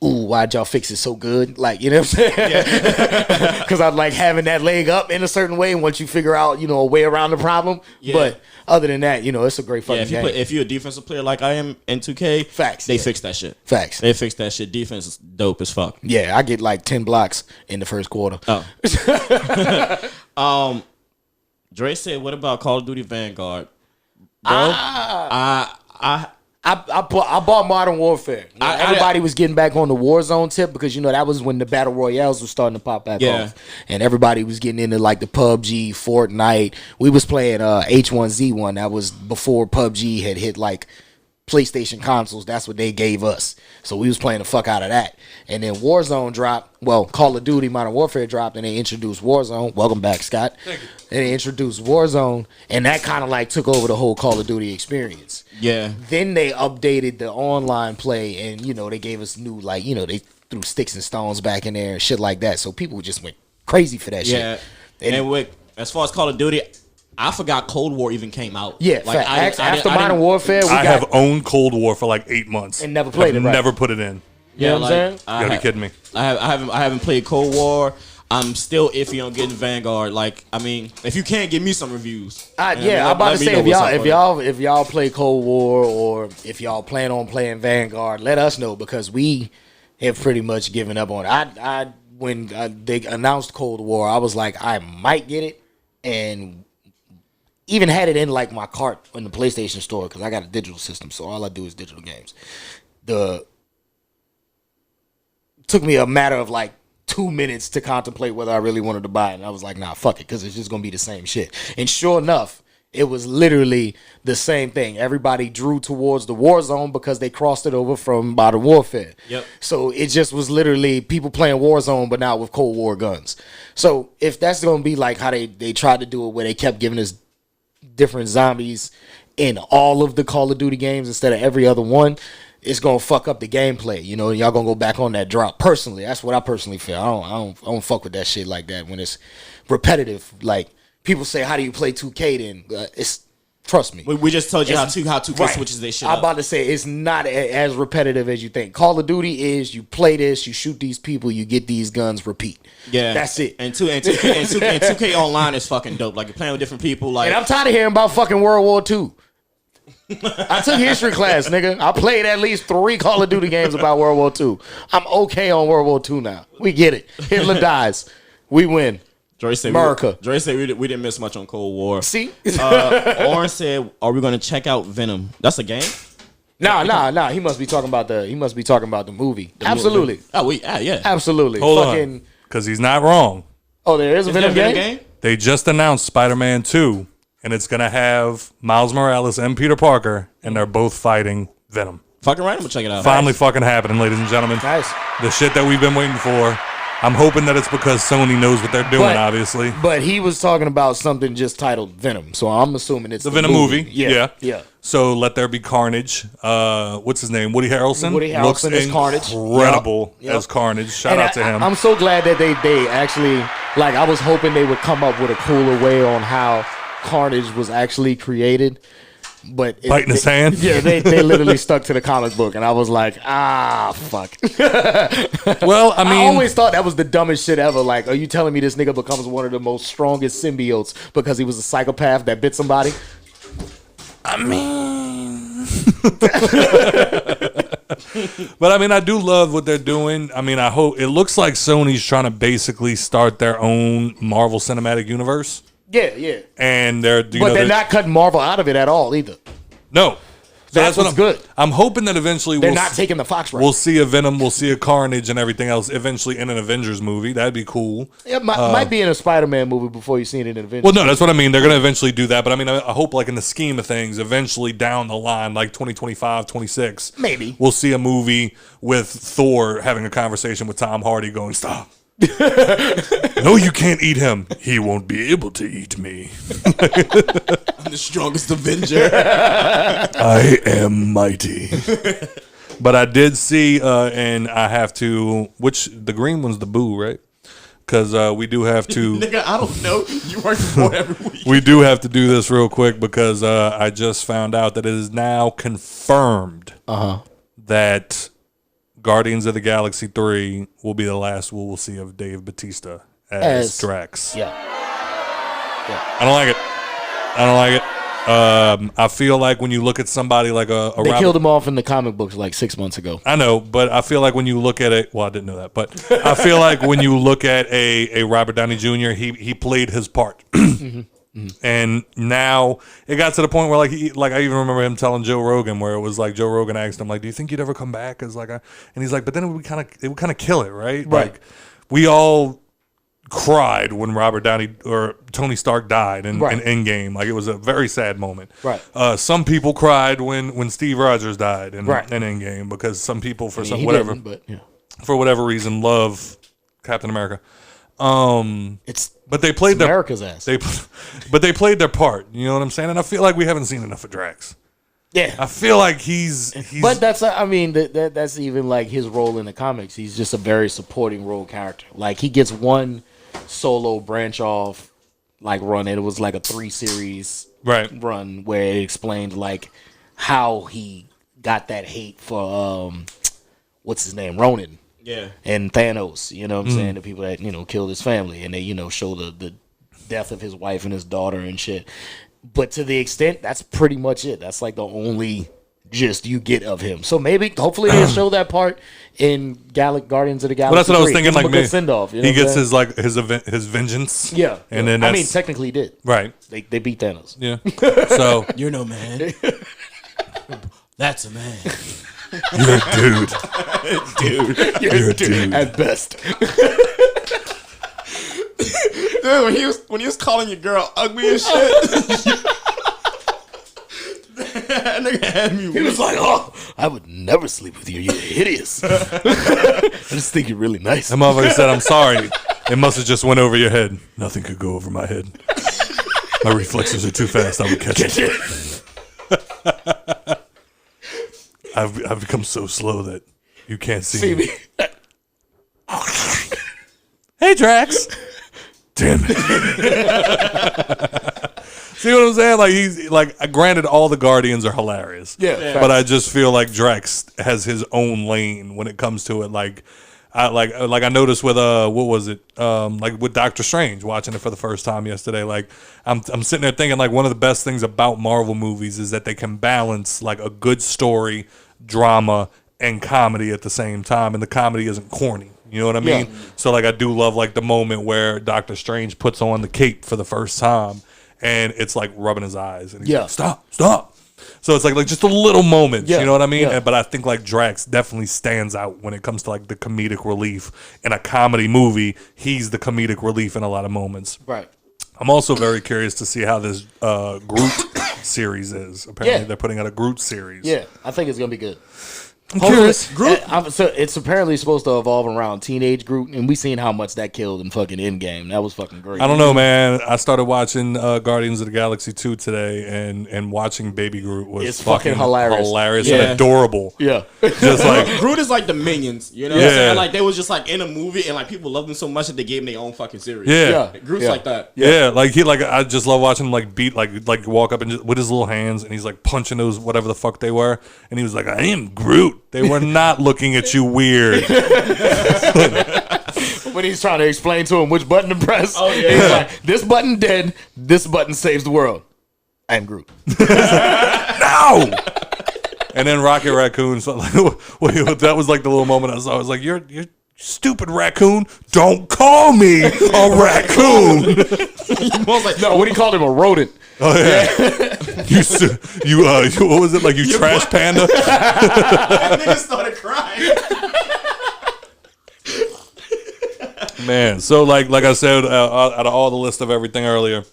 ooh, why'd y'all fix it so good? Like, you know what I'm saying? Because I like having that leg up in a certain way once you figure out, a way around the problem. Yeah. But other than that, it's a great fucking game. If you're a defensive player like I am in 2K, facts. They fixed that shit. Facts. They fixed that shit. Defense is dope as fuck. Yeah, I get like 10 blocks in the first quarter. Oh. Dre said, what about Call of Duty Vanguard? Bro, I bought Modern Warfare. Everybody was getting back on the Warzone tip because that was when the battle royales were starting to pop back off, and everybody was getting into like the PUBG, Fortnite. We was playing H1Z1. That was before PUBG had hit like PlayStation consoles. That's what they gave us. So we was playing the fuck out of that. And then Warzone dropped. Well, Call of Duty Modern Warfare dropped, and they introduced Warzone. Welcome back, Scott. Thank you. And they introduced Warzone, and that kind of like took over the whole Call of Duty experience. Yeah. Then they updated the online play, and they gave us new they threw sticks and stones back in there and shit like that. So people just went crazy for that shit. Yeah. And with as far as Call of Duty, I forgot Cold War even came out. Yeah, like after Modern Warfare, I have owned Cold War for like 8 months and never played it. Right? Never put it in. You know what I'm saying? You gotta be kidding me. I haven't played Cold War. I'm still iffy on getting Vanguard. Like, I mean, if you can't give me some reviews, I'm about to say if y'all play Cold War or if y'all plan on playing Vanguard, let us know because we have pretty much given up on it. When they announced Cold War, I was like, I might get it, and even had it in like my cart in the PlayStation store because I got a digital system, so all I do is digital games. Took me a matter of like 2 minutes to contemplate whether I really wanted to buy it, and I was like, nah, fuck it, because it's just gonna be the same shit. And sure enough, it was literally the same thing. Everybody drew towards the Warzone because they crossed it over from Modern Warfare. Yep. So it just was literally people playing Warzone, but now with Cold War guns. So if that's gonna be like how they tried to do it, where they kept giving us different zombies in all of the Call of Duty games instead of every other one, it's gonna fuck up the gameplay. Y'all gonna go back on that drop. Personally, that's what I personally feel. I don't fuck with that shit like that when it's repetitive. Like people say, how do you play 2K then? It's trust me. We just told you how 2K switches their shit up. I'm about to say it's not as repetitive as you think. Call of Duty is you play this, you shoot these people, you get these guns, repeat. Yeah, that's it. And 2K online is fucking dope. Like you're playing with different people. Like, and I'm tired of hearing about fucking World War II. I took history class, nigga. I played at least 3 Call of Duty games about World War II. I'm okay on World War II now. We get it. Hitler dies. We win. Dre said America. Dre said we didn't miss much on Cold War. See? Oren said, are we going to check out Venom? That's a game? Nah. He must be talking about the movie. Absolutely. Movie. Oh, yeah. Absolutely. Hold on. Because he's not wrong. Oh, there is a Venom game? They just announced Spider-Man 2. And it's going to have Miles Morales and Peter Parker, and they're both fighting Venom. Fucking right, I'm going to check it out. Finally fucking happening, ladies and gentlemen. Nice. The shit that we've been waiting for. I'm hoping that it's because Sony knows what they're doing, obviously. But he was talking about something just titled Venom, so I'm assuming it's the Venom movie. Yeah. So Let There Be Carnage. What's his name? Woody Harrelson. Woody Harrelson is Carnage. Incredible as Carnage. Shout out to him. I'm so glad that they actually, like, I was hoping they would come up with a cooler way on how Carnage was actually created, but biting his hand. Yeah, they literally stuck to the comic book, and I was like, fuck. Well, I mean, I always thought that was the dumbest shit ever. Like, are you telling me this nigga becomes one of the most strongest symbiotes because he was a psychopath that bit somebody? I mean, But I mean, I do love what they're doing. I mean, I hope it looks like Sony's trying to basically start their own Marvel Cinematic Universe. Yeah. And they're not cutting Marvel out of it at all either. No. So that's what's good. I'm hoping that eventually they're not taking the Fox right. We'll see a Venom, we'll see a Carnage and everything else eventually in an Avengers movie. That'd be cool. It might be in a Spider-Man movie before you see it in an Avengers. Well, no, that's what I mean. They're going to eventually do that. But I mean, I hope like in the scheme of things, eventually down the line, like 2025, 26, maybe we'll see a movie with Thor having a conversation with Tom Hardy going, stop. No, you can't eat him. He won't be able to eat me. I'm the strongest Avenger. I am mighty. But I did see, and I have to, which the green one's the boo, right? Because we do have to. Nigga, I don't know. You work for every week. We do have to do this real quick because I just found out that it is now confirmed that Guardians of the Galaxy 3 will be the last we will see of Dave Bautista as Drax. Yeah. I don't like it. I feel like when you look at somebody like they killed him off in the comic books like 6 months ago. I know, but I feel like when you look at it, well, I didn't know that, but I feel like when you look at a Robert Downey Jr., he played his part. And now it got to the point where I even remember him telling Joe Rogan, where it was like Joe Rogan asked him like, "Do you think you'd ever come back?" As and he's like, "But then it would kind of kill it, right?" Like we all cried when Robert Downey or Tony Stark died in Endgame. Like it was a very sad moment. Right. Some people cried when Steve Rogers died in Endgame because some people for whatever reason love Captain America. But they played America's ass. But they played their part. You know what I'm saying? And I feel like we haven't seen enough of Drax. Yeah, I feel like he's. But that's that's even like his role in the comics. He's just a very supporting role character. Like he gets one solo branch off like run. It was like a 3-series run where it explained like how he got that hate for what's his name, Ronan. Yeah. And Thanos, you know what I'm saying? The people that, killed his family and they, show the death of his wife and his daughter and shit. But to the extent, that's pretty much it. That's like the only gist you get of him. So hopefully they'll show that part in Guardians of the Galaxy. Well, that's what I was thinking. Like, send-off, he gets his vengeance. Yeah. And then technically he did. Right. They beat Thanos. Yeah. So. You're no man. That's a man. You're a dude. You're a dude. At best. Dude, when he was calling your girl ugly and shit. That nigga had me. He was like, "Oh, I would never sleep with you. You're hideous. I just think you're really nice." That motherfucker said, "I'm sorry. It must have just went over your head. Nothing could go over my head. My reflexes are too fast. I would catch it." I've become so slow that you can't see me. Hey, Drax. Damn it. See what I'm saying? Like he's like, granted, all the Guardians are hilarious. Yeah. But I just feel like Drax has his own lane when it comes to it. Like I noticed with what was it? Like with Doctor Strange, watching it for the first time yesterday. Like I'm sitting there thinking like one of the best things about Marvel movies is that they can balance like a good story, drama, and comedy at the same time, and the comedy isn't corny. You know what I mean? Yeah. So like I do love like the moment where Doctor Strange puts on the cape for the first time, and it's like rubbing his eyes, and he's like, stop. So it's like just a little moment, you know what I mean? Yeah. But I think like Drax definitely stands out when it comes to like the comedic relief in a comedy movie. He's the comedic relief in a lot of moments. Right. I'm also very curious to see how this Groot series is. Apparently they're putting out a Groot series. Yeah, I think it's gonna be good. I'm curious. Groot. So it's apparently supposed to evolve around teenage Groot, and we seen how much that killed in fucking Endgame. That was fucking great. I don't know, man. I started watching Guardians of the Galaxy 2 today, and watching Baby Groot was fucking hilarious and adorable. Yeah, just like Groot is like the Minions, you know what I'm saying? Like they was just like in a movie, and like people loved them so much that they gave them their own fucking series. Yeah, Groot's like that. Yeah, like I just love watching him like beat like walk up and just, with his little hands, and he's like punching those whatever the fuck they were, and he was like, "I am Groot." They were not looking at you weird. When he's trying to explain to him which button to press, he's like, "This button dead, this button saves the world. I am Groot." No! And then Rocket Raccoon. So like, that was like the little moment I saw. I was like, "You're stupid raccoon. Don't call me a raccoon." No, what do you call him? A rodent. Oh yeah. You what was it like? You trash panda. That nigga started crying. Man, so like I said, out of all the list of everything earlier,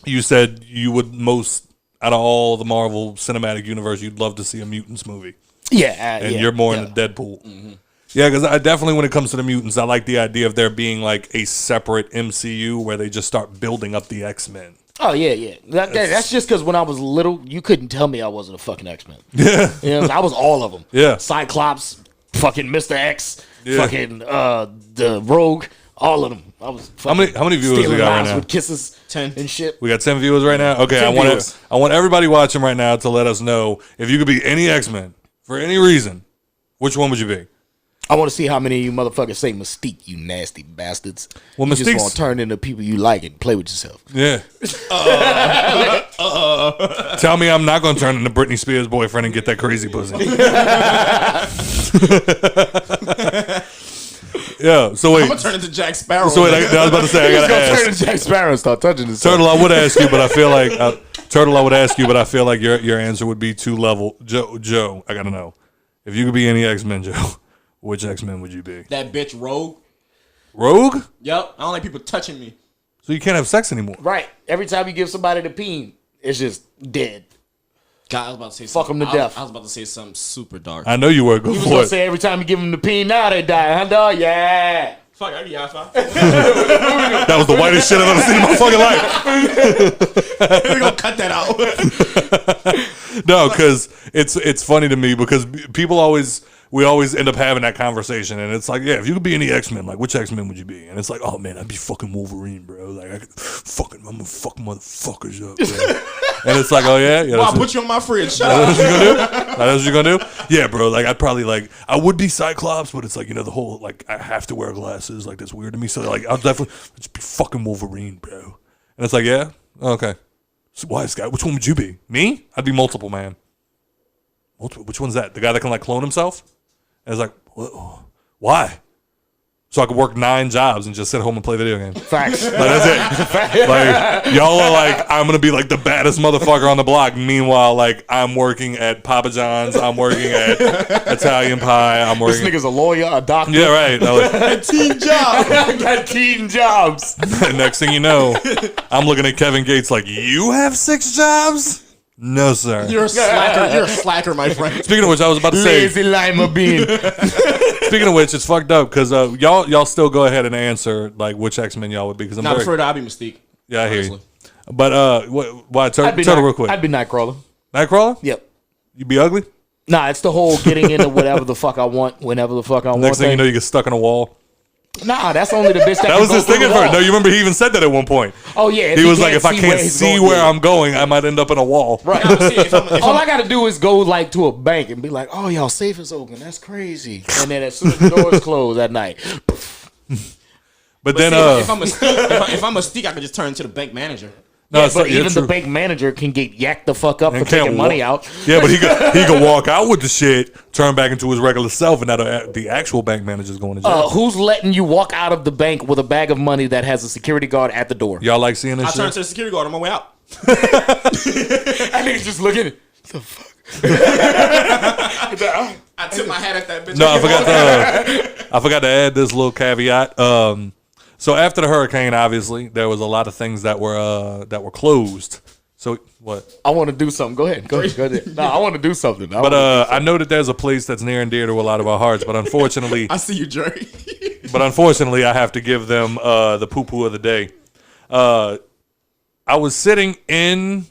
you said you would most out of all the Marvel Cinematic Universe, you'd love to see a mutants movie. Yeah, and you're more into Deadpool. Mm-hmm. Yeah, because I definitely, when it comes to the mutants, I like the idea of there being like a separate MCU where they just start building up the X-Men. Oh yeah. That's just because when I was little, you couldn't tell me I wasn't a fucking X-Men. Yeah, I was all of them. Yeah, Cyclops, fucking Mr. X, fucking the Rogue, all of them. I was how many viewers we got right now? With kisses 10 and shit. We got 10 viewers right now. Okay, I want everybody watching right now to let us know if you could be any X-Men for any reason, which one would you be? I want to see how many of you motherfuckers say Mystique, you nasty bastards. Well, you just want to turn into people you like and play with yourself. Yeah. Tell me I'm not going to turn into Britney Spears' boyfriend and get that crazy pussy. Yeah, so wait. I'm going to turn into Jack Sparrow. So wait, I was about to say, I got to ask. Turn into Jack Sparrow and start touching this. Turtle, I would ask you, but I feel like your answer would be too level. Joe, I got to know. If you could be any X-Men, Joe, which X-Men would you be? That bitch Rogue. Rogue? Yep. I don't like people touching me. So you can't have sex anymore. Right. Every time you give somebody the peen, it's just dead. God, I was about to say fuck them to death. I was about to say something super dark. I know you were. Go You was for gonna it. say every time you give them the peen, now they die, huh, dog? Yeah. Fuck, I get high five. That was the whitest shit I've ever seen in my fucking life. We're gonna cut that out. No, because it's funny to me because we always end up having that conversation, and it's like, yeah, if you could be any X-Men, like which X-Men would you be? And it's like, oh man, I'd be fucking Wolverine, bro. Like I'm gonna fuck motherfuckers up, bro. And it's like, oh yeah, I'll put you on my fridge. Shut up. That's what you gonna do? That's what you gonna do? Yeah, bro. Like I'd probably I would be Cyclops, but it's like, the whole like I have to wear glasses, like that's weird to me. So like I'll definitely just be fucking Wolverine, bro. And it's like, yeah, okay. So why, Scott? Which one would you be? Me? I'd be multiple man. Which one's that? The guy that can like clone himself? And it's like, why? So I could work 9 jobs and just sit home and play video games. Facts. Like, that's it. Like y'all are like, I'm gonna be like the baddest motherfucker on the block. Meanwhile, like I'm working at Papa John's, I'm working at Italian Pie, I'm working. This nigga's a lawyer, a doctor. Yeah, right. Teen job. Got teen jobs. Next thing you know, I'm looking at Kevin Gates like, you have 6 jobs? No, sir. You're a slacker. You're a slacker, my friend. Speaking of which, I was about to say. Lazy lima bean. Speaking of which, it's fucked up because y'all still go ahead and answer like which X-Men y'all would be because I'm Not afraid I'll be Mystique. Yeah, I hear you. But why Turtle real quick? I'd be Nightcrawler. Nightcrawler? Yep. You be ugly? Nah, it's the whole getting into whatever the fuck I want, whenever the fuck I want. Next thing you know, you get stuck in a wall. Nah, that's only the bitch that was his thing at first. No, you remember he even said that at one point. Oh yeah, he was like, if I can't see where I'm going, I might end up in a wall. Right. All I gotta do is go like to a bank and be like, oh, y'all safe is open. That's crazy. And then as soon as the doors close at night. But then, see, if I'm Mystique, I can just turn into the bank manager. No, yeah, but even the bank manager can get yacked the fuck up and for taking money out. Yeah, but he could walk out with the shit, turn back into his regular self, and now the actual bank manager's going to jail. Who's letting you walk out of the bank with a bag of money that has a security guard at the door? Y'all like seeing this shit? I turn to the security guard on my way out. I niggas just looking. What the fuck? I tip my hat at that bitch. No, I forgot to add this little caveat. So after the hurricane, obviously, there was a lot of things that were closed. So what? I want to do something. Go ahead. No, I want to do something. I know that there's a place that's near and dear to a lot of our hearts, but unfortunately, I see you, Jerry. But unfortunately, I have to give them the poo-poo of the day. I was sitting in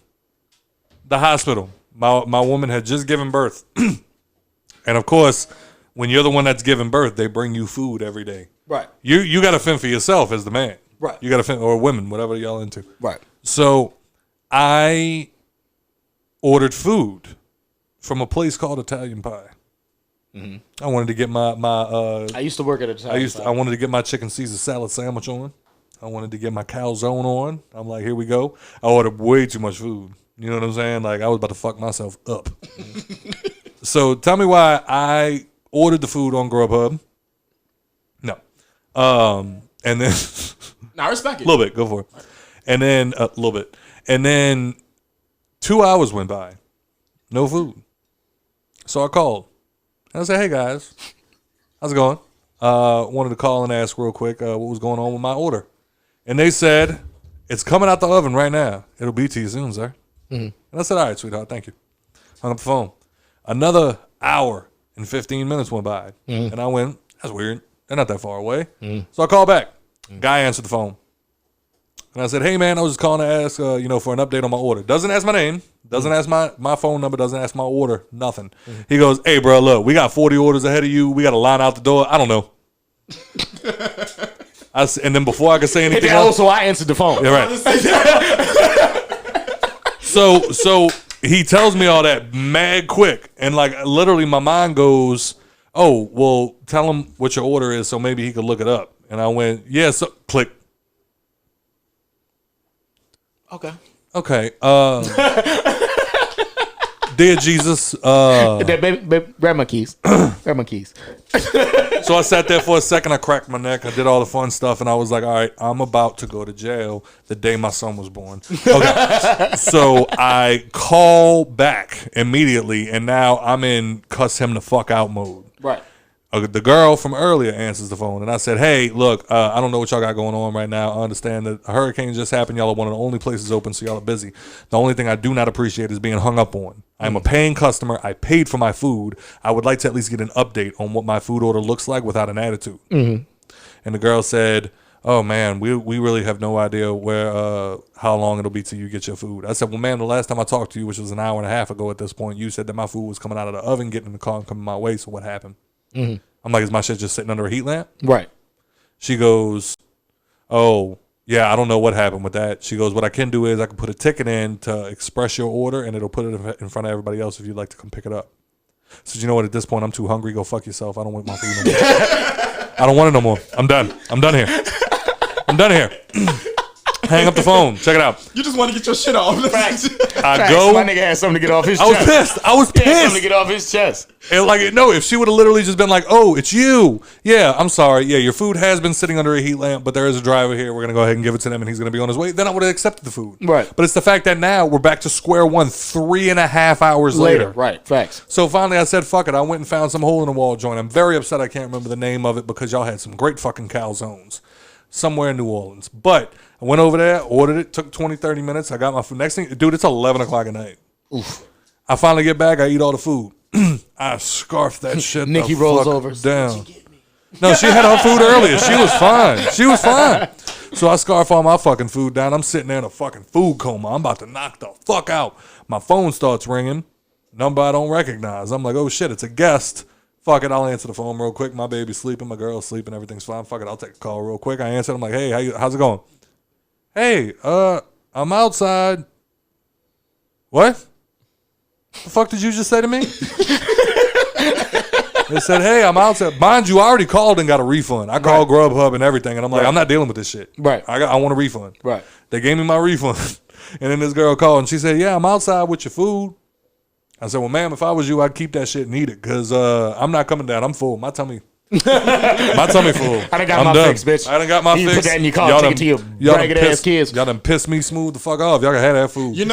the hospital. My woman had just given birth, and of course, when you're the one that's giving birth, they bring you food every day. Right. You got to fend for yourself as the man. Right. You got to fend, or women, whatever y'all into. Right. So I ordered food from a place called Italian Pie. Mm-hmm. I wanted to get my I used to work at Italian Pie. I wanted to get my chicken Caesar salad sandwich on. I wanted to get my calzone on. I'm like, here we go. I ordered way too much food. You know what I'm saying? Like I was about to fuck myself up. So tell me why I ordered the food on Grubhub. No. And then I respect it. A little bit, go for it. And then a little bit. And then 2 hours went by. No food. So I called. And I said, hey guys, how's it going? Wanted to call and ask real quick what was going on with my order. And they said, it's coming out the oven right now. It'll be to you soon, sir. And I said, all right, sweetheart, thank you. Hung up the phone. Another hour and 15 minutes went by. And I went, that's weird. They're not that far away. So I called back. Guy answered the phone. And I said, hey, man, I was just calling to ask, for an update on my order. Doesn't ask my name. Doesn't ask my phone number. Doesn't ask my order. Nothing. He goes, hey, bro, look, we got 40 orders ahead of you. We got a line out the door. I don't know. And then before I could say anything else. So I answered the phone. Yeah, right. So he tells me all that mad quick. And, like, literally my mind goes, oh, well, tell him what your order is so maybe he could look it up. And I went, yeah, so click. Okay. Dear Jesus. Grab my keys. Grab my keys. So I sat there for a second. I cracked my neck. I did all the fun stuff. And I was like, all right, I'm about to go to jail the day my son was born. Okay. So I call back immediately. And now I'm in cuss him the fuck out mode. Right. The girl from earlier answers the phone, and I said, hey, look, I don't know what y'all got going on right now. I understand that a hurricane just happened. Y'all are one of the only places open, so y'all are busy. The only thing I do not appreciate is being hung up on. I'm a paying customer. I paid for my food. I would like to at least get an update on what my food order looks like without an attitude. And the girl said, oh, man, we really have no idea how long it'll be till you get your food. I said, well, man, the last time I talked to you, which was an hour and a half ago at this point, you said that my food was coming out of the oven, getting in the car and coming my way, so what happened? I'm like, is my shit just sitting under a heat lamp? Right. She goes, oh, yeah, I don't know what happened with that. She goes, what I can do is I can put a ticket in to express your order, and it'll put it in front of everybody else if you'd like to come pick it up. So you know what? At this point, I'm too hungry. Go fuck yourself. I don't want my food no more. I don't want it no more. I'm done. I'm done here. I'm done here. Hang up the phone. Check it out. You just want to get your shit off. Facts. I go. My nigga had something to get off his I was chest. pissed. I was He had something to pissed. get off his chest. And like, no, if she would have literally just been like, oh, it's you. Yeah, I'm sorry. Yeah, your food has been sitting under a heat lamp, but there is a driver here. We're going to go ahead and give it to him, and he's going to be on his way. Then I would have accepted the food. Right. But it's the fact that now we're back to square one 3.5 hours later. Right. Facts. So finally I said, fuck it. I went and found some hole-in-the-wall joint. I'm very upset I can't remember the name of it because y'all had some great fucking calzones somewhere in New Orleans. But I went over there, ordered it, took 20, 30 minutes. I got my food. Next thing, dude, it's 11 o'clock at night. Oof. I finally get back. I eat all the food. I scarfed that shit. Nikki the rolls fuck over. down. No, she had her food earlier. She was fine. She was fine. So I scarf all my fucking food down. I'm sitting there in a fucking food coma. I'm about to knock the fuck out. My phone starts ringing. Number I don't recognize. I'm like, oh shit, it's a guest. Fuck it, I'll answer the phone real quick. My baby's sleeping. My girl's sleeping. Everything's fine. Fuck it, I'll take a call real quick. I answer. I'm like, hey, how's it going? Hey, I'm outside. What? The fuck did you just say to me? They said, hey, I'm outside. Mind you, I already called and got a refund. I called Grubhub and everything, and I'm like, I'm not dealing with this shit. Right. I want a refund. Right. They gave me my refund. And then this girl called, and she said, yeah, I'm outside with your food. I said, well, ma'am, if I was you, I'd keep that shit and eat it, because I'm not coming down. I'm full. My tummy full. I done got my fix, bitch. I done got my You fix. put that in your car, take it to your ragged ass kids. Y'all done pissed me smooth the fuck off. Y'all can have that food. You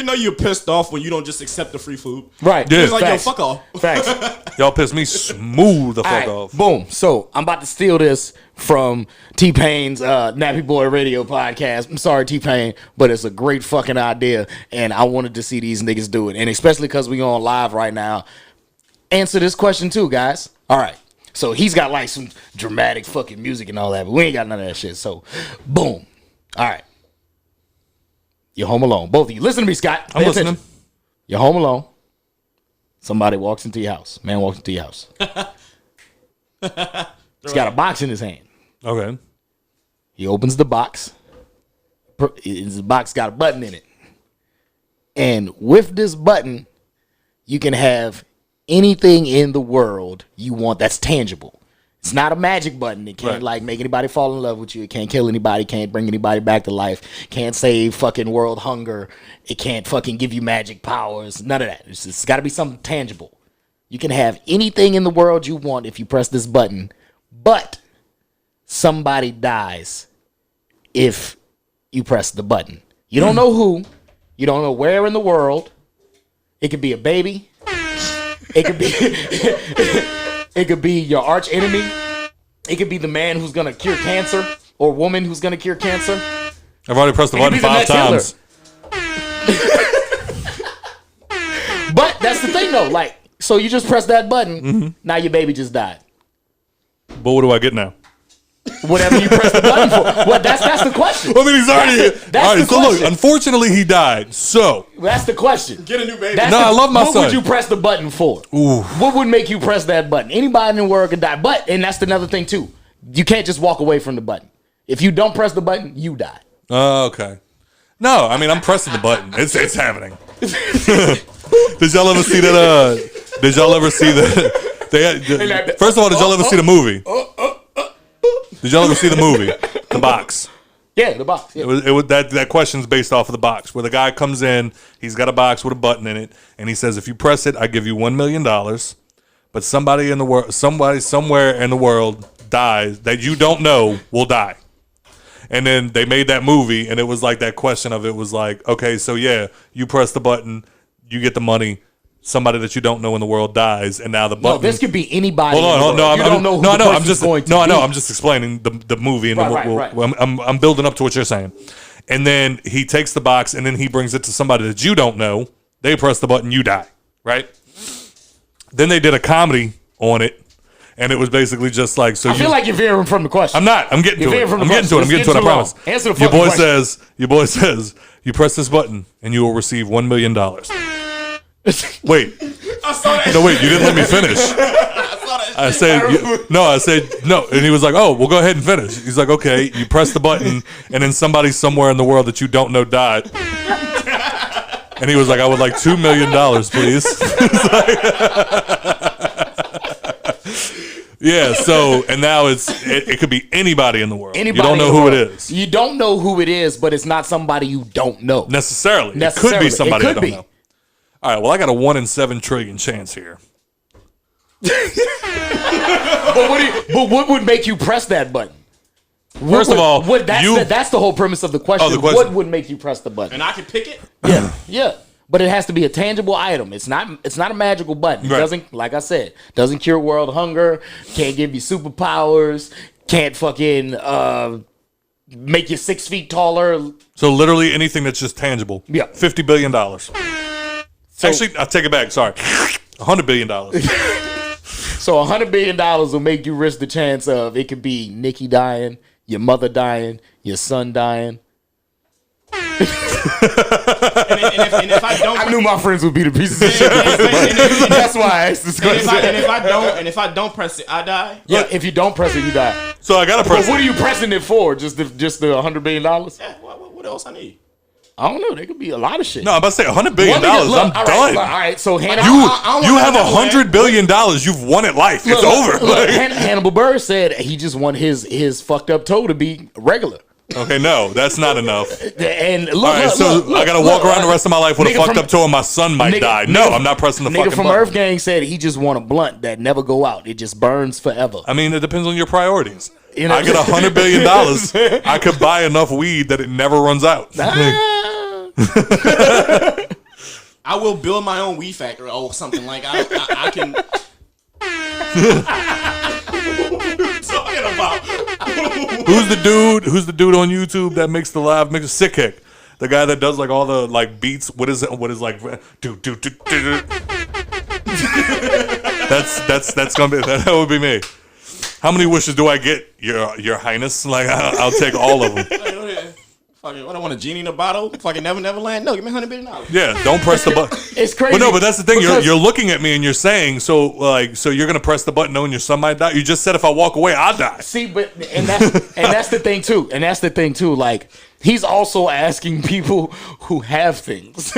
know you're pissed off when you don't just accept the free food. Right. Yeah. It's like, Facts. yo, fuck off. Facts. Y'all pissed me smooth the fuck All right, off. boom. So I'm about to steal this from T-Pain's Nappy Boy Radio podcast. I'm sorry, T-Pain, but it's a great fucking idea, and I wanted to see these niggas do it, and especially because we on live right now. Answer this question too, guys. All right. So he's got like some dramatic fucking music and all that, but we ain't got none of that shit. So, boom. All right. You're home alone. Both of you. Listen to me, Scott. I'm listening. You're home alone. Somebody walks into your house. Man walks into your house. He's got a box in his hand. Okay. He opens the box. The box got a button in it. And with this button, you can have anything in the world you want that's tangible. It's not a magic button. It can't like make anybody fall in love with you. It can't kill anybody. Can't bring anybody back to life. Can't save fucking world hunger. It can't fucking give you magic powers. None of that. It's got to be something tangible. You can have anything in the world you want if you press this button, but somebody dies if you press the button. You don't know who. You don't know where in the world. It could be a baby. It could be it could be your arch enemy. It could be the man who's gonna cure cancer or woman who's gonna cure cancer. I've already pressed the button 5 times. But that's the thing though, like, so you just press that button, now your baby just died. But what do I get now? Whatever you press the button for. Well, that's the question. I mean, he's already. That's the so question. look, unfortunately, he died. So That's the question. Get a new baby. That's I love my son. What would you press the button for? Ooh. What would make you press that button? Anybody in the world could die. But, and that's another thing too. You can't just walk away from the button. If you don't press the button, you die. Okay. No, I mean I'm pressing the button. It's happening. Did y'all ever see that? Did y'all ever see that? First of all, did y'all ever see the movie? Did y'all ever see the movie, The Box? Yeah, the box. Yeah. It was that question's based off of The Box, where the guy comes in, he's got a box with a button in it, and he says, if you press it, I give you $1 million. But somebody in the world, somebody somewhere in the world dies that you don't know will die. And then they made that movie, and it was like that question of it was like, okay, so yeah, you press the button, you get the money. Somebody that you don't know in the world dies, and now the button. No, this could be anybody. Hold on, I'm just explaining the movie, and Right. I'm building up to what you're saying. And then he takes the box, and then he brings it to somebody that you don't know. They press the button, you die, right? Then they did a comedy on it, and it was basically just like so. I feel like you're veering from the question. I'm not. I'm getting to it. I'm getting to it. I promise. Answer the Your boy question. Your boy says, you press this button, and you will receive $1 million. Wait. I saw that. No, wait, you didn't let me finish. I said no. And he was like, oh, well, go ahead and finish. He's like, okay, you press the button, and then somebody somewhere in the world that you don't know died. And he was like, I would like $2 million, please. Yeah, so, and now it could be anybody in the world. Anybody you don't know who it is. You don't know who it is, but it's not somebody you don't know. Necessarily. It could be somebody I don't know. All right, well, I got a 1 in 7 trillion chance here. But what would make you press that button? First of all, that's the whole premise of the question. Oh, the question. What would make you press the button? And I can pick it? Yeah. But it has to be a tangible item. It's not a magical button. It doesn't, like I said, doesn't cure world hunger, can't give you superpowers, can't fucking make you 6 feet taller. So literally anything that's just tangible. Yeah. $50 billion. Actually, I take it back. Sorry. $100 billion. So $100 billion will make you risk the chance of it could be Nikki dying, your mother dying, your son dying. And if I don't, I knew my friends would be the pieces of shit. That's why I asked this question. And if I don't press it, I die. Yeah, if you don't press it, you die. So I gotta press But what are you pressing it for? Just the $100 billion? Yeah, what else I need? I don't know. There could be a lot of shit. No, I'm about to say $100 billion. I'm done. All right. So You have $100 billion. You've won at life. It's over. Hannibal Burr said he just want his fucked up toe to be regular. Okay, no, that's not enough. And All right, so I gotta walk around the rest of my life with a fucked up toe, and my son might die. No, I'm not pressing the fucking nigga from button. Earth Gang said he just want a blunt that never go out. It just burns forever. I mean, it depends on your priorities. You know I get $100 billion. I could buy enough weed that it never runs out. I will build my own weed factory or something like I can. Talking about Who's the dude on YouTube that makes the live mix? Sick Kick, the guy that does like all the like beats. What is it? What is like do. That's gonna be that would be me. How many wishes do I get, Your Highness? Like I'll take all of them. Fucking, what I want, a genie in a bottle? Fucking Neverland? No, give me $100 billion. Yeah, don't press the button. It's crazy. But no, but that's the thing. You're looking at me and you're saying so you're gonna press the button knowing your son might die. You just said if I walk away, I'll die. See, but that's the thing too. And that's the thing too. Like he's also asking people who have things.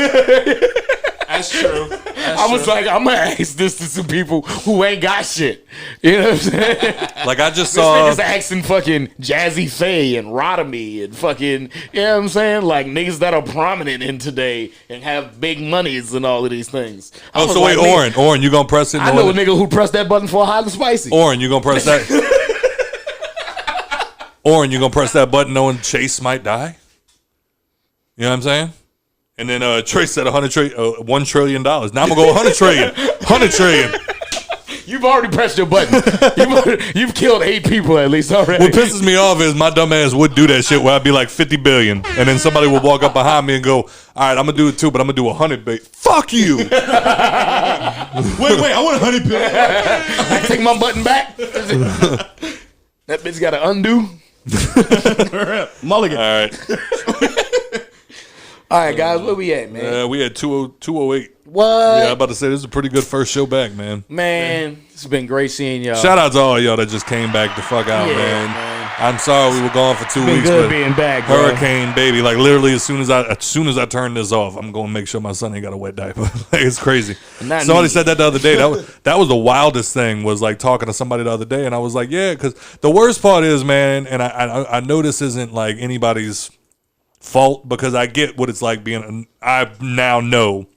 That's true. I was like, I'm gonna ask this to some people who ain't got shit. You know what I'm saying? Like I just This saw. niggas asking fucking Jazzy Faye and Rodamy and fucking, you know what I'm saying? Like niggas that are prominent in today and have big monies and all of these things. Oh, so wait, Oren, you gonna press it? I know a nigga who pressed that button for hot and spicy. Oren, you gonna press that? Oren, you gonna press that button knowing Chase might die? You know what I'm saying? And then Trace said $1 trillion. Now I'm gonna go 100 trillion. 100 trillion. You've already pressed your button. You've killed 8 people at least already. What pisses me off is my dumb ass would do that shit where I'd be like 50 billion, and then somebody would walk up behind me and go, "All right, I'm gonna do it too, but I'm gonna do 100 billion." Fuck you. Wait, I want 100 billion. I take my button back. That bitch got to undo. Mulligan. All right. All right, guys, where we at, man? We had 208. What? Yeah, I'm about to say this is a pretty good first show back, man. Man, it's been great seeing y'all. Shout out to all y'all that just came back the fuck out, Yeah, man. man. I'm sorry we were gone for 2 Been weeks, good but being back, bro. hurricane, baby. Like literally, as soon as I turn this off, I'm going to make sure my son ain't got a wet diaper. Like, it's crazy. Not Somebody me. said that the other day. That was the wildest thing. Was like talking to somebody the other day, and I was like, yeah, because the worst part is, man, and I know this isn't like anybody's fault because I get what it's like being. I now know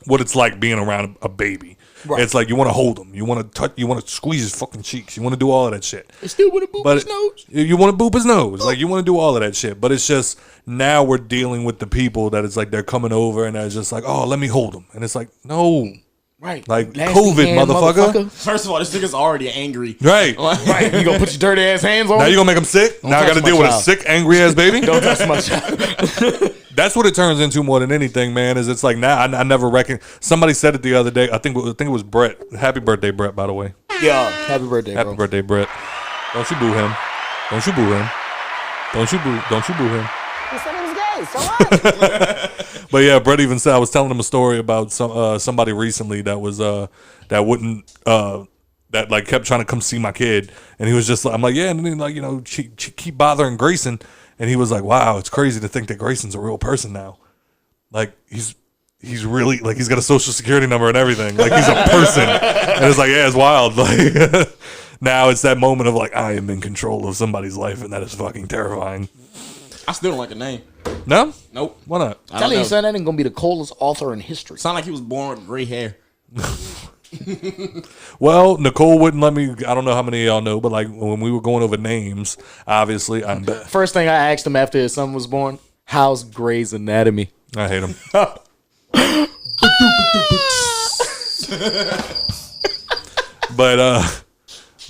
what it's like being around a baby. Right. It's like you want to hold him, you want to touch, you want to squeeze his fucking cheeks, you want to do all of that shit. I still want to boop his nose. You want to boop his nose, like you want to do all of that shit. But it's just now we're dealing with the people that it's like they're coming over and they're just like, oh, let me hold him, and it's like no. Right. Like Nasty COVID, hand, motherfucker. First of all, this nigga's already angry. Right. Right. You gonna put your dirty ass hands on Now him? you gonna make him sick. Now I touch got to my deal with a child. sick, angry ass baby. Don't touch my child. That's what it turns into more than anything, man. Is it's like now I never reckon. Somebody said it the other day. I think it was Brett. Happy birthday, Brett. By the way. Yeah. Happy birthday, bro. Happy birthday, Brett. Don't you boo him. Don't you boo him. Don't you boo him. He said he was gay, so what? But yeah, Brett even said I was telling him a story about somebody recently that was that wouldn't that like kept trying to come see my kid, and he was just like, I'm like, yeah, and then like, you know, she keep bothering Grayson, and he was like, wow, it's crazy to think that Grayson's a real person now. Like he's really like he's got a social security number and everything. Like he's a person, and it's like, yeah, it's wild. Like now it's that moment of like I am in control of somebody's life, and that is fucking terrifying. I still don't like the name. No? Nope. Why not? Tell you, son, that ain't gonna be the coldest author in history. Sound like he was born with gray hair. Well, Nicole wouldn't let me. I don't know how many of y'all know, but like when we were going over names, obviously I'm bad. First thing I asked him after his son was born, how's Grey's Anatomy? I hate him.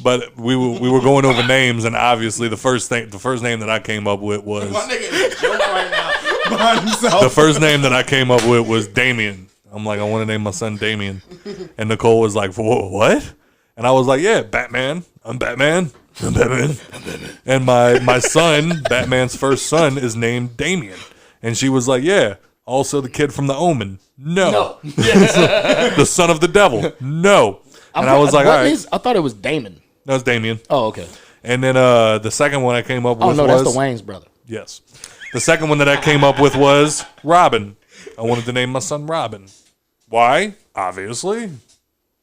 But we were going over names, and obviously the first name that I came up with was My nigga is joking right now by himself. the first name that I came up with was Damien. I'm like, I want to name my son Damien, and Nicole was like, what? And I was like, yeah, Batman. I'm Batman. I'm Batman. And my son, Batman's first son, is named Damien, and she was like, yeah. Also, the kid from The Omen. No. The son of the devil. No. And I was like, all right. I thought it was Damon. That was Damien. Oh, okay. And then the second one I came up with was... Oh, no, that's the Wayne's brother. Yes. The second one that I came up with was Robin. I wanted to name my son Robin. Why? Obviously,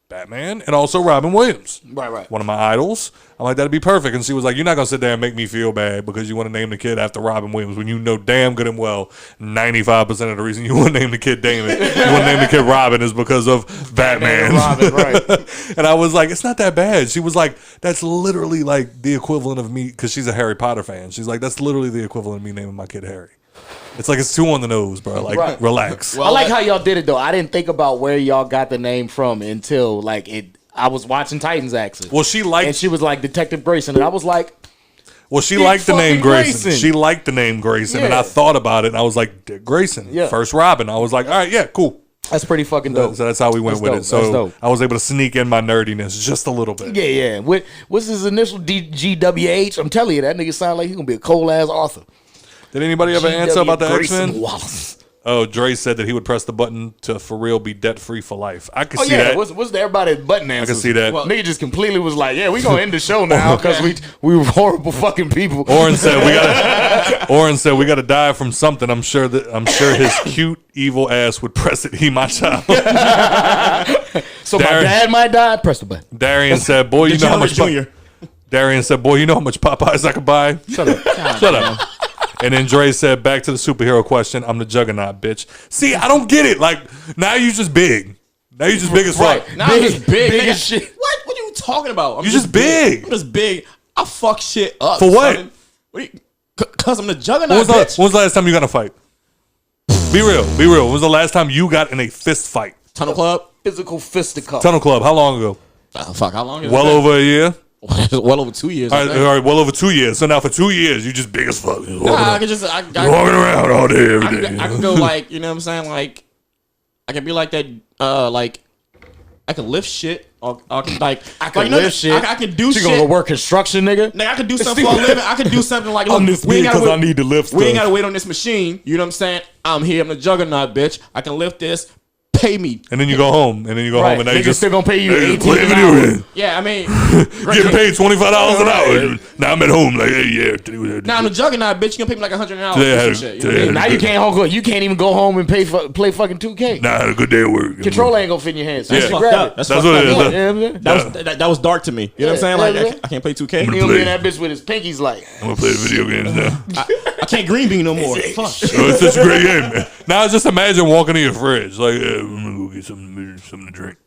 Batman and also Robin Williams. Right. One of my idols. I'm like, that'd be perfect. And she was like, you're not going to sit there and make me feel bad because you want to name the kid after Robin Williams when you know damn good and well 95% of the reason you want to name the kid Damon, you want to name the kid Robin is because of Batman. Robin, right. And I was like, it's not that bad. She was like, that's literally like the equivalent of me, because she's a Harry Potter fan. She's like, that's literally the equivalent of me naming my kid Harry. It's like it's too on the nose, bro. Like, Right. relax. Well, I like how y'all did it, though. I didn't think about where y'all got the name from until, like, I was watching Titans Axis. Well, she liked... And she was like, Detective Grayson. And I was like... Well, she Dick liked the name fucking Grayson. Grayson. She liked the name Grayson, and Yeah. I thought about it, and I was like, Dick Grayson, Yeah. first Robin. I was like, all right, yeah, cool. That's pretty fucking dope. So that's how we went That's with dope. it. So That's dope. I was able to sneak in my nerdiness just a little bit. Yeah. What's his initial GWH? I'm telling you, that nigga sound like he gonna be a cold ass author. Did anybody ever answer about the Grayson X-Men? Wallace. Oh, Dre said that he would press the button to for real be debt free for life. I can see that. What's everybody's button answer? I can see that. Well, nigga just completely was like, yeah, we gonna end the show now because we were horrible fucking people. Oren said we gotta die from something. I'm sure his cute evil ass would press it. He my child. So my dad might die. Press the button. Darian said, "Boy, you know how much." Darian said, "Boy, you know how much Popeyes I could buy." Shut up. Shut up. And then Dre said, back to the superhero question, I'm the juggernaut, bitch. See, I don't get it. Like, now you just big. Now you just big as fuck. Now I'm just big. Big as shit. What are you talking about? You just big. I'm just big. I fuck shit up. For what? Because I'm the juggernaut, When bitch. was the last time you got in a fight? Be real. Be real. When was the last time you got in a fist fight? Tunnel Club? Physical fisticuff. Tunnel Club. How long ago? Fuck, how long is Well that? over a year? Well over 2 years. All right, well over 2 years. So now for 2 years, you just big as fuck. I can just walking around all day, every day. I can go like, you know what I'm saying? Like, I can be like that, like, I can lift shit. Or I can lift shit. I can do you shit. You gonna go work construction, nigga? Nigga, I can do something for a living. I can do something like, I'm this big because I need to lift stuff. We ain't gotta wait on this machine. You know what I'm saying? I'm here. I'm the juggernaut, bitch. I can lift this. Pay me. And then you go home. And then you go home. And now you just still gonna pay you $18 an hour. Yeah, I mean, getting paid $25 an hour. Now I'm at home. Like, hey, yeah. Now I'm the juggernaut, bitch. You gonna pay me like $100 an hour. Now you can't home. You can't even go home and play fucking 2K. Nah, I had a good day at work. Controller ain't gonna fit in your hands. So That's you fucked grab up. it. That's what fucked it up. is. That was dark to me. You know what I'm saying? Like, I can't play 2K. He gonna be in that bitch with his pinkies like. I'm gonna play the video games now. I can't green bean no more. Fuck. Oh, it's such a great game, man. Now just imagine walking to your fridge. Like, yeah, I'm gonna go get something to drink.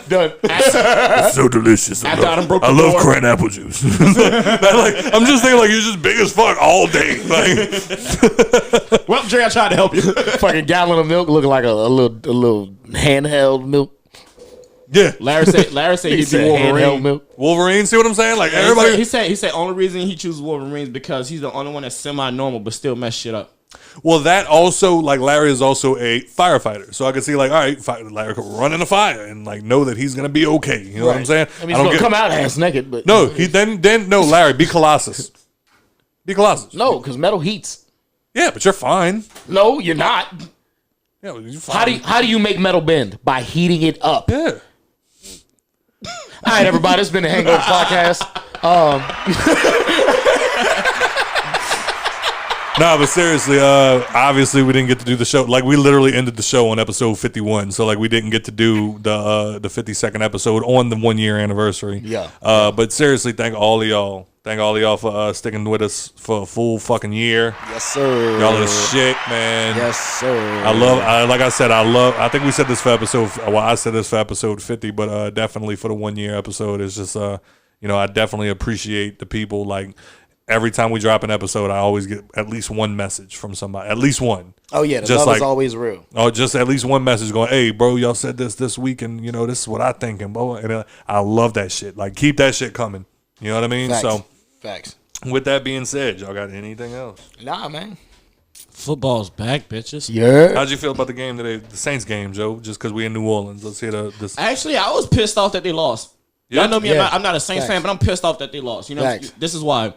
Done. It's so delicious. After I done broke the I love door. cran apple juice. Like, I'm just thinking like you're just big as fuck all day. Like, Well, Dre, I tried to help you. Fucking gallon of milk looking like a little handheld milk. yeah, Larry said he'd be handheld Wolverine. milk. Wolverine. See what I'm saying? Like everybody. He said only reason he chooses Wolverine is because he's the only one that's semi-normal but still mess shit up. Well, that also, like, Larry is also a firefighter. So I could see, like, all right, Larry could run in a fire and, like, know that he's going to be okay. You know what I'm saying? I mean, he's going to come out ass naked, but... No, no, Larry, be Colossus. Be Colossus. No, because metal heats. Yeah, but you're fine. No, you're not. Yeah, you're fine. How do you make metal bend? By heating it up. Yeah. All right, everybody, it's been the Hangover Podcast. Nah, but seriously, obviously we didn't get to do the show. Like, we literally ended the show on episode 51. So, like, we didn't get to do the 52nd episode on the 1 year anniversary. Yeah. But seriously, thank all of y'all. Thank all of y'all for sticking with us for a full fucking year. Yes, sir. Y'all are shit, man. Yes, sir. Like I said, I think we said this for I said this for episode 50, but definitely for the 1 year episode. It's just, I definitely appreciate the people. Like, every time we drop an episode, I always get at least one message from somebody. At least one. Oh, yeah. The just love is always real. Oh, just at least one message going, hey, bro, y'all said this week, and, this is what I think. And I love that shit. Like, keep that shit coming. You know what I mean? Facts. So, with that being said, y'all got anything else? Nah, man. Football's back, bitches. Yeah. How'd you feel about the game today, the Saints game, Joe? Just because we in New Orleans. Let's hear this. Actually, I was pissed off that they lost. Yeah. Y'all know me. Yeah. I'm not a Saints fan, but I'm pissed off that they lost. You know, Facts. this is why.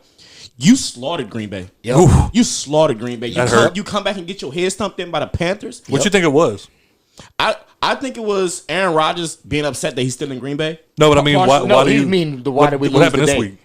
You slaughtered Green Bay. Yep. You slaughtered Green Bay. That hurt. You come back and get your head stumped in by the Panthers. What you think it was? I think it was Aaron Rodgers being upset that he's still in Green Bay. No, but I mean, why No, do you you mean why did we what lose happened this today? week?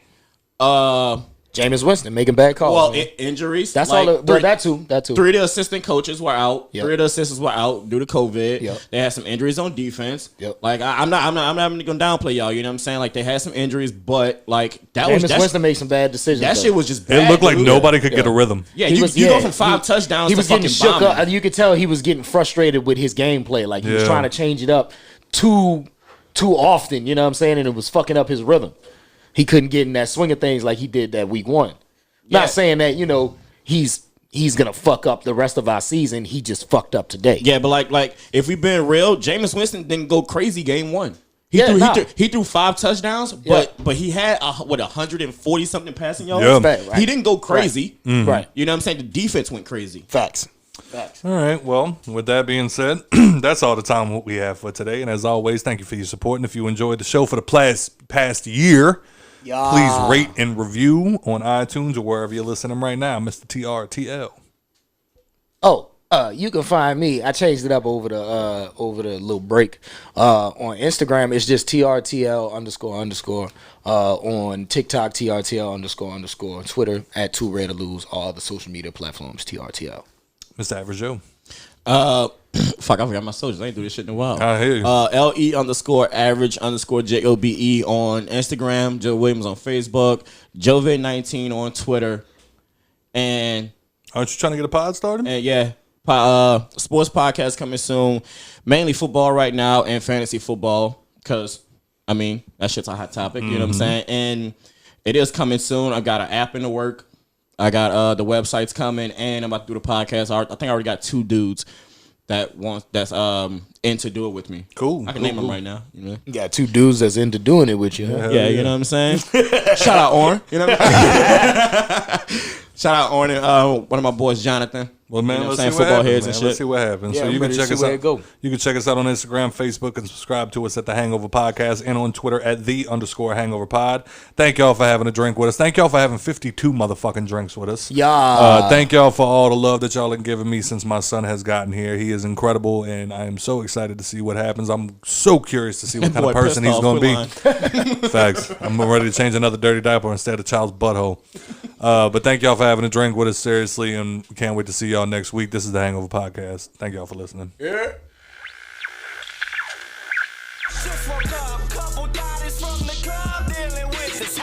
Jameis Winston making bad calls. Well, man. injuries. That's like, all. That too. 3 of the assistant coaches were out. Yep. 3 of the assistants were out due to COVID. Yep. They had some injuries on defense. Yep. Like I'm not gonna downplay y'all. You know what I'm saying? Like they had some injuries, but like Jameis Winston made some bad decisions. that though. shit was just bad. It looked like dude. nobody could get a rhythm. Yeah, He you was- go yeah, from 5 touchdowns He to was getting fucking shook bombing. up. You could tell he was getting frustrated with his gameplay. Like he was Yeah. trying to change it up too often. You know what I'm saying? And it was fucking up his rhythm. He couldn't get in that swing of things like he did that week 1. Yeah. Not saying that he's gonna fuck up the rest of our season. He just fucked up today. Yeah, but like if we been real, Jameis Winston didn't go crazy game 1. He threw 5 touchdowns, but he had 140 something passing yards. Yeah. Fact, right. He didn't go crazy. Right. You know what I'm saying? The defense went crazy. Facts. All right. Well, with that being said, that's all the time we have for today. And as always, thank you for your support. And if you enjoyed the show for the past year, Yeah. Please rate and review on iTunes or wherever you're listening right now, Mr. TRTL. Oh, you can find me. I changed it up over the little break. On Instagram, it's just TRTL __. On TikTok, TRTL __. Twitter at 2Red2Lose. All the social media platforms, TRTL. Mr. Average Joe. Fuck, I forgot my socials. I ain't do this shit in a while. I hear you. LE_average_JOBE on Instagram. Joe Williams on Facebook. Jove19 on Twitter. And Aren't you trying to get a pod started? yeah, sports podcast coming soon. Mainly football right now and fantasy football. Because, I mean, that shit's a hot topic. You know what I'm saying? And it is coming soon. I got an app in the work. I got the websites coming, and I'm about to do the podcast. I think I already got 2 dudes that's in to do it with me. Cool. I can name them right now. You know? You got 2 dudes that's into doing it with you. Huh? Yeah, you know what I'm saying? Shout out Orrin. You know what I'm saying? Shout out Orrin and one of my boys, Jonathan. Well, man, you know let's what I'm see saying? what Football happens, heads man. and Let's shit. see what happens. Yeah, So you can check us out. You can check us out on Instagram, Facebook, and subscribe to us at the Hangover Podcast and on Twitter at _Hangover Pod. Thank y'all for having a drink with us. Thank y'all for having 52 motherfucking drinks with us. Yeah. Thank y'all for all the love that y'all have given me since my son has gotten here. He is incredible, and I am so excited to see what happens. I'm so curious to see what kind of person he's going to be. Facts. I'm ready to change another dirty diaper instead of child's butthole. But thank y'all for having a drink with us, seriously, and we can't wait to see y'all next week. This is the Hangover Podcast. Thank y'all for listening. Yeah. Just woke up, couple bodies from the club dealing with this.